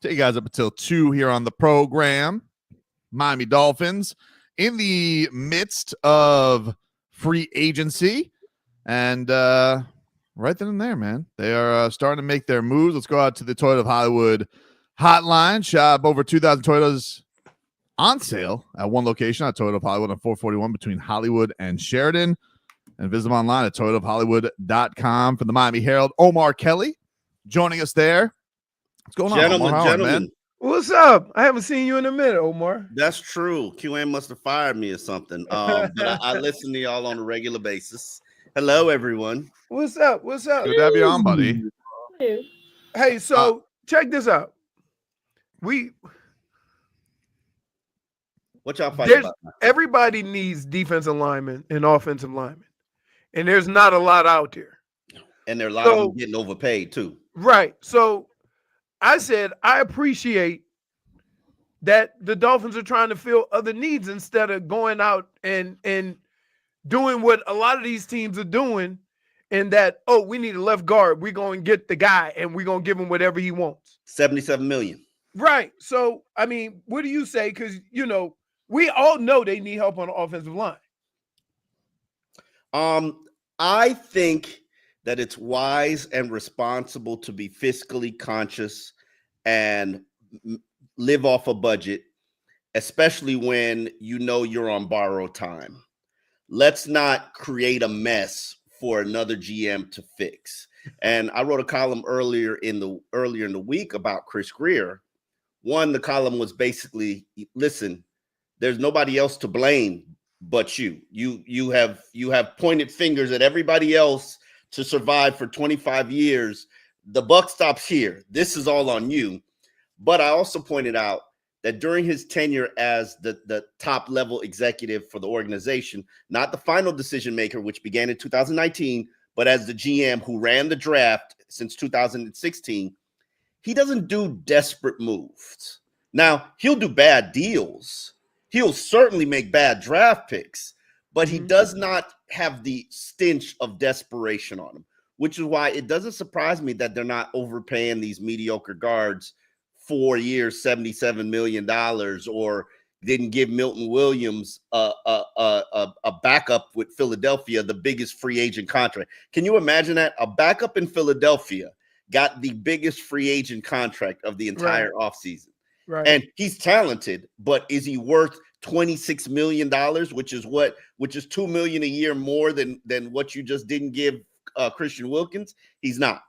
Take you guys up until 2 here on the program. Miami Dolphins in the midst of free agency. And right then and there, man, they are starting to make their moves. Let's go out to the Toyota of Hollywood hotline. Shop over 2,000 Toyotas on sale at one location at Toyota of Hollywood on 441 between Hollywood and Sheridan. And visit them online at toyotaofhollywood.com. From the Miami Herald, Omar Kelly joining us there. What's going on, Omar? Gentlemen. Man? What's up? I haven't seen you in a minute, Omar. That's true. QM must have fired me or something. But I listen to y'all on a regular basis. Hello, everyone. What's up? What's up? Good to have you on, buddy. Hey, so check this out. What y'all fighting about? Everybody needs defensive linemen and offensive linemen. And there's not a lot out there. And there are a lot of them getting overpaid too. Right. So I said, I appreciate that the Dolphins are trying to fill other needs instead of going out and doing what a lot of these teams are doing. And that, we need a left guard. We're going to get the guy and we're going to give him whatever he wants. $77 million. Right. So, I mean, what do you say? Because, we all know they need help on the offensive line. I think that it's wise and responsible to be fiscally conscious and live off a budget, especially when you're on borrowed time. Let's not create a mess for another GM to fix. And I wrote a column earlier in the week about Chris Grier. One, the column was basically, listen, there's nobody else to blame but you. You have pointed fingers at everybody else to survive for 25 years. The buck stops here. This is all on you. But I also pointed out that during his tenure as the top level executive for the organization, not the final decision maker, which began in 2019, but as the GM who ran the draft since 2016, he doesn't do desperate moves. Now, he'll do bad deals. He'll certainly make bad draft picks, but he does not have the stench of desperation on him, which is why it doesn't surprise me that they're not overpaying these mediocre guards 4 years, $77 million, or didn't give Milton Williams a backup with Philadelphia, the biggest free agent contract. Can you imagine that? A backup in Philadelphia got the biggest free agent contract of the entire offseason. Right. And he's talented, but is he worth $26 million, which is $2 million a year more than what you just didn't give Christian Wilkins? He's not.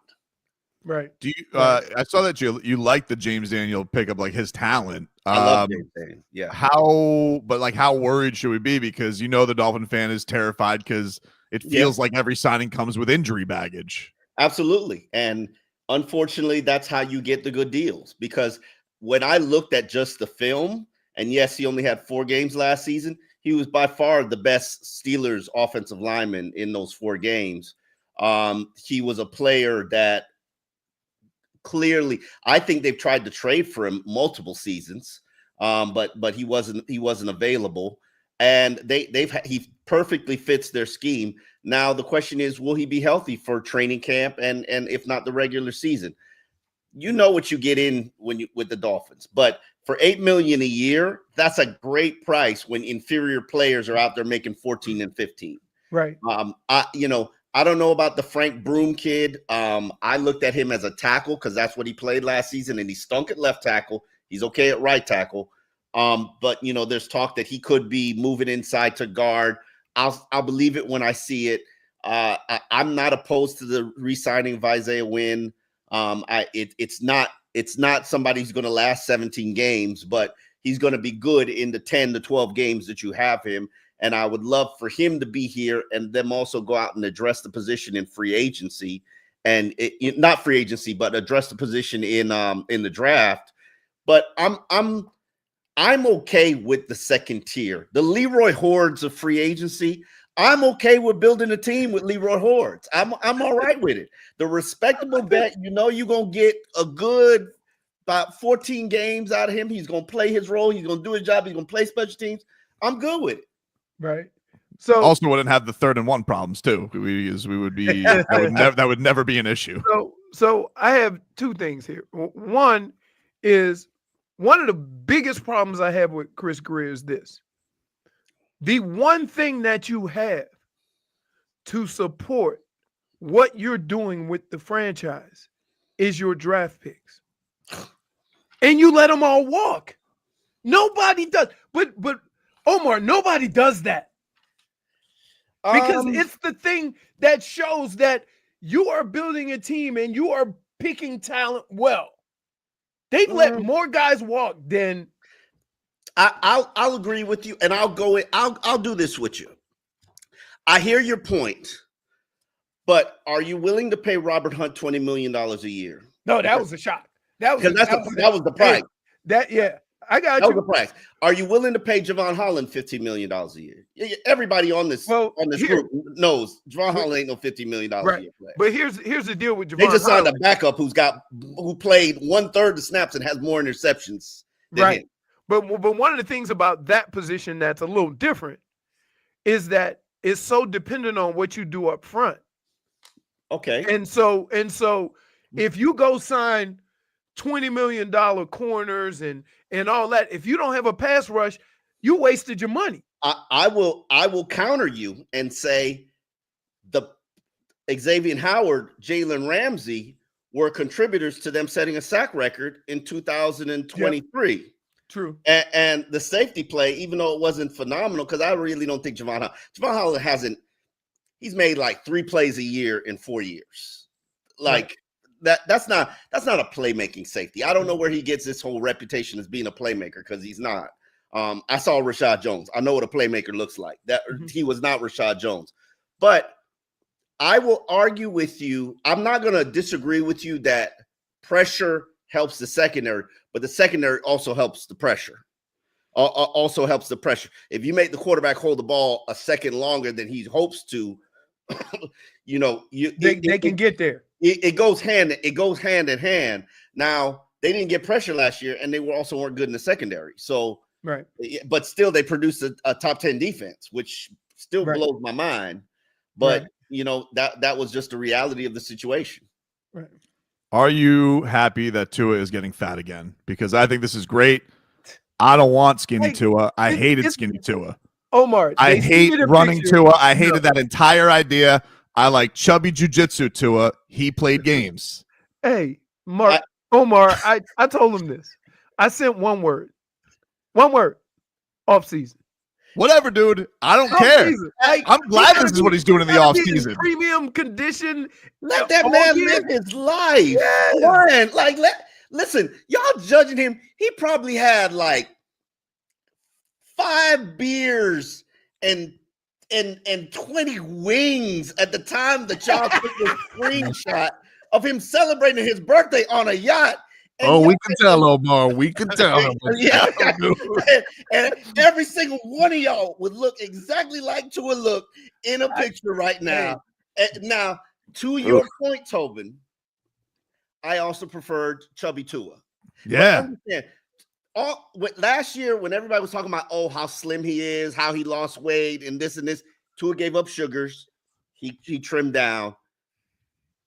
Right. Do you? I saw that you like the James Daniel pickup, like his talent. I love James Daniel. Yeah. How worried should we be? Because the Dolphin fan is terrified because it feels like every signing comes with injury baggage. Absolutely, and unfortunately, that's how you get the good deals. Because when I looked at just the film, and yes, he only had 4 games last season, he was by far the best Steelers offensive lineman in those 4 games. He was a player that clearly, I think they've tried to trade for him multiple seasons, but he wasn't available, and he perfectly fits their scheme. Now the question is, will he be healthy for training camp and if not the regular season? You know what you get in with the Dolphins, but for $8 million a year, that's a great price when inferior players are out there making 14 and 15. Right. I don't know about the Frank Broom kid. I looked at him as a tackle because that's what he played last season, and he stunk at left tackle. He's okay at right tackle. But there's talk that he could be moving inside to guard. I'll believe it when I see it. I'm not opposed to the re-signing of Isaiah Wynn. It's not somebody who's going to last 17 games, but he's going to be good in the 10 to 12 games that you have him. And I would love for him to be here and them also go out and address the position in free agency, and not free agency, but address the position in the draft. But I'm okay with the second tier, the Leroy Hordes of free agency. I'm okay with building a team with Leroy Hordes. I'm all right with it. The respectable bet, you're going to get a good about 14 games out of him. He's going to play his role. He's going to do his job. He's going to play special teams. I'm good with it. Right. So also wouldn't have the 3rd and 1 problems too. We would be that would never be an issue. So I have two things here. One is one of the biggest problems I have with Chris Greer is this. The one thing that you have to support what you're doing with the franchise is your draft picks. And you let them all walk. Nobody does. But Omar, nobody does that. Because it's the thing that shows that you are building a team and you are picking talent well. They've let more guys walk than I'll agree with you, and I'll do this with you. I hear your point, but are you willing to pay Robert Hunt $20 million a year? No, that was a shock. That was the price. I got that you. Was the price. Are you willing to pay Jevon Holland $15 million a year? Everybody on this group knows Jevon Holland ain't no $50 million a year player. But here's the deal with Jevon. They just signed Holland. a backup who played 1/3 the snaps and has more interceptions than him. But one of the things about that position that's a little different is that it's so dependent on what you do up front. Okay. And so if you go sign $20 million corners and all that, if you don't have a pass rush, you wasted your money. I will counter you and say the Xavier Howard, Jalen Ramsey were contributors to them setting a sack record in 2023. Yep. True. And the safety play, even though it wasn't phenomenal, because I really don't think Jevon Holland he's made like 3 plays a year in 4 years. Like that's not a playmaking safety. I don't know where he gets this whole reputation as being a playmaker, because he's not. I saw Rashad Jones. I know what a playmaker looks like. He was not Rashad Jones. But I will argue with you. I'm not going to disagree with you that pressure helps the secondary, but the secondary also helps the pressure. If you make the quarterback hold the ball a second longer than he hopes to, they can get there. It goes hand in hand. Now, they didn't get pressure last year, and they weren't good in the secondary. So, but still, they produced a top 10 defense, which still blows my mind. But that was just the reality of the situation. Right. Are you happy that Tua is getting fat again? Because I think this is great. I don't want skinny Tua. I hated skinny Tua. Omar, I hate running Tua. I hated that entire idea. I like chubby jujitsu Tua. He played games. Hey, Omar, I told him this. I sent one word, off season. Whatever, dude. I don't care. I'm glad this is what he's doing in the off season. Premium condition. Let that man live his life. Yes. Listen, y'all judging him. He probably had like 5 beers and 20 wings at the time that y'all took the screenshot of him celebrating his birthday on a yacht. And we can tell, Omar. We can tell him. And every single one of y'all would look exactly like Tua look in a picture right now. Now, to your point, Tobin, I also preferred chubby Tua. Yeah. Last year, when everybody was talking about, how slim he is, how he lost weight, and this, Tua gave up sugars. He trimmed down.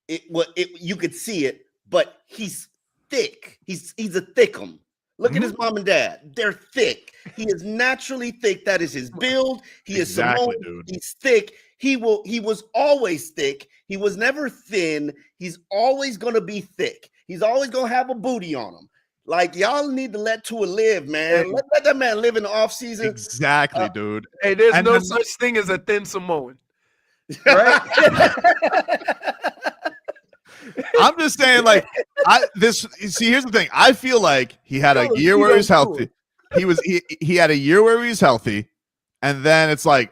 You could see it, but he's thick. He's a thickum. Look at his mom and dad. They're thick. He is naturally thick. That is his build. He is Samoan. He's thick. He was always thick. He was never thin. He's always going to be thick. He's always going to have a booty on him. Like, y'all need to let Tua live, man. Let that man live in the offseason. Exactly, dude. Hey, there's no such thing as a thin Samoan. Right? I'm just saying, here's the thing. I feel like he had a year where he was healthy. He had a year where he was healthy, and then it's like,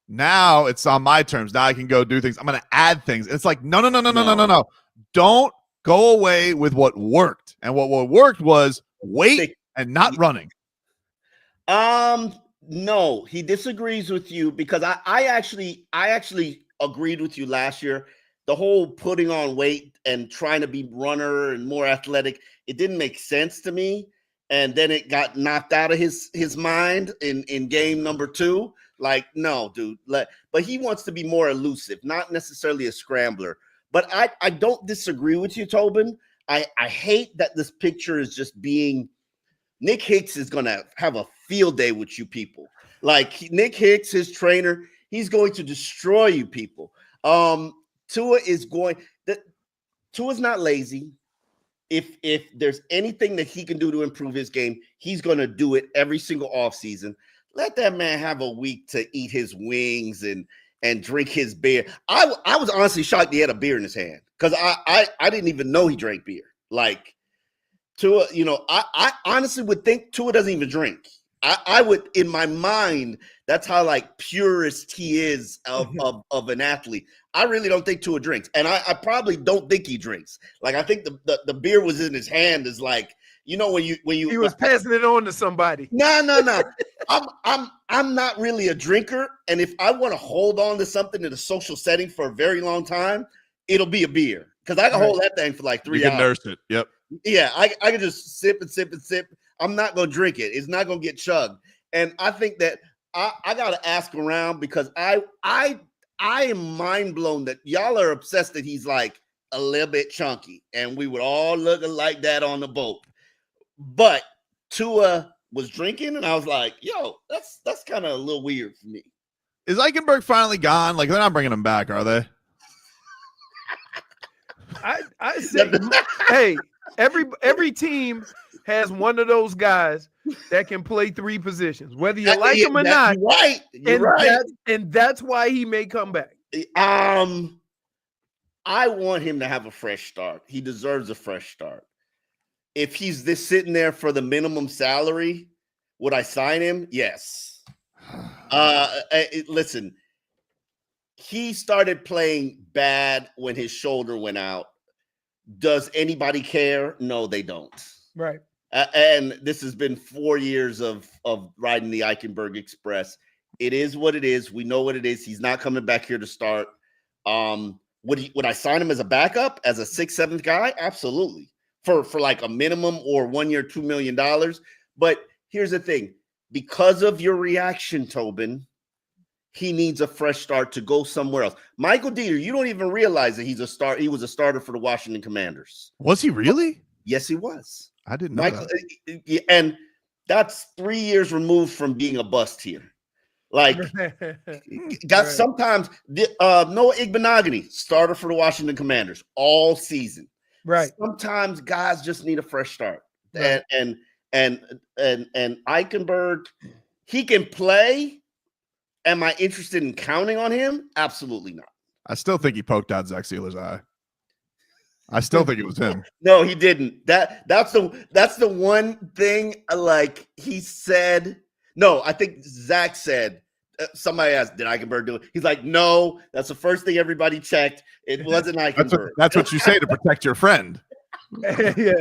now it's on my terms. Now I can go do things. I'm gonna add things. It's like, no. Don't go away with what worked. And what worked was weight and not running. No, he disagrees with you, because I actually agreed with you last year. The whole putting on weight and trying to be runner and more athletic, it didn't make sense to me. and then it got knocked out of his mind in game number 2. Like, no, dude. But he wants to be more elusive, not necessarily a scrambler. But I don't disagree with you, Tobin. I hate that this picture is just being Nick Hicks is going to have a field day with you people. Like Nick Hicks, his trainer, he's going to destroy you people. Tua's not lazy. If there's anything that he can do to improve his game, he's going to do it every single offseason. Let that man have a week to eat his wings and drink his beer. I was honestly shocked he had a beer in his hand because I didn't even know he drank beer. Like Tua, I honestly would think Tua doesn't even drink. I would, in my mind, that's how like purist he is of an athlete. I really don't think Tua drinks, and I probably don't think he drinks. Like I think the beer was in his hand is like when you he was passing it on to somebody. No. I'm not really a drinker, and if I want to hold on to something in a social setting for a very long time, it'll be a beer because I can hold that thing for like 3 hours. You can nurse it. Yep. Yeah, I can just sip and sip and sip. I'm not going to drink it. It's not going to get chugged. And I think that I got to ask around because I am mind blown that y'all are obsessed that he's like a little bit chunky and we would all look like that on the boat. But Tua was drinking and I was like, yo, that's kind of a little weird for me. Is Eichenberg finally gone? Like they're not bringing him back, are they? I say, hey, every team has one of those guys that can play 3 positions, whether you like him or not. You're right. And that's why he may come back. I want him to have a fresh start. He deserves a fresh start. If he's sitting there for the minimum salary, would I sign him? Yes. Listen, he started playing bad when his shoulder went out. Does anybody care? No, they don't. Right. And this has been 4 years of riding the Eichenberg Express. It is what it is. We know what it is. He's not coming back here to start. Would I sign him as a backup, as a 6th, 7th guy? Absolutely. For like a minimum or 1 year, $2 million. But here's the thing. Because of your reaction, Tobin, he needs a fresh start to go somewhere else. Michael Dieter, you don't even realize that he was a starter for the Washington Commanders. Was he really? Yes, he was. I didn't know that. And that's 3 years removed from being a bust here. Like, sometimes Noah Igbenogany, starter for the Washington Commanders all season. Right. Sometimes guys just need a fresh start. Right. And Eichenberg, he can play. Am I interested in counting on him? Absolutely not. I still think he poked out Zach Sealer's eye. I still think it was him. No, he didn't. That's the one thing. Like he said. No, I think Zach said. Somebody asked, "Did Eichenberg do it?" He's like, "No." That's the first thing everybody checked. It wasn't Eichenberg. That's what you say to protect your friend. Yeah.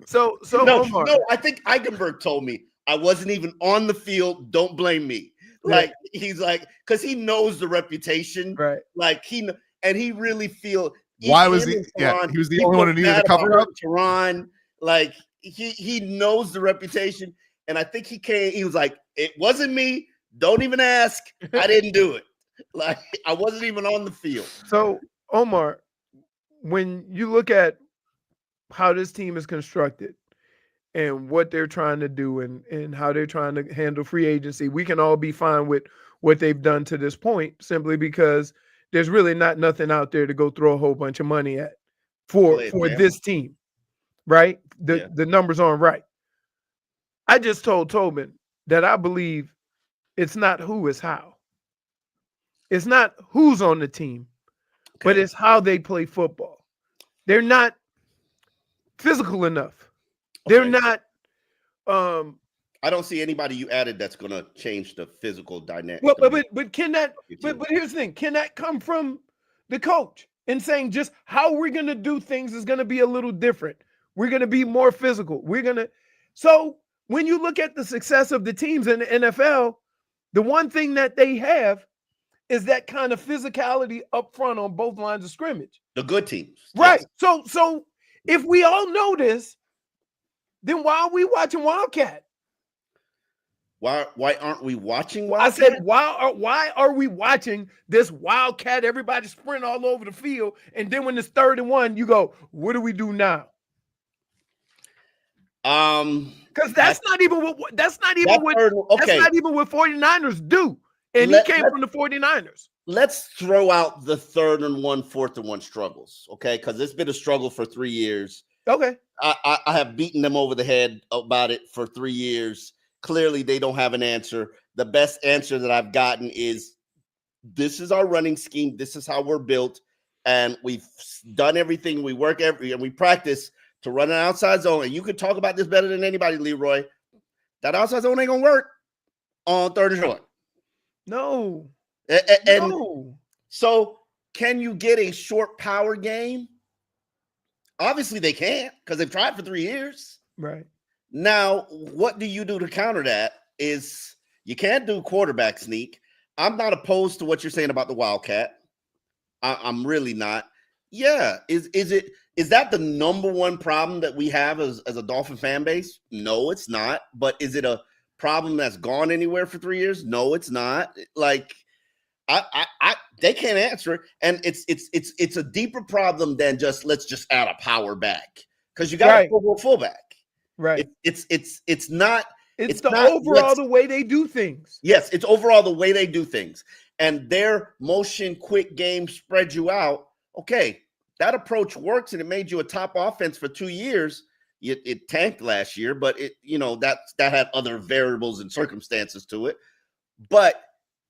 So no, Omar. no. I think Eichenberg told me I wasn't even on the field. Don't blame me. Like he's like, because he knows the reputation, right? Like he really feel. Why was he? Yeah, he was the only one who needed a cover up. Tehran, like he knows the reputation, and I think he came. He was like, "It wasn't me. Don't even ask. I didn't do it. Like I wasn't even on the field." So Omar, when you look at how this team is constructed and what they're trying to do and how they're trying to handle free agency, we can all be fine with what they've done to this point simply because there's really nothing out there to go throw a whole bunch of money at for this team, right? The numbers aren't right. I just told Tobin that I believe it's not who, it's how. It's not who's on the team, but it's how they play football. They're not physical enough. They're not. I don't see anybody you added that's going to change the physical dynamic. Well, but can that? But here's the thing: can that come from the coach and saying just how we're going to do things is going to be a little different? We're going to be more physical. We're going to. So when you look at the success of the teams in the NFL, the one thing that they have is that kind of physicality up front on both lines of scrimmage. The good teams, right? Yes. So if we all know this, Then why are we watching Wildcat? Why aren't we watching I Wildcat? said, why are we watching this Wildcat? Everybody sprint all over the field, and then when it's 3rd and 1, you go, what do we do now? Because that's not even what 49ers do. And he came from the 49ers. Let's throw out the 3rd and 1, 4th and 1 struggles, okay? Because it's been a struggle for 3 years. Okay. I have beaten them over the head about it for 3 years. Clearly, they don't have an answer. The best answer that I've gotten is this is our running scheme. This is how we're built. And we've done everything. We work and we practice to run an outside zone. And you could talk about this better than anybody, Leroy. That outside zone ain't going to work on 3rd and short. No. No. So can you get a short power game? Obviously, they can't because they've tried for 3 years. Right. Now, what do you do to counter that is you can't do quarterback sneak. I'm not opposed to what you're saying about the Wildcat. I'm really not. Yeah. Is that the number one problem that we have as a Dolphin fan base? No, it's not. But is it a problem that's gone anywhere for 3 years? No, it's not. Like, they can't answer it. And it's a deeper problem than just let's just add a power back. Because you got a fullback. Right. It's not. It's the overall the way they do things. Yes, it's overall the way they do things. And their motion quick game spread you out. Okay, that approach works, and it made you a top offense for 2 years. It tanked last year, but that had other variables and circumstances to it. But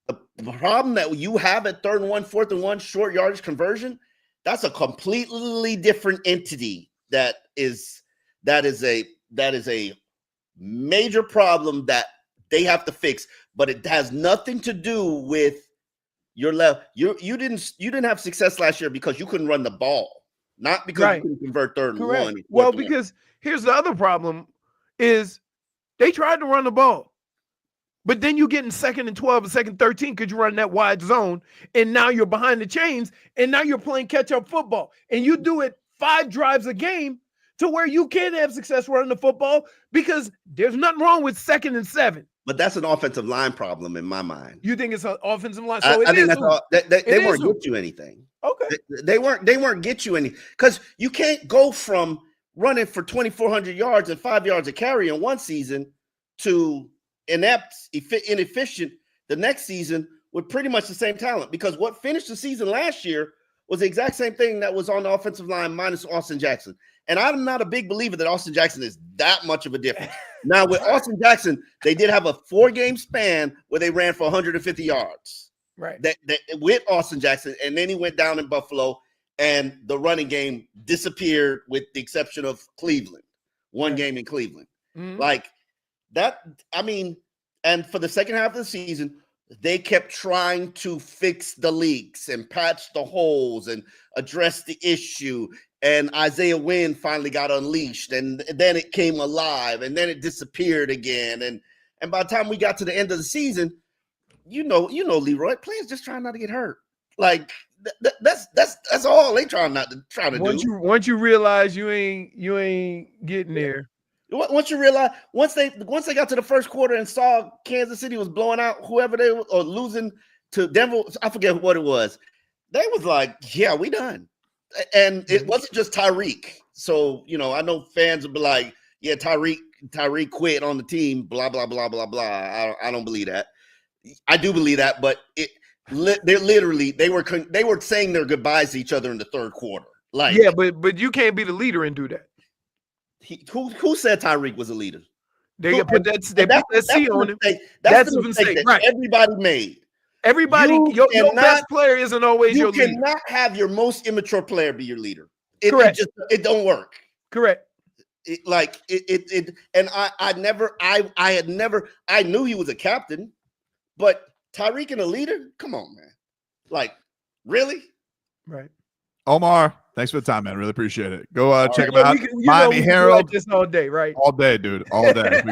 the problem that you have at 3rd and 1, 4th and 1, short yardage conversion, that's a completely different entity. That is a major problem that they have to fix, but it has nothing to do with your left. You didn't have success last year because you couldn't run the ball, not because you couldn't convert 3rd and 1. Well, because here's the other problem is they tried to run the ball, but then you get in 2nd and 12 and 2nd and 13 because you run that wide zone, and now you're behind the chains, and now you're playing catch-up football, and you do it 5 drives a game to where you can have success running the football because there's nothing wrong with 2nd and 7. But that's an offensive line problem in my mind. You think it's an offensive line? So I think that's all. They weren't get you anything. Okay. They weren't get you any because you can't go from running for 2,400 yards and 5 yards a carry in one season to inept, inefficient the next season with pretty much the same talent. Because what finished the season last year was the exact same thing that was on the offensive line minus Austin Jackson. And I'm not a big believer that Austin Jackson is that much of a difference. Now, with Austin Jackson, they did have a 4-game span where they ran for 150 yards. Right. That with Austin Jackson, and then he went down in Buffalo, and the running game disappeared with the exception of Cleveland. One game in Cleveland. Mm-hmm. Like that, I mean, and for the second half of the season, they kept trying to fix the leaks and patch the holes and address the issue. And Isaiah Wynn finally got unleashed, and then it came alive, and then it disappeared again. And by the time we got to the end of the season, you know, Leroy, players just trying not to get hurt. Like that's all they trying to do. Once you realize you ain't getting there. Once you realize, once they got to the first quarter and saw Kansas City was blowing out whoever they were or losing to Denver, I forget what it was. They was like, yeah, we done. And it wasn't just Tyreek. So, I know fans will be like, yeah, Tyreek quit on the team, blah, blah, blah, blah, blah. I don't believe that. I do believe that, but they were saying their goodbyes to each other in the third quarter. Like, yeah, but you can't be the leader and do that. Who said Tyreek was a leader? They put that C on him. That's the mistake that everybody made. Everybody, your best player isn't always your leader. You cannot have your most immature player be your leader. Correct. It don't work. Correct. And I knew he was a captain, but Tyreek and a leader? Come on, man. Like, really? Right. Omar, thanks for the time, man. Really appreciate it. Go check him out. Miami Herald. Just all day, right? All day, dude. All day.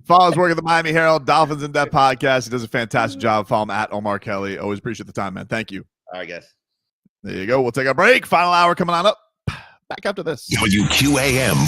Follow his work at the Miami Herald, Dolphins in Depth podcast. He does a fantastic job. Follow him at Omar Kelly. Always appreciate the time, man. Thank you. All right, guys. There you go. We'll take a break. Final hour coming on up. Back after this. WQAM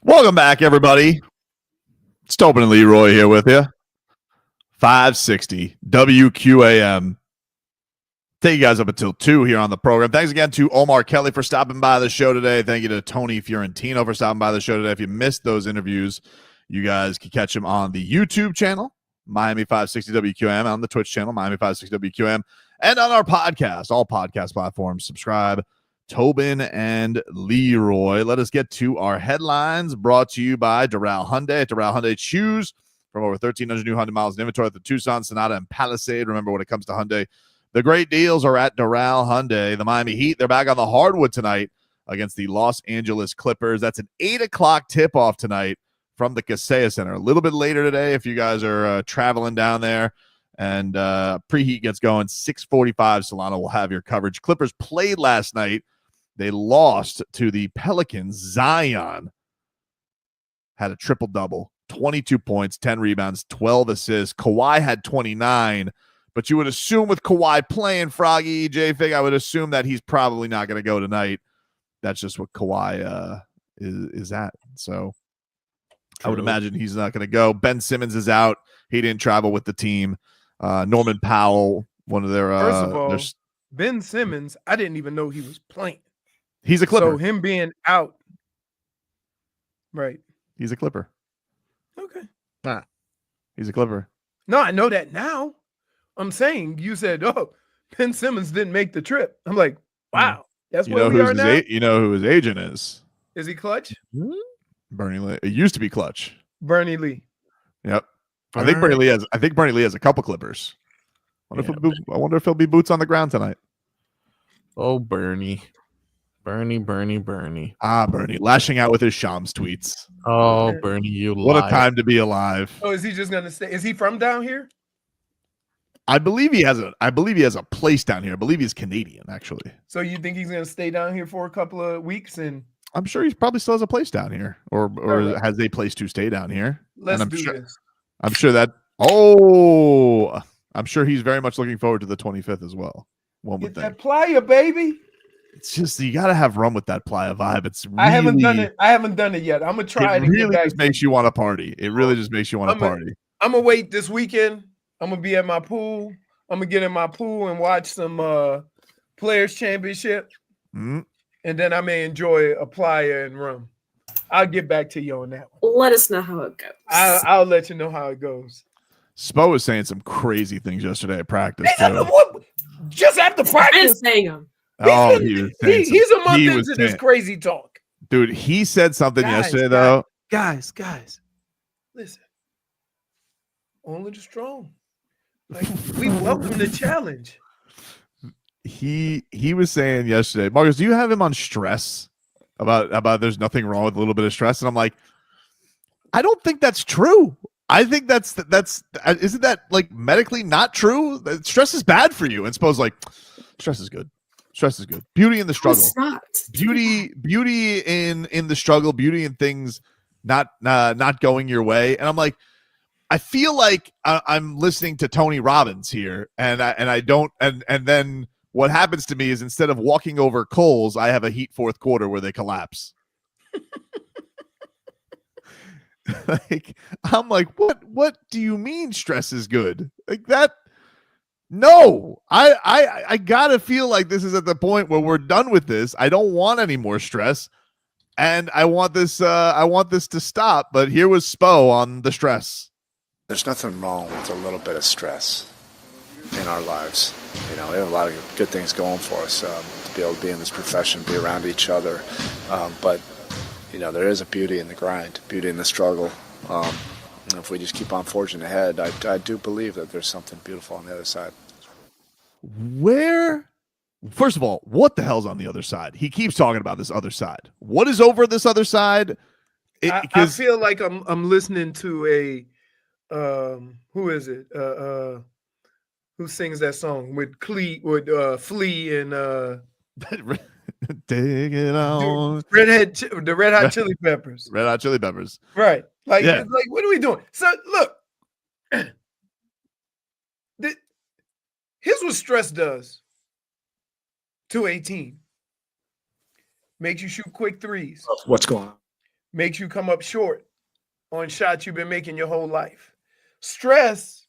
Welcome back, everybody. It's Tobin and Leroy here with you. 560 WQAM. Take you guys up until 2 here on the program. Thanks again to Omar Kelly for stopping by the show today. Thank you to Tony Fiorentino for stopping by the show today. If you missed those interviews, you guys can catch them on the YouTube channel, Miami 560 WQAM, on the Twitch channel, Miami 560 WQAM, and on our podcast, all podcast platforms. Subscribe, Tobin and Leroy. Let us get to our headlines, brought to you by Doral Hyundai. At Doral Hyundai, choose from over 1,300 new Hyundai miles in inventory at the Tucson, Sonata, and Palisade. Remember, when it comes to Hyundai, the great deals are at Doral Hyundai. The Miami Heat, they're back on the hardwood tonight against the Los Angeles Clippers. That's an 8 o'clock tip-off tonight from the Kaseya Center. A little bit later today if you guys are traveling down there. And preheat gets going. 6:45, Solana will have your coverage. Clippers played last night. They lost to the Pelicans. Zion had a triple-double, 22 points, 10 rebounds, 12 assists. Kawhi had 29. But you would assume with Kawhi playing, Froggy, J-Fig, I would assume that he's probably not going to go tonight. That's just what Kawhi is at. So I would imagine he's not going to go. Ben Simmons is out. He didn't travel with the team. Norman Powell, one of their... First of all, Ben Simmons, I didn't even know he was playing. He's a Clipper. So him being out. Right. He's a Clipper. Okay. He's a Clipper. No, I know that now. I'm saying, you said, oh, Ben Simmons didn't make the trip. I'm like, wow, that's where we are now? You know who his agent is. Is he Clutch? Bernie Lee. It used to be Clutch. Bernie Lee. Yep. I think Bernie Lee has a couple Clippers. I wonder if he'll be boots on the ground tonight. Oh, Bernie. Bernie. Ah, Bernie. Lashing out with his Shams tweets. Oh, Bernie, you What a time to be alive. Oh, is he just going to stay? Is he from down here? I believe he has a place down here. I believe he's Canadian, actually. So you think he's going to stay down here for a couple of weeks? And I'm sure he probably still has a place down here, or has a place to stay down here. Let's do this. I'm sure that. Oh, I'm sure he's very much looking forward to the 25th as well. One would Get think. that playa, baby. It's just you got to have rum with that playa vibe. It's really, I haven't done it yet. I'm gonna try it. It really just makes you want to party. It really just makes you want to party. I'm gonna wait this weekend. I'm gonna be at my pool. I'm gonna get in my pool and watch some Players Championship, and then I may enjoy a playa and rum. I'll get back to you on that one. Let us know how it goes. I'll let you know how it goes. Spo was saying some crazy things yesterday at practice. Just after practice, I'm saying him. Oh, he's a month into this crazy talk. Dude, he said something yesterday, though. Guys, listen. Only the strong. Like, we welcome the challenge. He was saying yesterday, Marcus, do you have him on stress about there's nothing wrong with a little bit of stress? And I'm like, I don't think that's true. I think that's isn't that like medically not true? Stress is bad for you. And Spo's like, stress is good. Stress is good. Beauty in the struggle. Beauty in the struggle. Beauty in things not going your way. And I'm like, I feel like I'm listening to Tony Robbins here, and I don't. And then what happens to me is instead of walking over coals, I have a Heat fourth quarter where they collapse. Like I'm like, what do you mean stress is good? Like that? No, I gotta feel like this is at the point where we're done with this. I don't want any more stress, and I want this to stop. But here was Spo on the stress. There's nothing wrong with a little bit of stress in our lives. You know, we have a lot of good things going for us to be able to be in this profession, be around each other. But you know, there is a beauty in the grind, beauty in the struggle. If we just keep on forging ahead, I do believe that there's something beautiful on the other side. First of all, what the hell's on the other side? He keeps talking about this other side. What is over this other side? I feel like I'm listening to a who is it? Who sings that song with Flea and Take it on. The Red Hot Chili Peppers. Red Hot Chili Peppers. Right. Like, what are we doing? So look, here's what stress does. to a team. Makes you shoot quick threes. What's going on? Makes you come up short on shots you've been making your whole life. Stress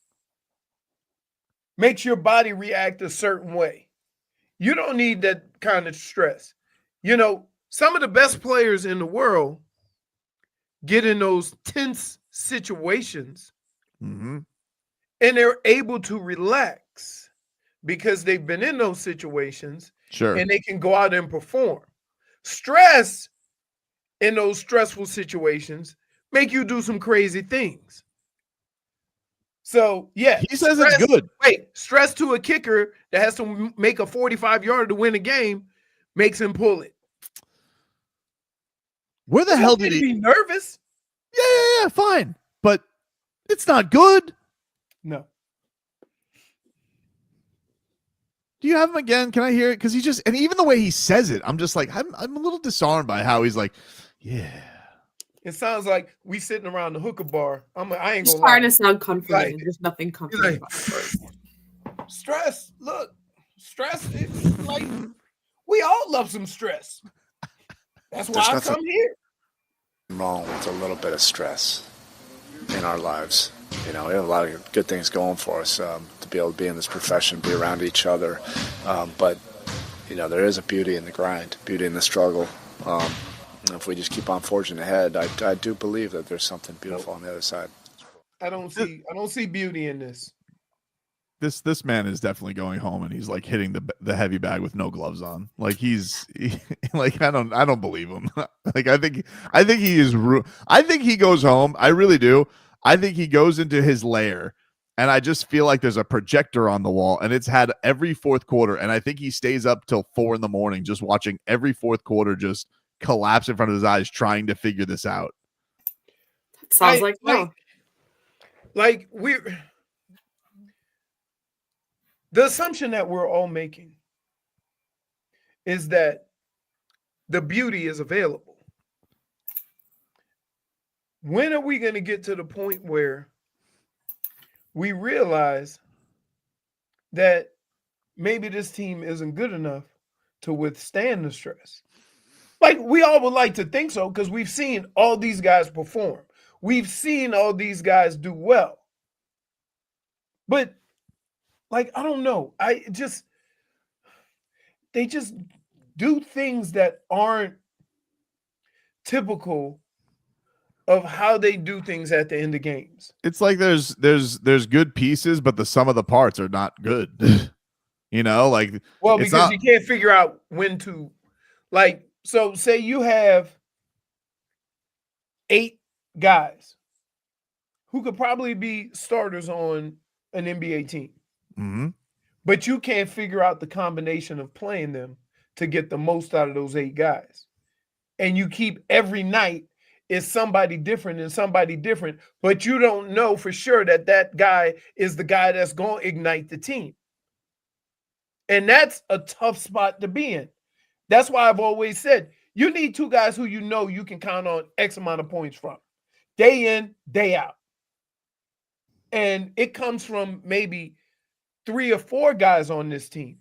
makes your body react a certain way. You don't need that kind of stress. You know, some of the best players in the world get in those tense situations and they're able to relax because they've been in those situations and they can go out and perform. Stress in those stressful situations make you do some crazy things. So, yeah. He says it's good. Wait, stress to a kicker that has to make a 45-yarder to win a game makes him pull it. Where the hell did he be nervous? Yeah, fine. But it's not good. No. Do you have him again? Can I hear it? Because he just, and even the way he says it, I'm just like, I'm a little disarmed by how he's like, yeah. It sounds like we sitting around the hookah bar. I ain't It's gonna lie. starting to sound comforting. Like, There's nothing comforting about it. Stress. Look, stress. It's like we all love some stress. That's why I come here. Wrong with a little bit of stress in our lives. You know, we have a lot of good things going for us to be able to be in this profession, be around each other. But, you know, there is a beauty in the grind, beauty in the struggle. If we just keep on forging ahead, I do believe that there's something beautiful on the other side. I don't see beauty in this. This man is definitely going home, and he's like hitting the heavy bag with no gloves on. Like like I don't believe him. Like I think he is. I think he goes home. I really do. I think he goes into his lair, and I just feel like there's a projector on the wall, and it's had every fourth quarter, and I think he stays up till 4 a.m. just watching every fourth quarter just collapse in front of his eyes, trying to figure this out. That sounds like we're the assumption that we're all making is that the beauty is available. When are we going to get to the point where we realize that maybe this team isn't good enough to withstand the stress? Like, we all would like to think so because we've seen all these guys perform. We've seen all these guys do well. But, like, I don't know. They just do things that aren't typical of how they do things at the end of games. It's like there's good pieces, but the sum of the parts are not good. You know, like, well, because you can't figure out when to, like, so say you have 8 guys who could probably be starters on an NBA team, but you can't figure out the combination of playing them to get the most out of those 8 guys. And you keep every night is somebody different and somebody different, but you don't know for sure that that guy is the guy that's going to ignite the team. And that's a tough spot to be in. That's why I've always said you need 2 guys who you know you can count on X amount of points from, day in, day out. And it comes from maybe 3 or 4 guys on this team.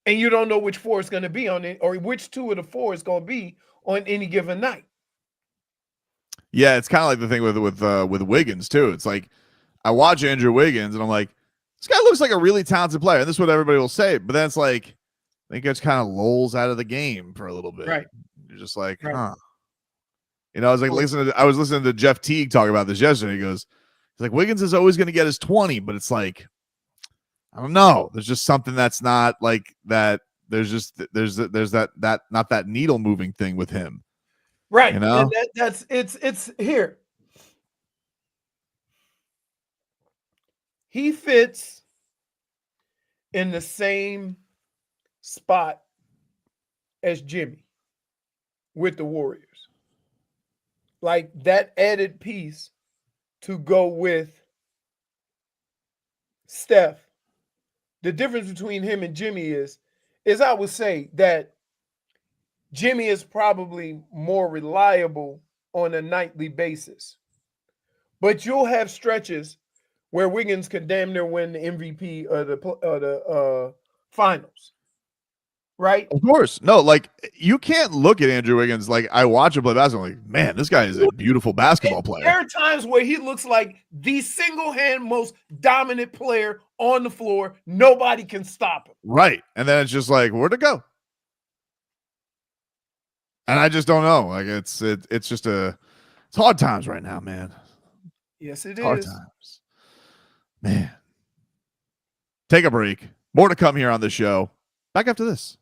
And you don't know which 4 is going to be on it, or which 2 of the 4 is going to be on any given night. Yeah, it's kind of like the thing with Wiggins too. It's like I watch Andrew Wiggins and I'm like, this guy looks like a really talented player. And this is what everybody will say. But then it's like, I think it's kind of lulls out of the game for a little bit. Right. You're just like, huh. You know, I was like I was listening to Jeff Teague talk about this yesterday. He's like, Wiggins is always going to get his 20, but it's like, I don't know. There's just something that's not like that. There's that not that needle moving thing with him. Right. You know? And it's here. He fits in the same spot as Jimmy with the Warriors. Like that added piece to go with Steph. The difference between him and Jimmy is I would say that Jimmy is probably more reliable on a nightly basis. But you'll have stretches where Wiggins could damn near win the MVP or the finals. Right? Of course. No, like you can't look at Andrew Wiggins like I watch him play basketball. Like, man, this guy is a beautiful basketball player. There are times where he looks like the single-hand most dominant player on the floor. Nobody can stop him. Right. And then it's just like, where'd it go? And I just don't know. Like it's hard times right now, man. Yes, it Hard is. times. Man. Take a break. More to come here on the show. Back after this.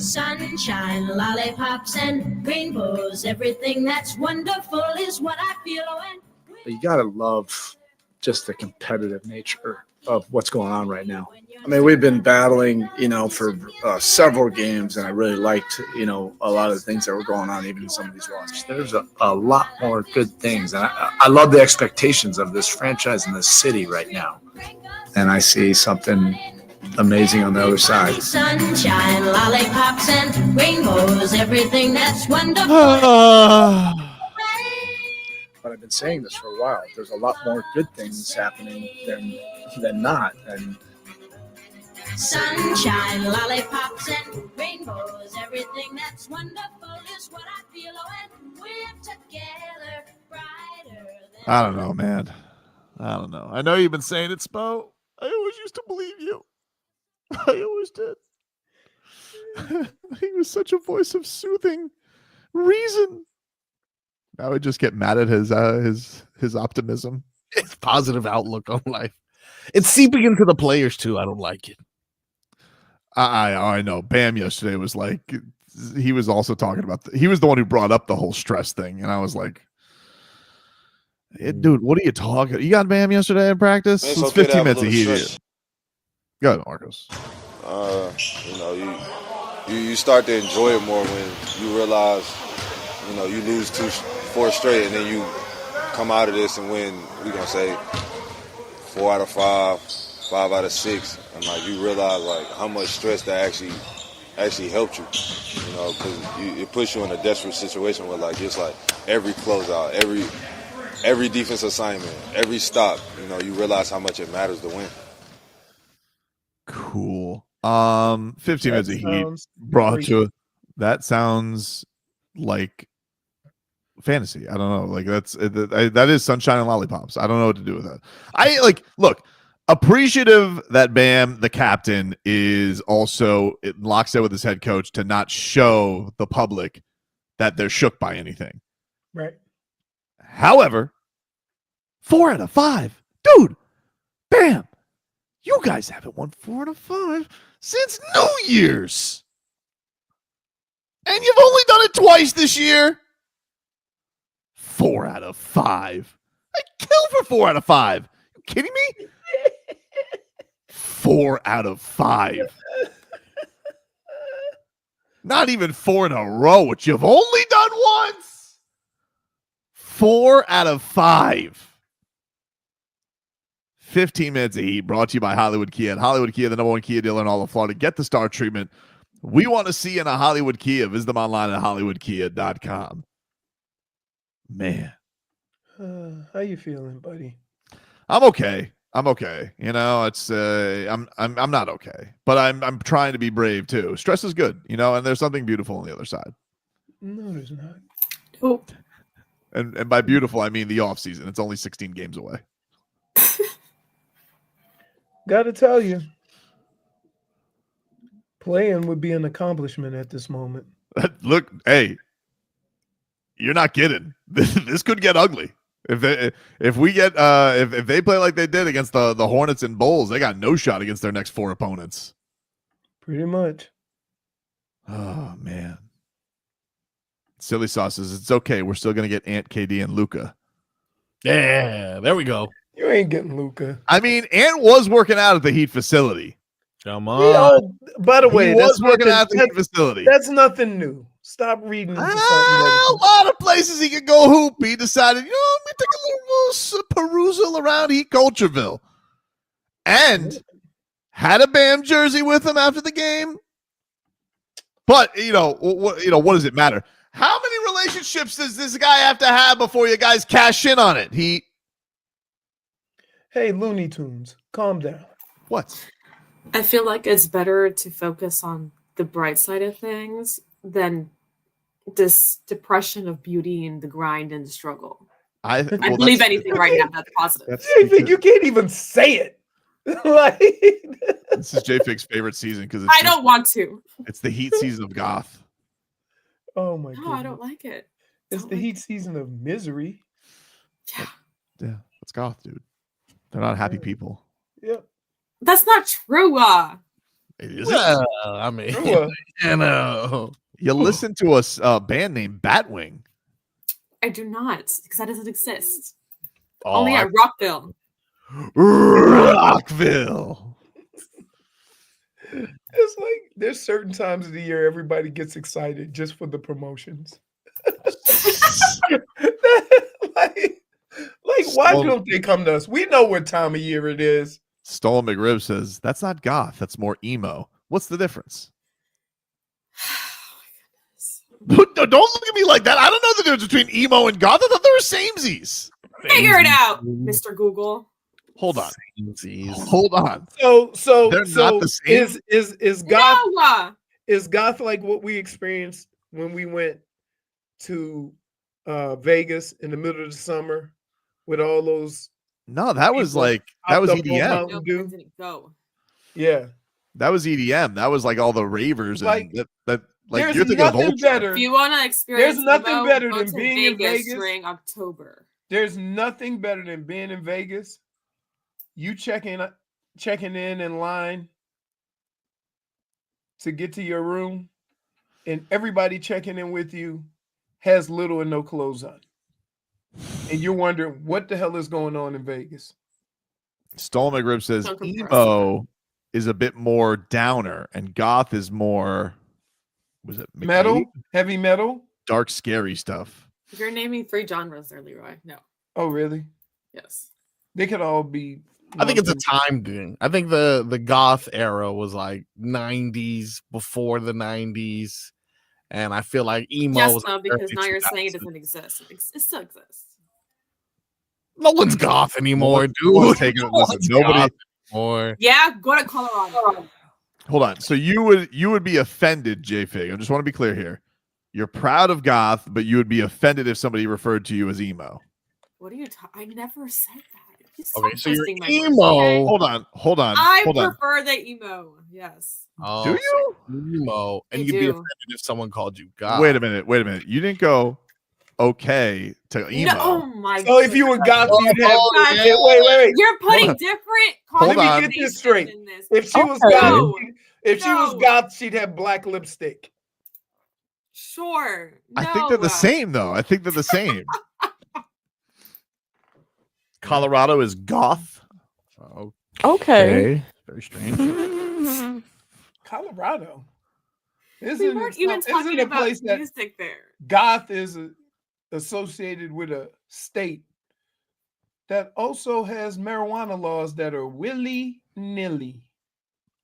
Sunshine, lollipops, and rainbows. Everything that's wonderful is what I feel when. You gotta love just the competitive nature of what's going on right now. I mean, we've been battling, for several games, and I really liked, a lot of the things that were going on, even in some of these losses. There's a lot more good things, and I love the expectations of this franchise in this city right now. And I see something amazing on the other side. Sunshine, lollipops, and rainbows. Everything that's wonderful. But I've been saying this for a while. There's a lot more good things happening than not. And sunshine, lollipops, and rainbows. Everything that's wonderful is what I feel when we're together, brighter than. I don't know, man. I don't know. I know you've been saying it, Spo. I always used to believe you. I always did. He was such a voice of soothing reason. I would just get mad at his optimism. It's positive outlook on life. It's seeping into the players too. I don't like it. I know. Bam yesterday was like, he was also talking about he was the one who brought up the whole stress thing, and I was like, hey, dude, what are you talking? You got Bam yesterday in practice? It's 15 minutes of heat. Go ahead, Marcos. You start to enjoy it more when you realize, you lose 4 straight, and then you come out of this and win. We're gonna say 4 out of 5, 5 out of 6, and you realize how much stress that actually helped you. Because it puts you in a desperate situation where it's every closeout, every defense assignment, every stop. You realize how much it matters to win. Cool. 15 minutes of heat brought to that sounds like fantasy. I don't know. That is sunshine and lollipops. I don't know what to do with that. Look, appreciative that Bam, the captain, is also lockstep with his head coach to not show the public that they're shook by anything. Right. However, 4 out of 5, dude. Bam. You guys haven't won 4 out of 5 since New Year's. And you've only done it twice this year. 4 out of 5. I'd kill for 4 out of 5. You kidding me? 4 out of 5. Not even 4 in a row, which you've only done once. 4 out of 5. 15 minutes of heat brought to you by Hollywood Kia. At Hollywood Kia, the #1 Kia dealer in all of Florida. Get the star treatment we want to see in a Hollywood Kia. Visit them online at hollywoodkia.com. Man. How you feeling, buddy? I'm okay. It's I'm not okay, but I'm trying to be brave too. Stress is good, and there's something beautiful on the other side. No, there's not. Oh. And by beautiful, I mean the off season. It's only 16 games away. Got to tell you, playing would be an accomplishment at this moment. Look, hey, you're not kidding. This could get ugly. If they play like they did against the Hornets and Bulls, they got no shot against their next 4 opponents. Pretty much. Oh man. Silly sauces. It's okay. We're still gonna get Ant, KD, and Luka. Yeah, there we go. You ain't getting Luka. I mean, Ant was working out at the Heat facility. Come on. By the way, he was working out at the Heat facility. That's nothing new. Stop reading. A lot of places he could go hoop. He decided, let me take a little perusal around Heat Cultureville, and had a Bam jersey with him after the game. But what does it matter? How many relationships does this guy have to have before you guys cash in on it? Hey, Looney Tunes, calm down. What? I feel like it's better to focus on the bright side of things than this depression of beauty and the grind and the struggle. I believe anything right now that's positive. You can't even say it. This is J-Fig's favorite season because I don't want to. It's the Heat season of Goth. Oh my god! No, I don't like it. It's the Heat season of misery. Yeah, it's Goth, dude. They're not happy people. Yep. That's not true. Is Well, I mean, Tua. you know. You listen to a band named Batwing. I do not, because that doesn't exist. Oh, Only at Rockville. Rockville. It's like there's certain times of the year everybody gets excited just for the promotions. like why don't they come to us? We know what time of year it is. Stolen McRib says, that's not goth, that's more emo. What's the difference? Don't look at me like that. I don't know the difference between emo and goth. I thought they were samesies. Figure it out, Mr. Google. Hold on. Samesies. Hold on. So They're not the same? Is goth No! is goth like what we experienced when we went to Vegas in the middle of the summer with all those? No, that was people like that was hopped up on EDM. Mountain No, Dew? I didn't go. Yeah. That was EDM. That was like all the ravers Like, and that like there's you're thinking of nothing Ultra. better. If you want to experience There's nothing emo, better go than to being in Vegas. during October. There's nothing better than being in Vegas. You checking in line to get to your room, and everybody checking in with you has little or no clothes on. And you're wondering what the hell is going on in Vegas. Stolen McRib says So compressed. emo is a bit more downer and goth is more was it McKay? Metal, heavy metal. Dark scary stuff. You're naming 3 genres there, Leroy. No. Oh, really? Yes. They could all be. I think it's a time thing. I think the goth era was like 90s before the 90s. And I feel like emo Yes, was no, like because early now you're saying it 2000s. doesn't exist. It still exists. No one's goth anymore, dude. No one's taking it. No Listen, one's nobody. goth anymore. Yeah, go to Colorado. Hold on. So you would be offended, J-Fig. I just want to be clear here. You're proud of goth, but you would be offended if somebody referred to you as emo. What are you talking? I never said that. You Okay, stop so you're twisting my emo. words, okay? Hold on. I hold on. prefer the emo. Yes. Oh, Do you? so emo, and I you'd be do. offended if someone called you goth. Wait a minute. You didn't go okay to emo. No, oh my. So if you were goth, you'd have. Guys, Wait. You're putting on. different Hold on. Let me get this straight. in this. If she was Okay. goth, if she was No. goth, she'd have black lipstick. Sure. I think they're the same, though. I think they're the same. Colorado is goth. Okay. Very strange. Colorado. We weren't even talking a about place that music there. goth is associated with a state that also has marijuana laws that are willy-nilly.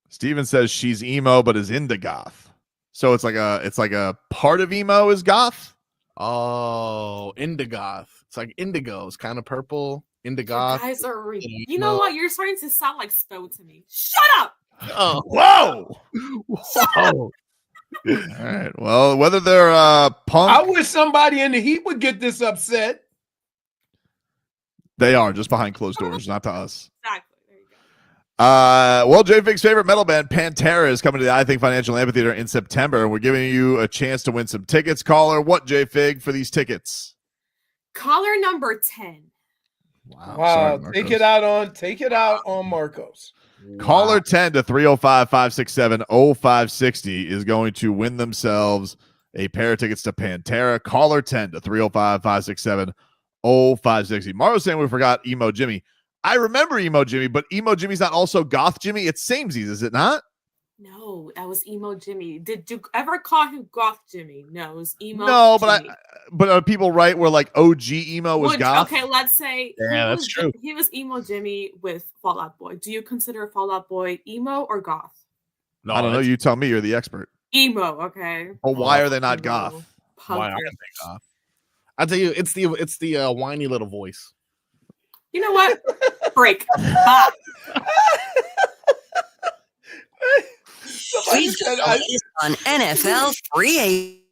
Steven says she's emo, but is into goth. So it's like a part of emo is goth. Oh, indigoth. It's like indigo. It's kind of purple. Indigoth. Guys are you know what? You're starting to sound like Spo to me. Shut up. Oh, whoa. Whoa. All right. Well, whether they're punk, I wish somebody in the Heat would get this upset. they are just behind closed doors, not to us. Exactly. There you go. Well, J-Fig's favorite metal band, Pantera, is coming to the I Think Financial Amphitheater in September, and we're giving you a chance to win some tickets. Caller, what, J-Fig, for these tickets? Caller number 10. Wow. Take it out on Marcos. Caller 10 to 305-567-0560 is going to win themselves a pair of tickets to Pantera. Caller 10 to 305-567-0560. Mario's saying we forgot Emo Jimmy. I remember Emo Jimmy, but Emo Jimmy's not also Goth Jimmy. It's samesies, is it not? No, that was Emo Jimmy. Did you ever call him Goth Jimmy? No, it was Emo No, Jimmy. but people right where like OG Emo was Goth? Okay, let's say that's true. He was Emo Jimmy with Fall Out Boy. Do you consider Fall Out Boy emo or goth? No, I don't know. You tell me. You're the expert. Emo, okay. But why are they not goth? Why aren't they goth? I'll tell you, it's the whiny little voice. You know what? Break. Bye. Somebody said on NFL Free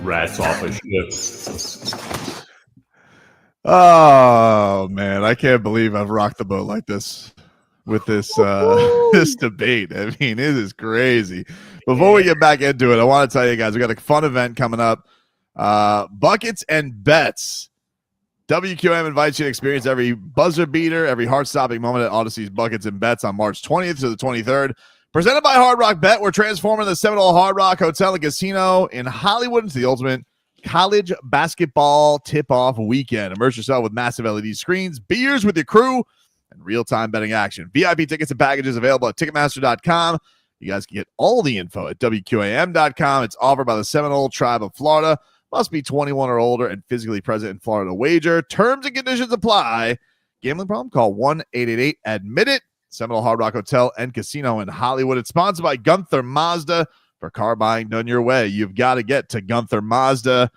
Rats off a ship. Oh man, I can't believe I've rocked the boat like this with this this debate. I mean, it is crazy. Before we get back into it, I want to tell you guys we got a fun event coming up. Buckets and Bets. WQM invites you to experience every buzzer beater, every heart-stopping moment at Odyssey's Buckets and Bets on March 20th to the 23rd. Presented by Hard Rock Bet, we're transforming the Seminole Hard Rock Hotel and Casino in Hollywood into the ultimate college basketball tip-off weekend. Immerse yourself with massive LED screens, beers with your crew, and real-time betting action. VIP tickets and packages available at Ticketmaster.com. You guys can get all the info at WQAM.com. It's offered by the Seminole Tribe of Florida. Must be 21 or older and physically present in Florida to wager. Terms and conditions apply. Gambling problem? Call 1-888-ADMIT-IT. Seminole Hard Rock Hotel and Casino in Hollywood. It's sponsored by Gunther Mazda. For car buying done your way, you've got to get to Gunther Mazda.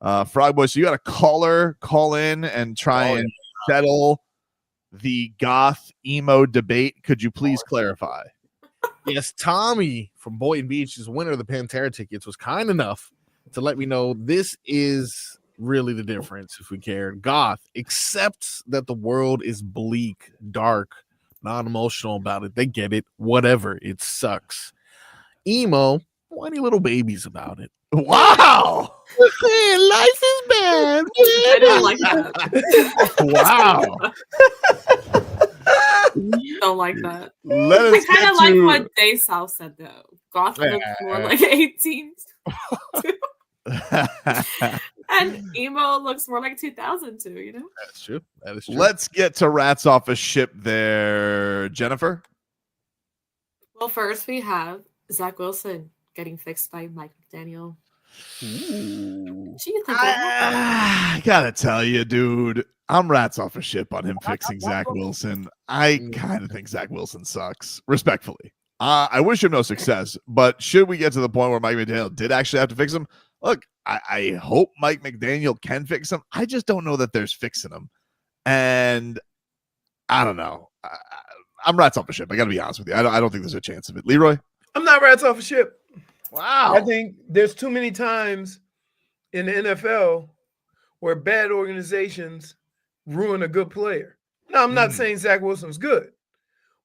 Frogboy, so you got a call in and try and settle the Goth Emo debate. Could you please clarify? Yes, Tommy from Boynton Beach is winner of the Pantera tickets, was kind enough to let me know this is really the difference if we care. Goth accepts that the world is bleak, dark, non-emotional about it. They get it. Whatever. It sucks. Emo, whiny little babies about it. Wow. Man, life is bad. I don't like that. Wow. Don't like that. Let us I kind get of like to- what Dave South said though. Goth looks more like 18s. And emo looks more like 2002, you know? That's true. That is true. Let's get to Rats Off a Ship there, Jennifer. Well, first we have Zach Wilson getting fixed by Mike McDaniel. What do you think? I gotta tell you, dude, I'm Rats Off a Ship on him fixing Zach Wilson. I kind of think Zach Wilson sucks, respectfully. I wish him no success, but should we get to the point where Mike McDaniel did actually have to fix him? Look, I hope Mike McDaniel can fix him. I just don't know that there's fixing him. And I don't know. I'm Rats Off a Ship. I got to be honest with you. I don't think there's a chance of it. Leroy? I'm not Rats Off a Ship. Wow. I think there's too many times in the NFL where bad organizations ruin a good player. Now, I'm not saying Zach Wilson's good,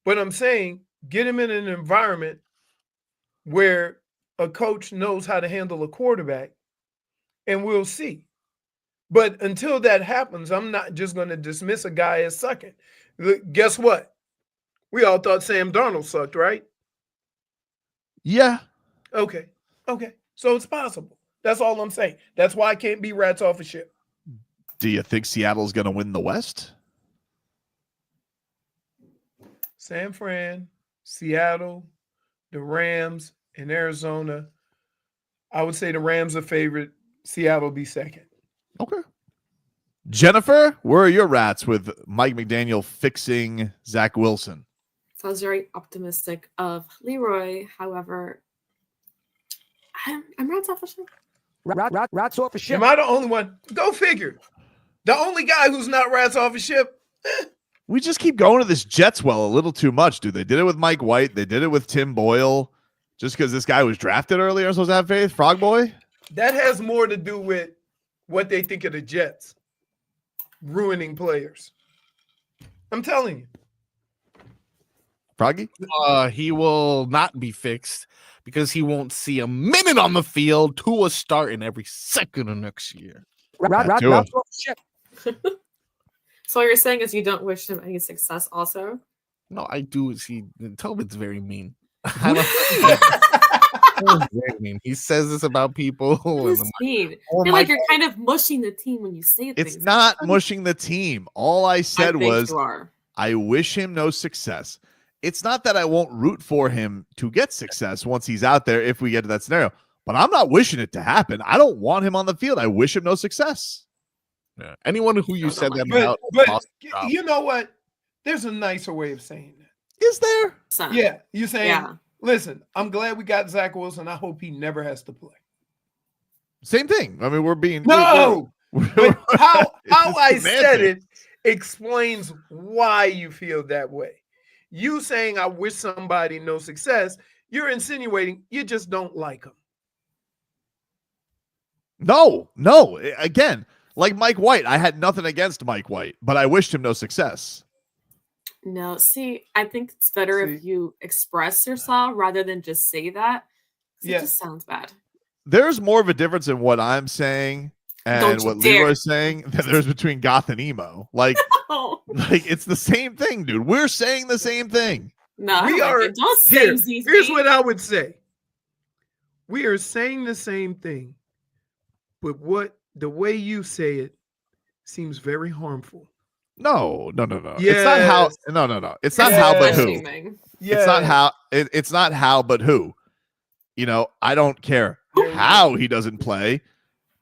but I'm saying get him in an environment where a coach knows how to handle a quarterback, and we'll see. But until that happens, I'm not just going to dismiss a guy as sucking. Guess what? We all thought Sam Darnold sucked, right? Yeah. Okay. So it's possible. That's all I'm saying. That's why I can't be Rats Off a Ship. Do you think Seattle's going to win the West? San Fran, Seattle, the Rams, and Arizona. I would say the Rams are favorite. Seattle be second. Okay. Jennifer, where are your Rats with Mike McDaniel fixing Zach Wilson? So I was very optimistic of Leroy. However, I'm Rats Off a Ship. Rats Off a Ship. Am I the only one? Go figure. The only guy who's not Rats Off a Ship. We just keep going to this Jets well a little too much, dude. They did it with Mike White. They did it with Tim Boyle. Just because this guy was drafted earlier, I'm supposed to have faith? Frog Boy? That has more to do with what they think of the Jets ruining players. I'm telling you. Froggy? He will not be fixed because he won't see a minute on the field. Tua starting every second of next year. So what you're saying is you don't wish him any success also? No, I do. See, Tobin's very mean. Very mean. He says this about people. It's mean. I feel like you're kind of mushing the team when you say things. It's not mushing the team. All I said was you are. I wish him no success. It's not that I won't root for him to get success once he's out there if we get to that scenario. But I'm not wishing it to happen. I don't want him on the field. I wish him no success. Yeah. Anyone who you said that But about. you know what? There's a nicer way of saying that. Is there? Yeah. You're saying, Yeah. listen, I'm glad we got Zach Wilson. I hope he never has to play. Same thing. I mean, we're being No. But how I semantics. said it explains why you feel that way. You saying I wish somebody no success, you're insinuating you just don't like him. No. Again, like Mike White, I had nothing against Mike White, but I wished him no success. No, see, I think it's better if you express yourself rather than just say that. It just sounds bad. There's more of a difference in what I'm saying and what Leroy's saying than there's between Goth and Emo. Like, like it's the same thing, dude. We're saying the same thing. No, we are. Don't say here's what I would say. We are saying the same thing, but the way you say it seems very harmful. No. It's not how. No. It's not how, but who. It's not how. It's not how, but who. You know, I don't care how he doesn't play,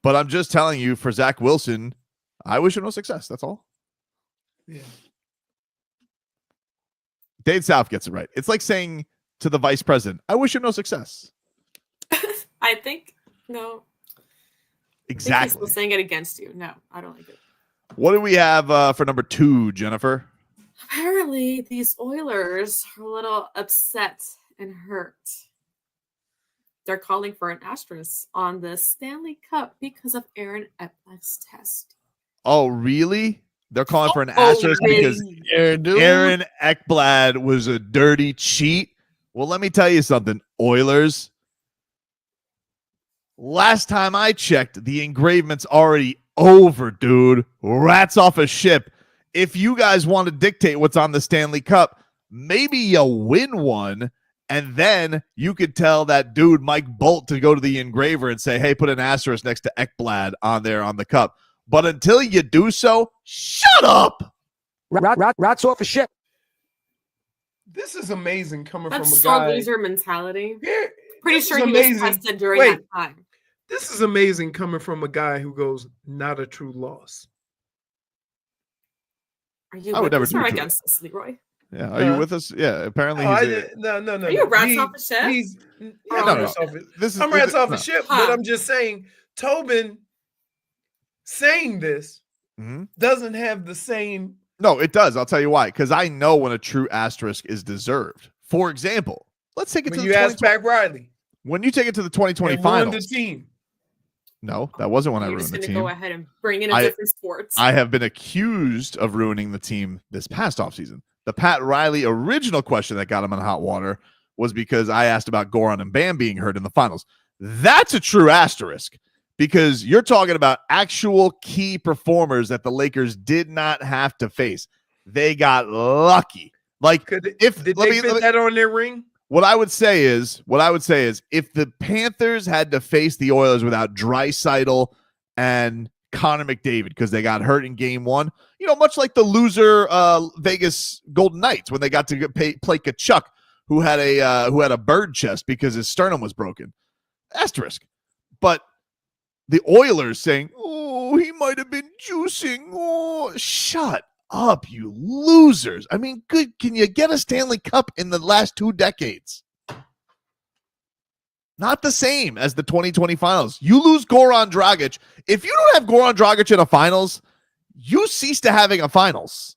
but I'm just telling you, for Zach Wilson, I wish him no success. That's all. Yeah. Dade South gets it right. It's like saying to the vice president, I wish him no success. I think, no. Exactly. I think he's still saying it against you. No, I don't like it. What do we have for number 2, Jennifer? Apparently, these Oilers are a little upset and hurt. They're calling for an asterisk on the Stanley Cup because of Aaron Ekblad's test. Oh, really? They're calling for an asterisk because Aaron Ekblad was a dirty cheat. Well, let me tell you something, Oilers. Last time I checked, the engravement's already over, dude. Rats off a ship. If you guys want to dictate what's on the Stanley Cup, maybe you win one, and then you could tell that dude Mike Bolt to go to the engraver and say, hey, put an asterisk next to Ekblad on there on the cup. But until you do so, shut up. Rats off a ship. This is amazing coming That's from a so guy. loser mentality. Yeah, Pretty sure he was tested during that time. This is amazing coming from a guy who goes, not a true loss. Are you I would with never us do or it to against us, Leroy? Yeah, are you with us? Yeah, apparently No. Are you rats off a ship? I'm rats off a ship, but I'm just saying, Tobin saying this doesn't have the same. No, it does. I'll tell you why. Because I know when a true asterisk is deserved. For example, let's take it When to you ask Pat Riley. When you take it to the 2020 and finals. ruined the team. No, that wasn't when I You're ruined just the going to team. go ahead and bring in a different sport. I have been accused of ruining the team this past offseason. The Pat Riley original question that got him in hot water was because I asked about Goran and Bam being hurt in the finals. That's a true asterisk because you're talking about actual key performers that the Lakers did not have to face. They got lucky. Like, did they fit that on their ring? What I would say is if the Panthers had to face the Oilers without Draisaitl and Connor McDavid because they got hurt in game 1, you know, much like the loser Vegas Golden Knights when they got to play Kachuk, who had a bird chest because his sternum was broken. Asterisk. But the Oilers saying, "Oh, he might have been juicing." Oh, shut up, you losers. I mean, good. Can you get a Stanley Cup in the last 2 decades? Not the same as the 2020 finals. You lose Goran Dragic. If you don't have Goran Dragic in a finals, you cease to having a finals.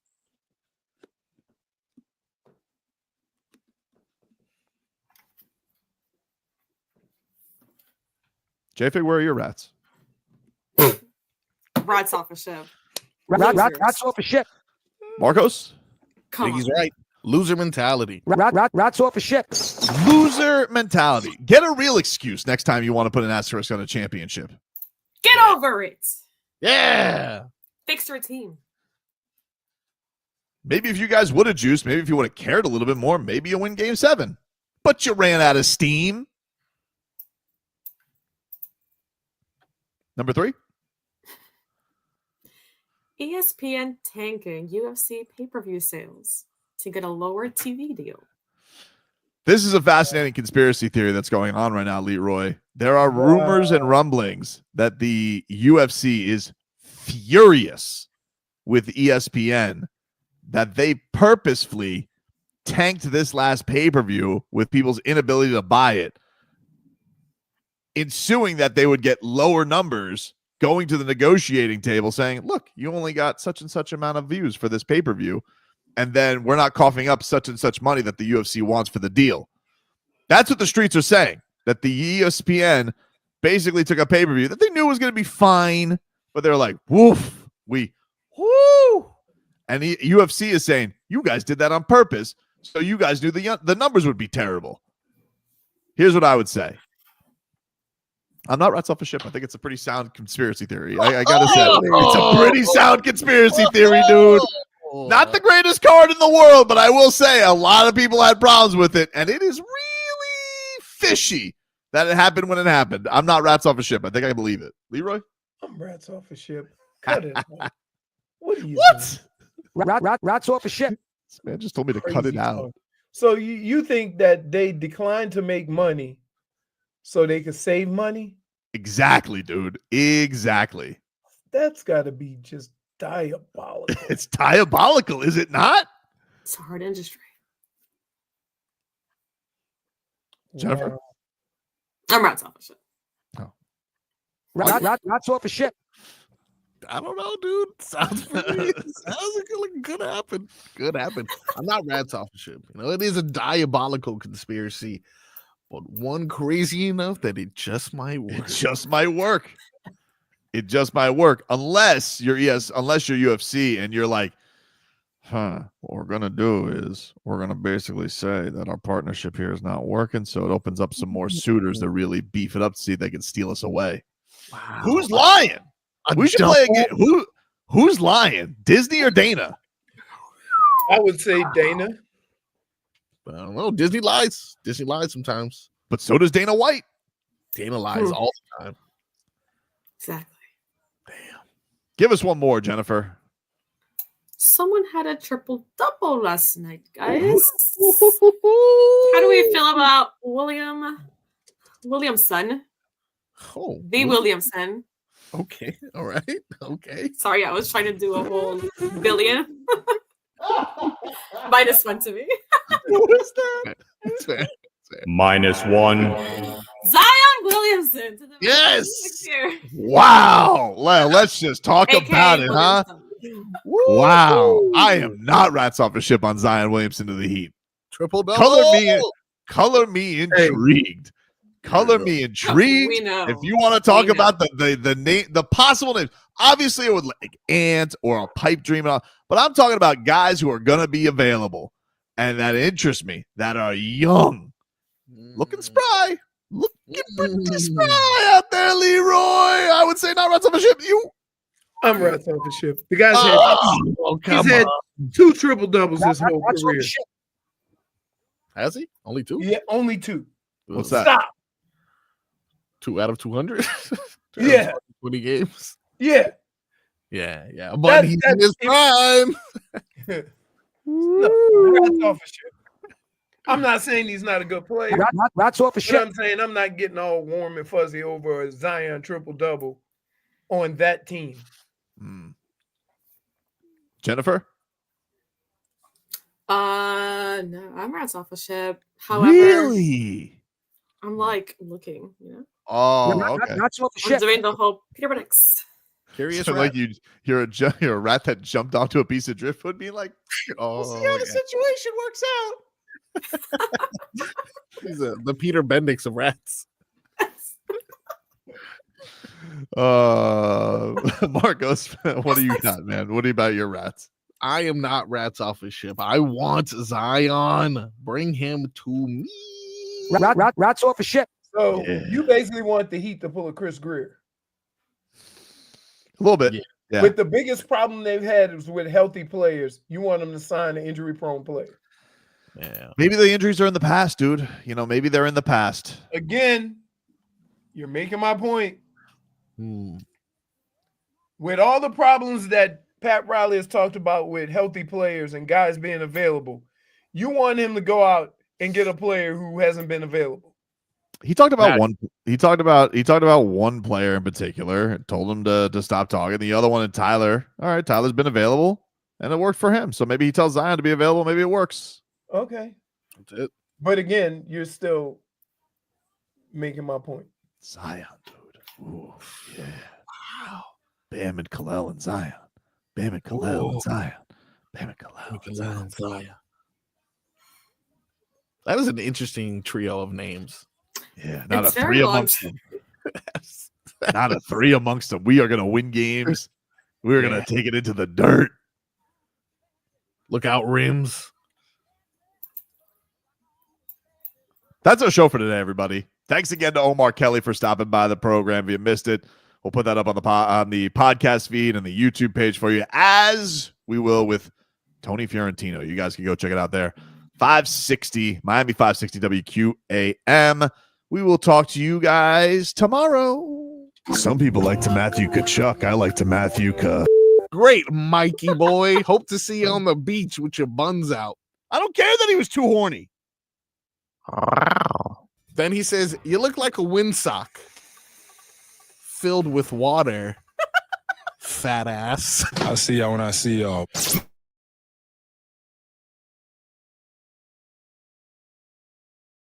JFig, where are your rats? Rats off a ship. Rats off a ship. Marcos? He's right. Loser mentality. Rats off a ship. Loser mentality. Get a real excuse next time you want to put an asterisk on a championship. Get over it. Yeah. Fix your team. Maybe if you guys would have juiced, maybe if you would have cared a little bit more, maybe you win game 7. But you ran out of steam. Number 3. ESPN tanking UFC pay-per-view sales to get a lower TV deal. This is a fascinating conspiracy theory that's going on right now, Leroy. There are rumors and rumblings that the UFC is furious with ESPN that they purposefully tanked this last pay-per-view with people's inability to buy it, ensuing that they would get lower numbers going to the negotiating table saying, look, you only got such and such amount of views for this pay-per-view, and then we're not coughing up such and such money that the UFC wants for the deal. That's what the streets are saying, that the ESPN basically took a pay-per-view that they knew was going to be fine, but they're like, woof, woo. And the UFC is saying, you guys did that on purpose, so you guys knew the numbers would be terrible. Here's what I would say. I'm not rats off a ship. I think it's a pretty sound conspiracy theory. I got to say, it's a pretty sound conspiracy theory, dude. Not the greatest card in the world, but I will say a lot of people had problems with it, and it is really fishy that it happened when it happened. I'm not rats off a ship. I think I believe it. Leroy? I'm rats off a ship. Cut it. What are you Rats off a ship. This man just told me to cut it out. So you think that they declined to make money so they could save money? Exactly, dude. Exactly. That's got to be just diabolical. It's diabolical, is it not? It's a hard industry. Jennifer? Wow. I'm rats off a ship. Oh. Rats off a ship. I don't know, dude. Sounds like it could happen. Could happen. I'm not rats off a ship. You know, it is a diabolical conspiracy, but one crazy enough that it just might work. It just might work. It just might work. Unless you're UFC and you're like, what we're gonna do is we're gonna basically say that our partnership here is not working. So it opens up some more suitors to really beef it up to see if they can steal us away. Wow. Who's lying? We should play a game. Who's lying? Disney or Dana? I would say Dana. I don't know. Disney lies. Disney lies sometimes. But so does Dana White. Dana lies all the time. Exactly. Give us one more, Jennifer. Someone had a triple-double last night, guys. How do we feel about Williamson? Oh, the Williamson. Okay. All right. Okay. Sorry, I was trying to do a whole billion. Minus one to me. What is that? That's fair. -1. Zion Williamson. To the Yes. Wow. Well, let's just talk AKA about it, huh? Williamson. Wow. I am not rats off a ship on Zion Williamson to the Heat. Triple-double. Color me intrigued. Color me intrigued. We know. If you want to talk about the possible names, obviously it would like Ant or a pipe dream, and all, but I'm talking about guys who are gonna be available and that interest me, that are young, looking spry, looking pretty spry out there, Leroy. I would say not rats off a ship. I'm rats off a ship. The guy's had 2 triple doubles his whole career. Has he? Only 2? Yeah, only 2. What's that? Stop. 2 out of 200? Yeah. 20 games. Yeah. Yeah. But he's in his prime. Rats off a ship. I'm not saying he's not a good player. Rats off a But ship. I'm saying I'm not getting all warm and fuzzy over a Zion triple-double on that team. Jennifer? No, I'm rats off a ship. However, Really? I'm like looking, you know. Oh, okay. Rats off a I'm ship. doing the whole Peter Brooks. Curious So rat. like you're a rat that jumped onto a piece of driftwood, being like, we'll see how the situation works out. He's the Peter Bendix of rats. Marcos, what do you got, man? What about your rats? I am not rats off his ship. I want Zion. Bring him to me. Rats off a ship. So you basically want the Heat to pull a Chris Greer. A little bit. Yeah. With the biggest problem they've had is with healthy players. You want them to sign an injury-prone player. Yeah. Maybe the injuries are in the past, dude. You know, maybe they're in the past. Again, you're making my point. With all the problems that Pat Riley has talked about with healthy players and guys being available, you want him to go out and get a player who hasn't been available. He talked about one. He talked about one player in particular and told him to stop talking. The other one, Tyler. All right, Tyler's been available, and it worked for him. So maybe he tells Zion to be available. Maybe it works. Okay, that's it. But again, you're still making my point. Zion, dude. Ooh, yeah. Wow. Bam and Kel'el and Zion. Bam and Kel'el and Zion. Bam and Kel'el and Zion. That is an interesting trio of names. Yeah, not It's a very three long. amongst them. Not a 3 amongst them. We are going to win games. We're going to take it into the dirt. Look out, rims. That's our show for today, everybody. Thanks again to Omar Kelly for stopping by the program. If you missed it, we'll put that up on the podcast feed and the YouTube page for you, as we will with Tony Fiorentino. You guys can go check it out there. 560, Miami 560 WQAM. We will talk to you guys tomorrow. Some people like to Matthew Kachuk. I like to Matthew Ka. Great, Mikey boy. Hope to see you on the beach with your buns out. I don't care that he was too horny. Then he says, you look like a windsock filled with water. Fat ass. I'll see y'all when I see y'all.